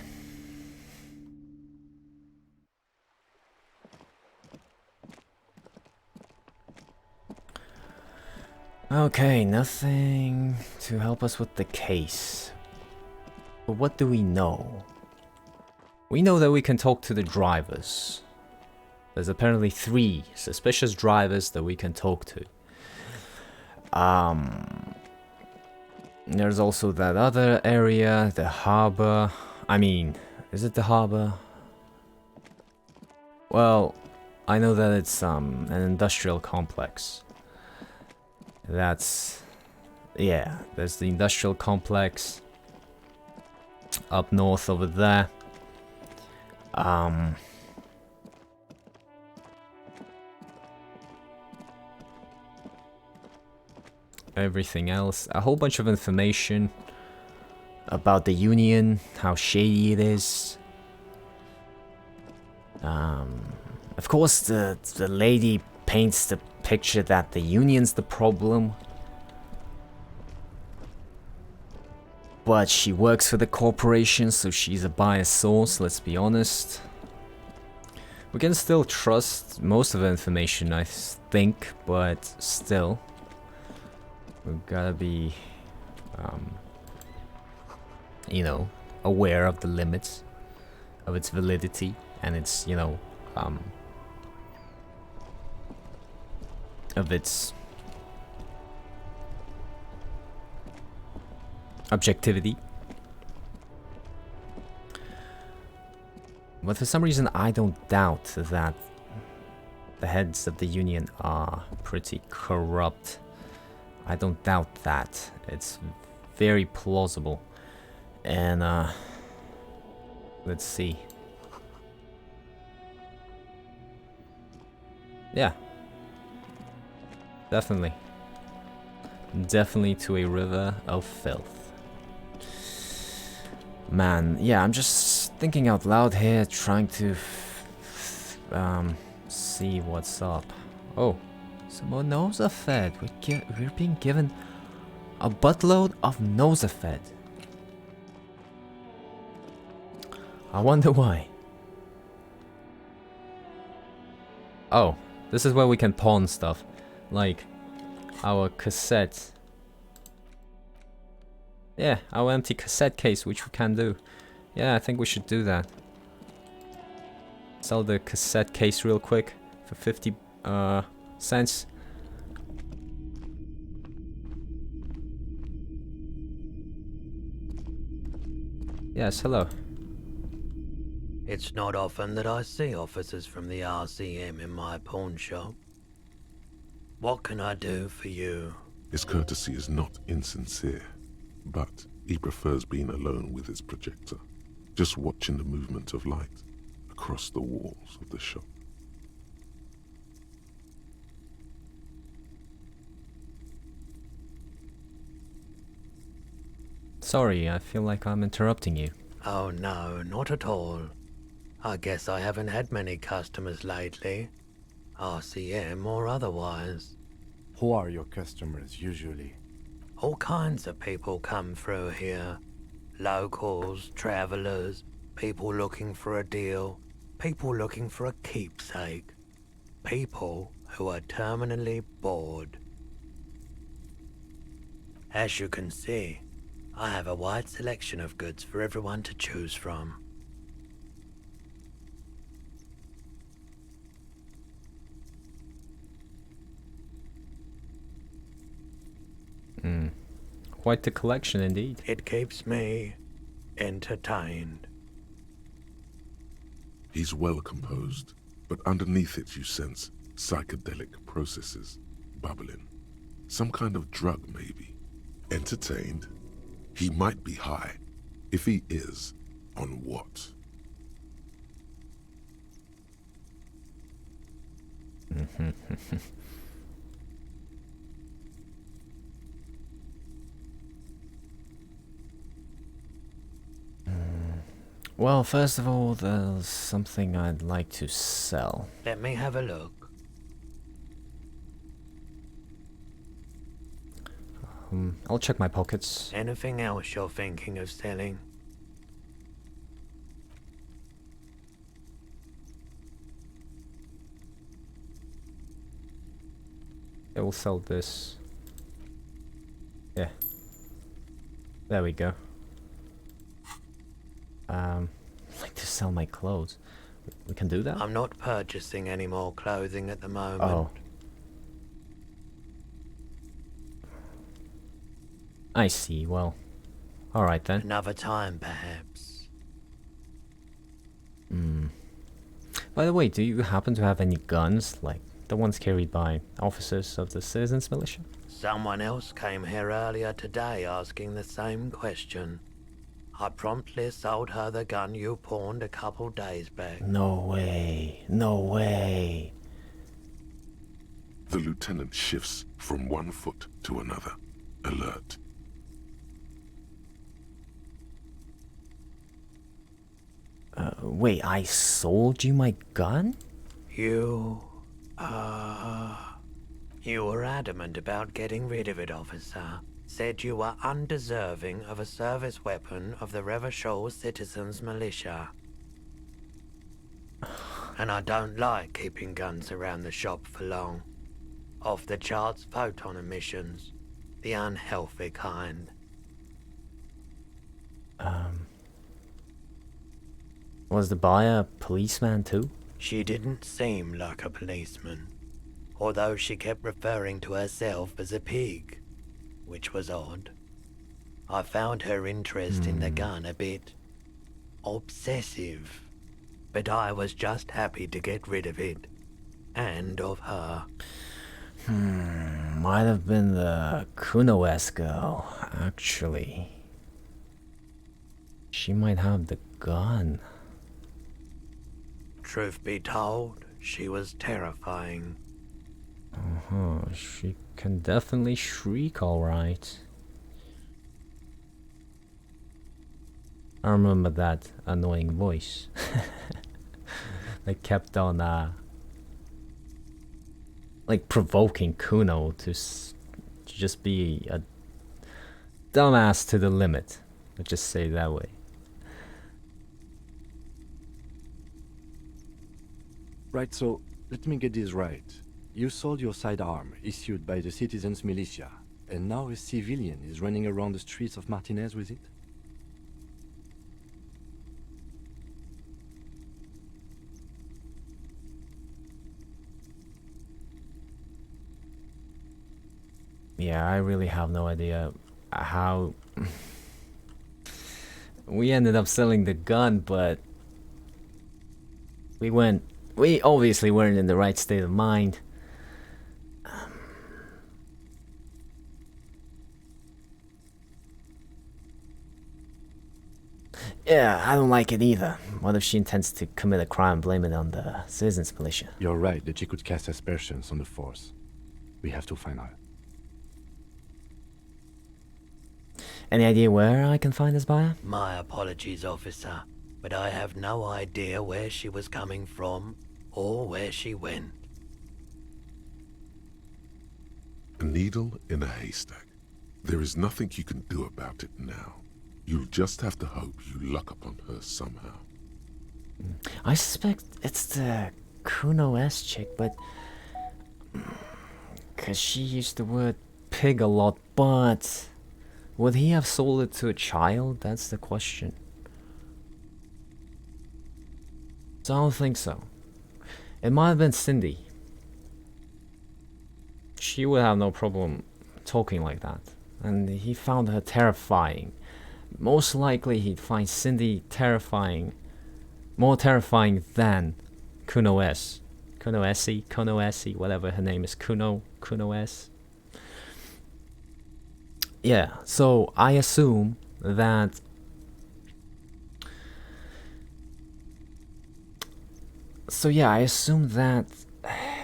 Okay, nothing to help us with the case. But what do we know? We know that we can talk to the drivers. There's apparently 3 suspicious drivers that we can talk to. There's also that other area, the harbor. I mean, is it the harbor? Well, I know that it's an industrial complex. Yeah, there's the industrial complex up north over there. Everything else, a whole bunch of information about the Union, how shady it is. Of course, the lady paints the picture that the Union's the problem. But she works for the corporation, so she's a biased source, let's be honest. We can still trust most of the information, I think, but still. We've gotta be, you know, aware of the limits of its validity and its, you know, of its objectivity. But for some reason, I don't doubt that the heads of the Union are pretty corrupt. I don't doubt that. It's very plausible. And, let's see. Yeah. Definitely. Definitely to a river of filth. Man, yeah, I'm just thinking out loud here, trying to see what's up. Oh, some more Nosafed. We're being given a buttload of Nosafed. I wonder why. Oh, this is where we can pawn stuff, like our cassette. Yeah, our empty cassette case, which we can do. Yeah, I think we should do that. Sell the cassette case real quick for 50 cents. Yes, hello. It's not often that I see officers from the RCM in my pawn shop. What can I do for you? His courtesy is not insincere, but he prefers being alone with his projector, just watching the movement of light across the walls of the shop. Sorry, I feel like I'm interrupting you. Oh no, not at all. I guess I haven't had many customers lately, RCM or otherwise. Who are your customers usually? All kinds of people come through here. Locals, travelers, people looking for a deal, people looking for a keepsake, people who are terminally bored. As you can see, I have a wide selection of goods for everyone to choose from. Quite the collection indeed. It keeps me entertained. He's well composed, but underneath it you sense psychedelic processes bubbling. Some kind of drug, maybe. Entertained? He might be high. If he is, on what? Well, first of all, there's something I'd like to sell. Let me have a look. I'll check my pockets. Anything else you're thinking of selling? I will sell this. Yeah. There we go. I'd like to sell my clothes. We can do that? I'm not purchasing any more clothing at the moment. Oh. I see, well. Alright then. Another time, perhaps. By the way, do you happen to have any guns, like the ones carried by officers of the Citizens Militia? Someone else came here earlier today asking the same question. I promptly sold her the gun you pawned a couple days back. No way. No way. The lieutenant shifts from one foot to another, alert. Wait, I sold you my gun? You were adamant about getting rid of it, officer. Said you were undeserving of a service weapon of the Revachol Citizens Militia. And I don't like keeping guns around the shop for long. Off the charts photon emissions. The unhealthy kind. Was the buyer a policeman too? She didn't seem like a policeman, although she kept referring to herself as a pig, which was odd. I found her interest in the gun a bit obsessive, but I was just happy to get rid of it. And of her. Might have been the Kuno-esque girl, actually. She might have the gun. Truth be told, she was terrifying. She can definitely shriek, alright. I remember that annoying voice. They kept on, like, provoking Kuno to just be a dumbass to the limit. Let's just say it that way. Right, so let me get this right. You sold your sidearm, issued by the citizens' militia, and now a civilian is running around the streets of Martinez with it? Yeah, I really have no idea how we ended up selling the gun, but we obviously weren't in the right state of mind. Yeah, I don't like it either. What if she intends to commit a crime and blame it on the citizens' militia? You're right that she could cast aspersions on the force. We have to find her. Any idea where I can find this buyer? My apologies, officer, but I have no idea where she was coming from or where she went. A needle in a haystack. There is nothing you can do about it now. You'll just have to hope you luck upon her somehow. I suspect it's the Kuno-esque chick, but... Cause she used the word pig a lot, but... Would he have sold it to a child? That's the question. So I don't think so. It might have been Cindy. She would have no problem talking like that. And he found her terrifying. Most likely he'd find Cindy terrifying. More terrifying than Kuno-esque. Kuno-esque, whatever her name is. Kuno-esque. Yeah, so I assume that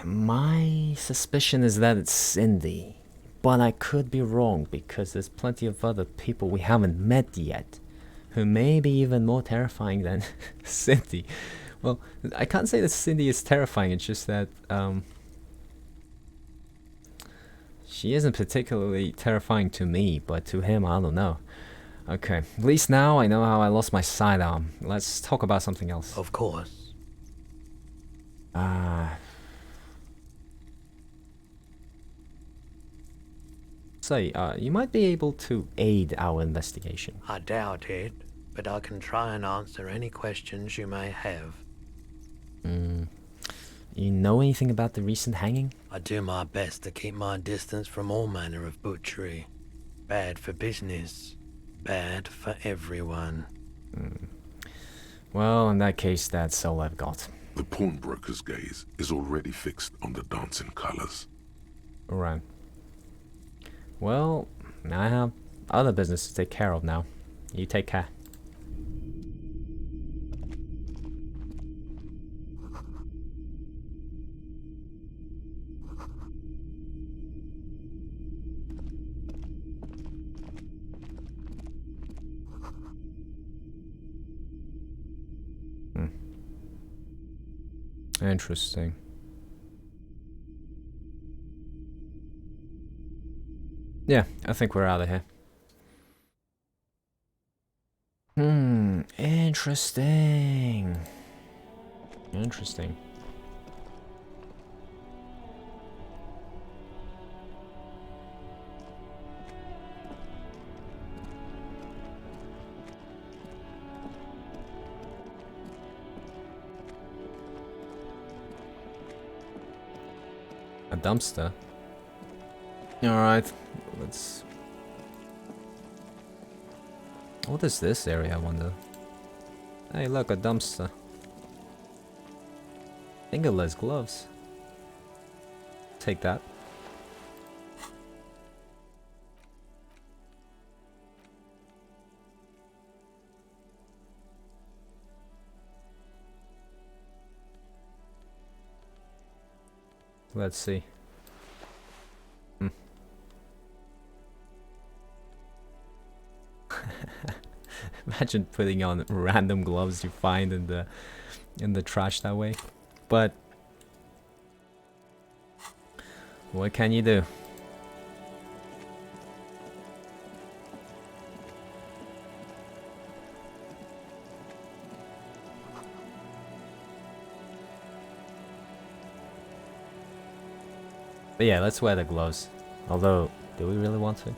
my suspicion is that it's Cindy, but I could be wrong because there's plenty of other people we haven't met yet who may be even more terrifying than Cindy. Well, I can't say that Cindy is terrifying, it's just that she isn't particularly terrifying to me, but to him, I don't know. Okay, at least now I know how I lost my sidearm. Let's talk about something else. Of course. Say, you might be able to aid our investigation. I doubt it, but I can try and answer any questions you may have. You know anything about the recent hanging? I do my best to keep my distance from all manner of butchery. Bad for business. Bad for everyone. Well, in that case, that's all I've got. The pawnbroker's gaze is already fixed on the dancing colors. Right. Well, I have other business to take care of now. You take care. Interesting. Yeah, I think we're out of here. Interesting. Interesting. A dumpster. Alright, let's What is this area, I wonder? Hey, look, a dumpster. Fingerless gloves. Take that. Let's see. Imagine putting on random gloves you find in the trash that way. But what can you do? But yeah, let's wear the gloves. Although, do we really want to?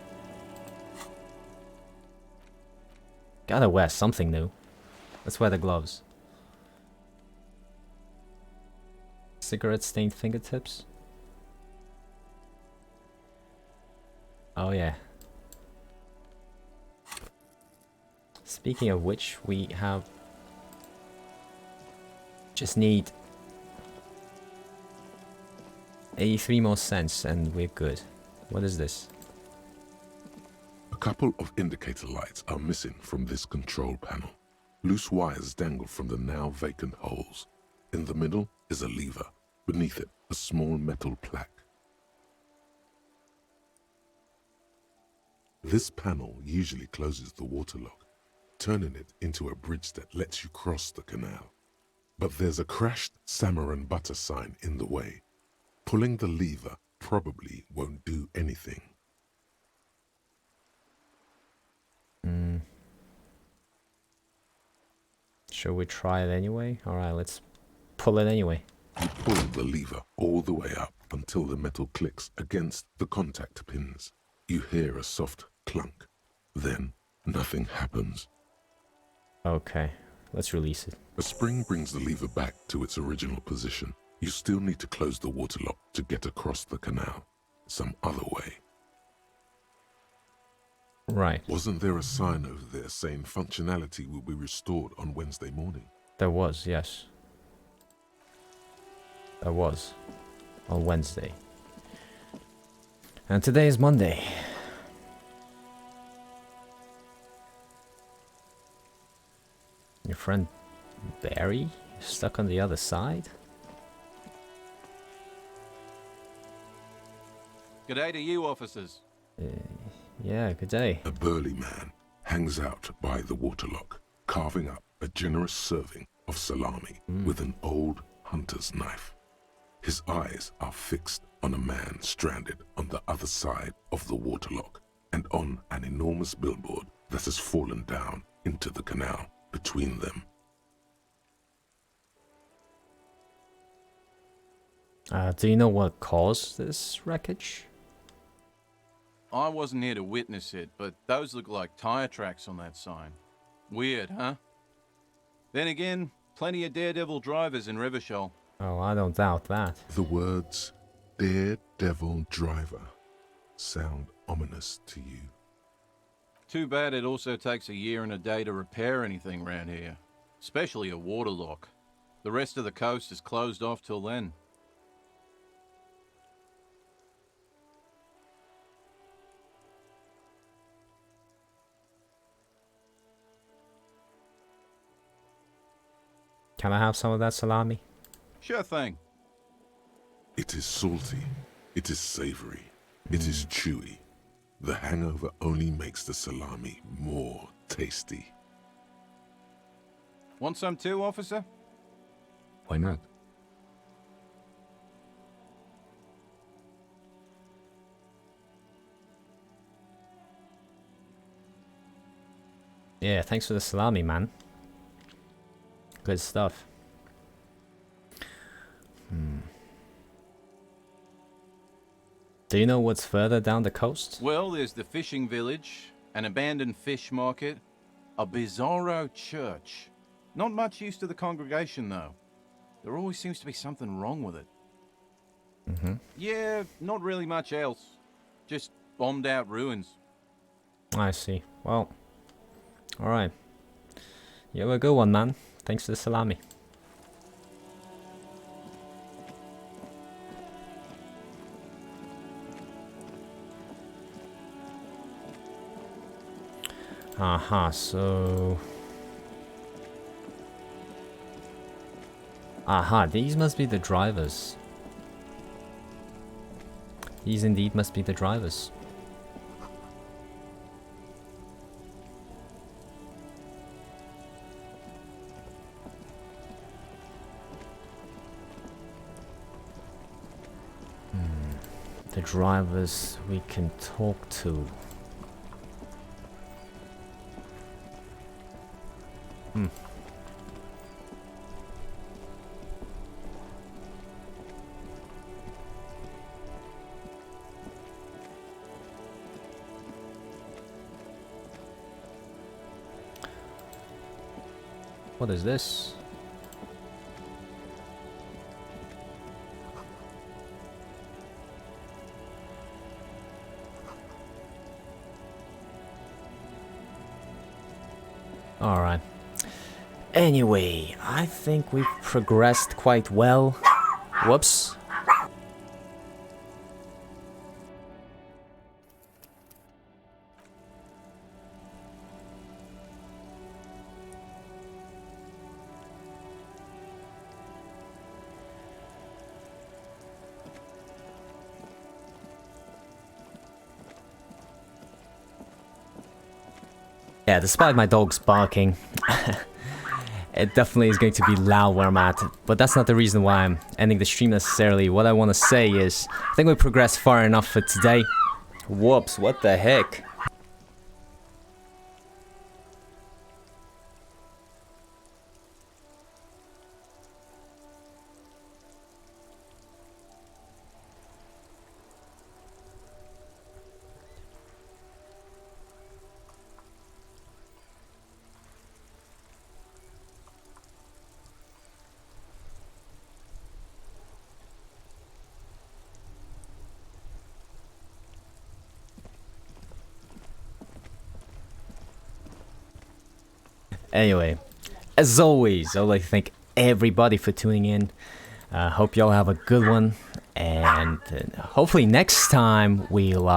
Gotta wear something new. Let's wear the gloves. Cigarette stained fingertips? Oh yeah. Speaking of which, we have... just need 83 more cents and we're good. What is this? A couple of indicator lights are missing from this control panel. Loose wires dangle from the now vacant holes. In the middle is a lever. Beneath it, a small metal plaque. This panel usually closes the waterlock, turning it into a bridge that lets you cross the canal. But there's a crashed salmon and butter sign in the way. Pulling the lever probably won't do anything. Shall we try it anyway? Alright, let's pull it anyway. You pull the lever all the way up until the metal clicks against the contact pins. You hear a soft clunk. Then nothing happens. Okay, let's release it. A spring brings the lever back to its original position. You still need to close the waterlock to get across the canal. Some other way. Right. Wasn't there a sign over there saying functionality will be restored on Wednesday morning? There was, yes. There was. On Wednesday. And today is Monday. Your friend Barry is stuck on the other side? G'day to you, officers. Yeah, good day. A burly man hangs out by the waterlock, carving up a generous serving of salami with an old hunter's knife. His eyes are fixed on a man stranded on the other side of the waterlock and on an enormous billboard that has fallen down into the canal between them. Do you know what caused this wreckage? I wasn't here to witness it, but those look like tire tracks on that sign. Weird, huh? Then again, plenty of daredevil drivers in Revachol. Oh, I don't doubt that. The words daredevil driver sound ominous to you. Too bad it also takes a year and a day to repair anything around here, especially a waterlock. The rest of the coast is closed off till then. Can I have some of that salami? Sure thing. It is salty. It is savory. It is chewy. The hangover only makes the salami more tasty. Want some too, officer? Why not? Yeah, thanks for the salami, man. Good stuff. Do you know what's further down the coast? Well, there's the fishing village, an abandoned fish market, a bizarro church. Not much use to the congregation, though. There always seems to be something wrong with it. Yeah, not really much else. Just bombed out ruins. I see. Well, Alright. You have a good one, man. Thanks for the salami. So... these must be the drivers. These indeed must be the drivers. The drivers we can talk to. What is this? Alright. Anyway, I think we've progressed quite well. Whoops. Yeah, despite my dog's barking, it definitely is going to be loud where I'm at, but that's not the reason why I'm ending the stream necessarily. What I want to say is, I think we progressed far enough for today. Whoops, what the heck? Anyway, as always, I'd like to thank everybody for tuning in. Hope y'all have a good one, and hopefully next time we'll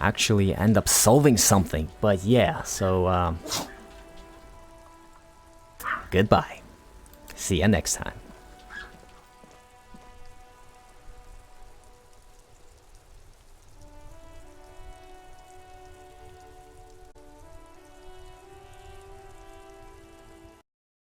actually end up solving something. But yeah, so goodbye. See ya next time.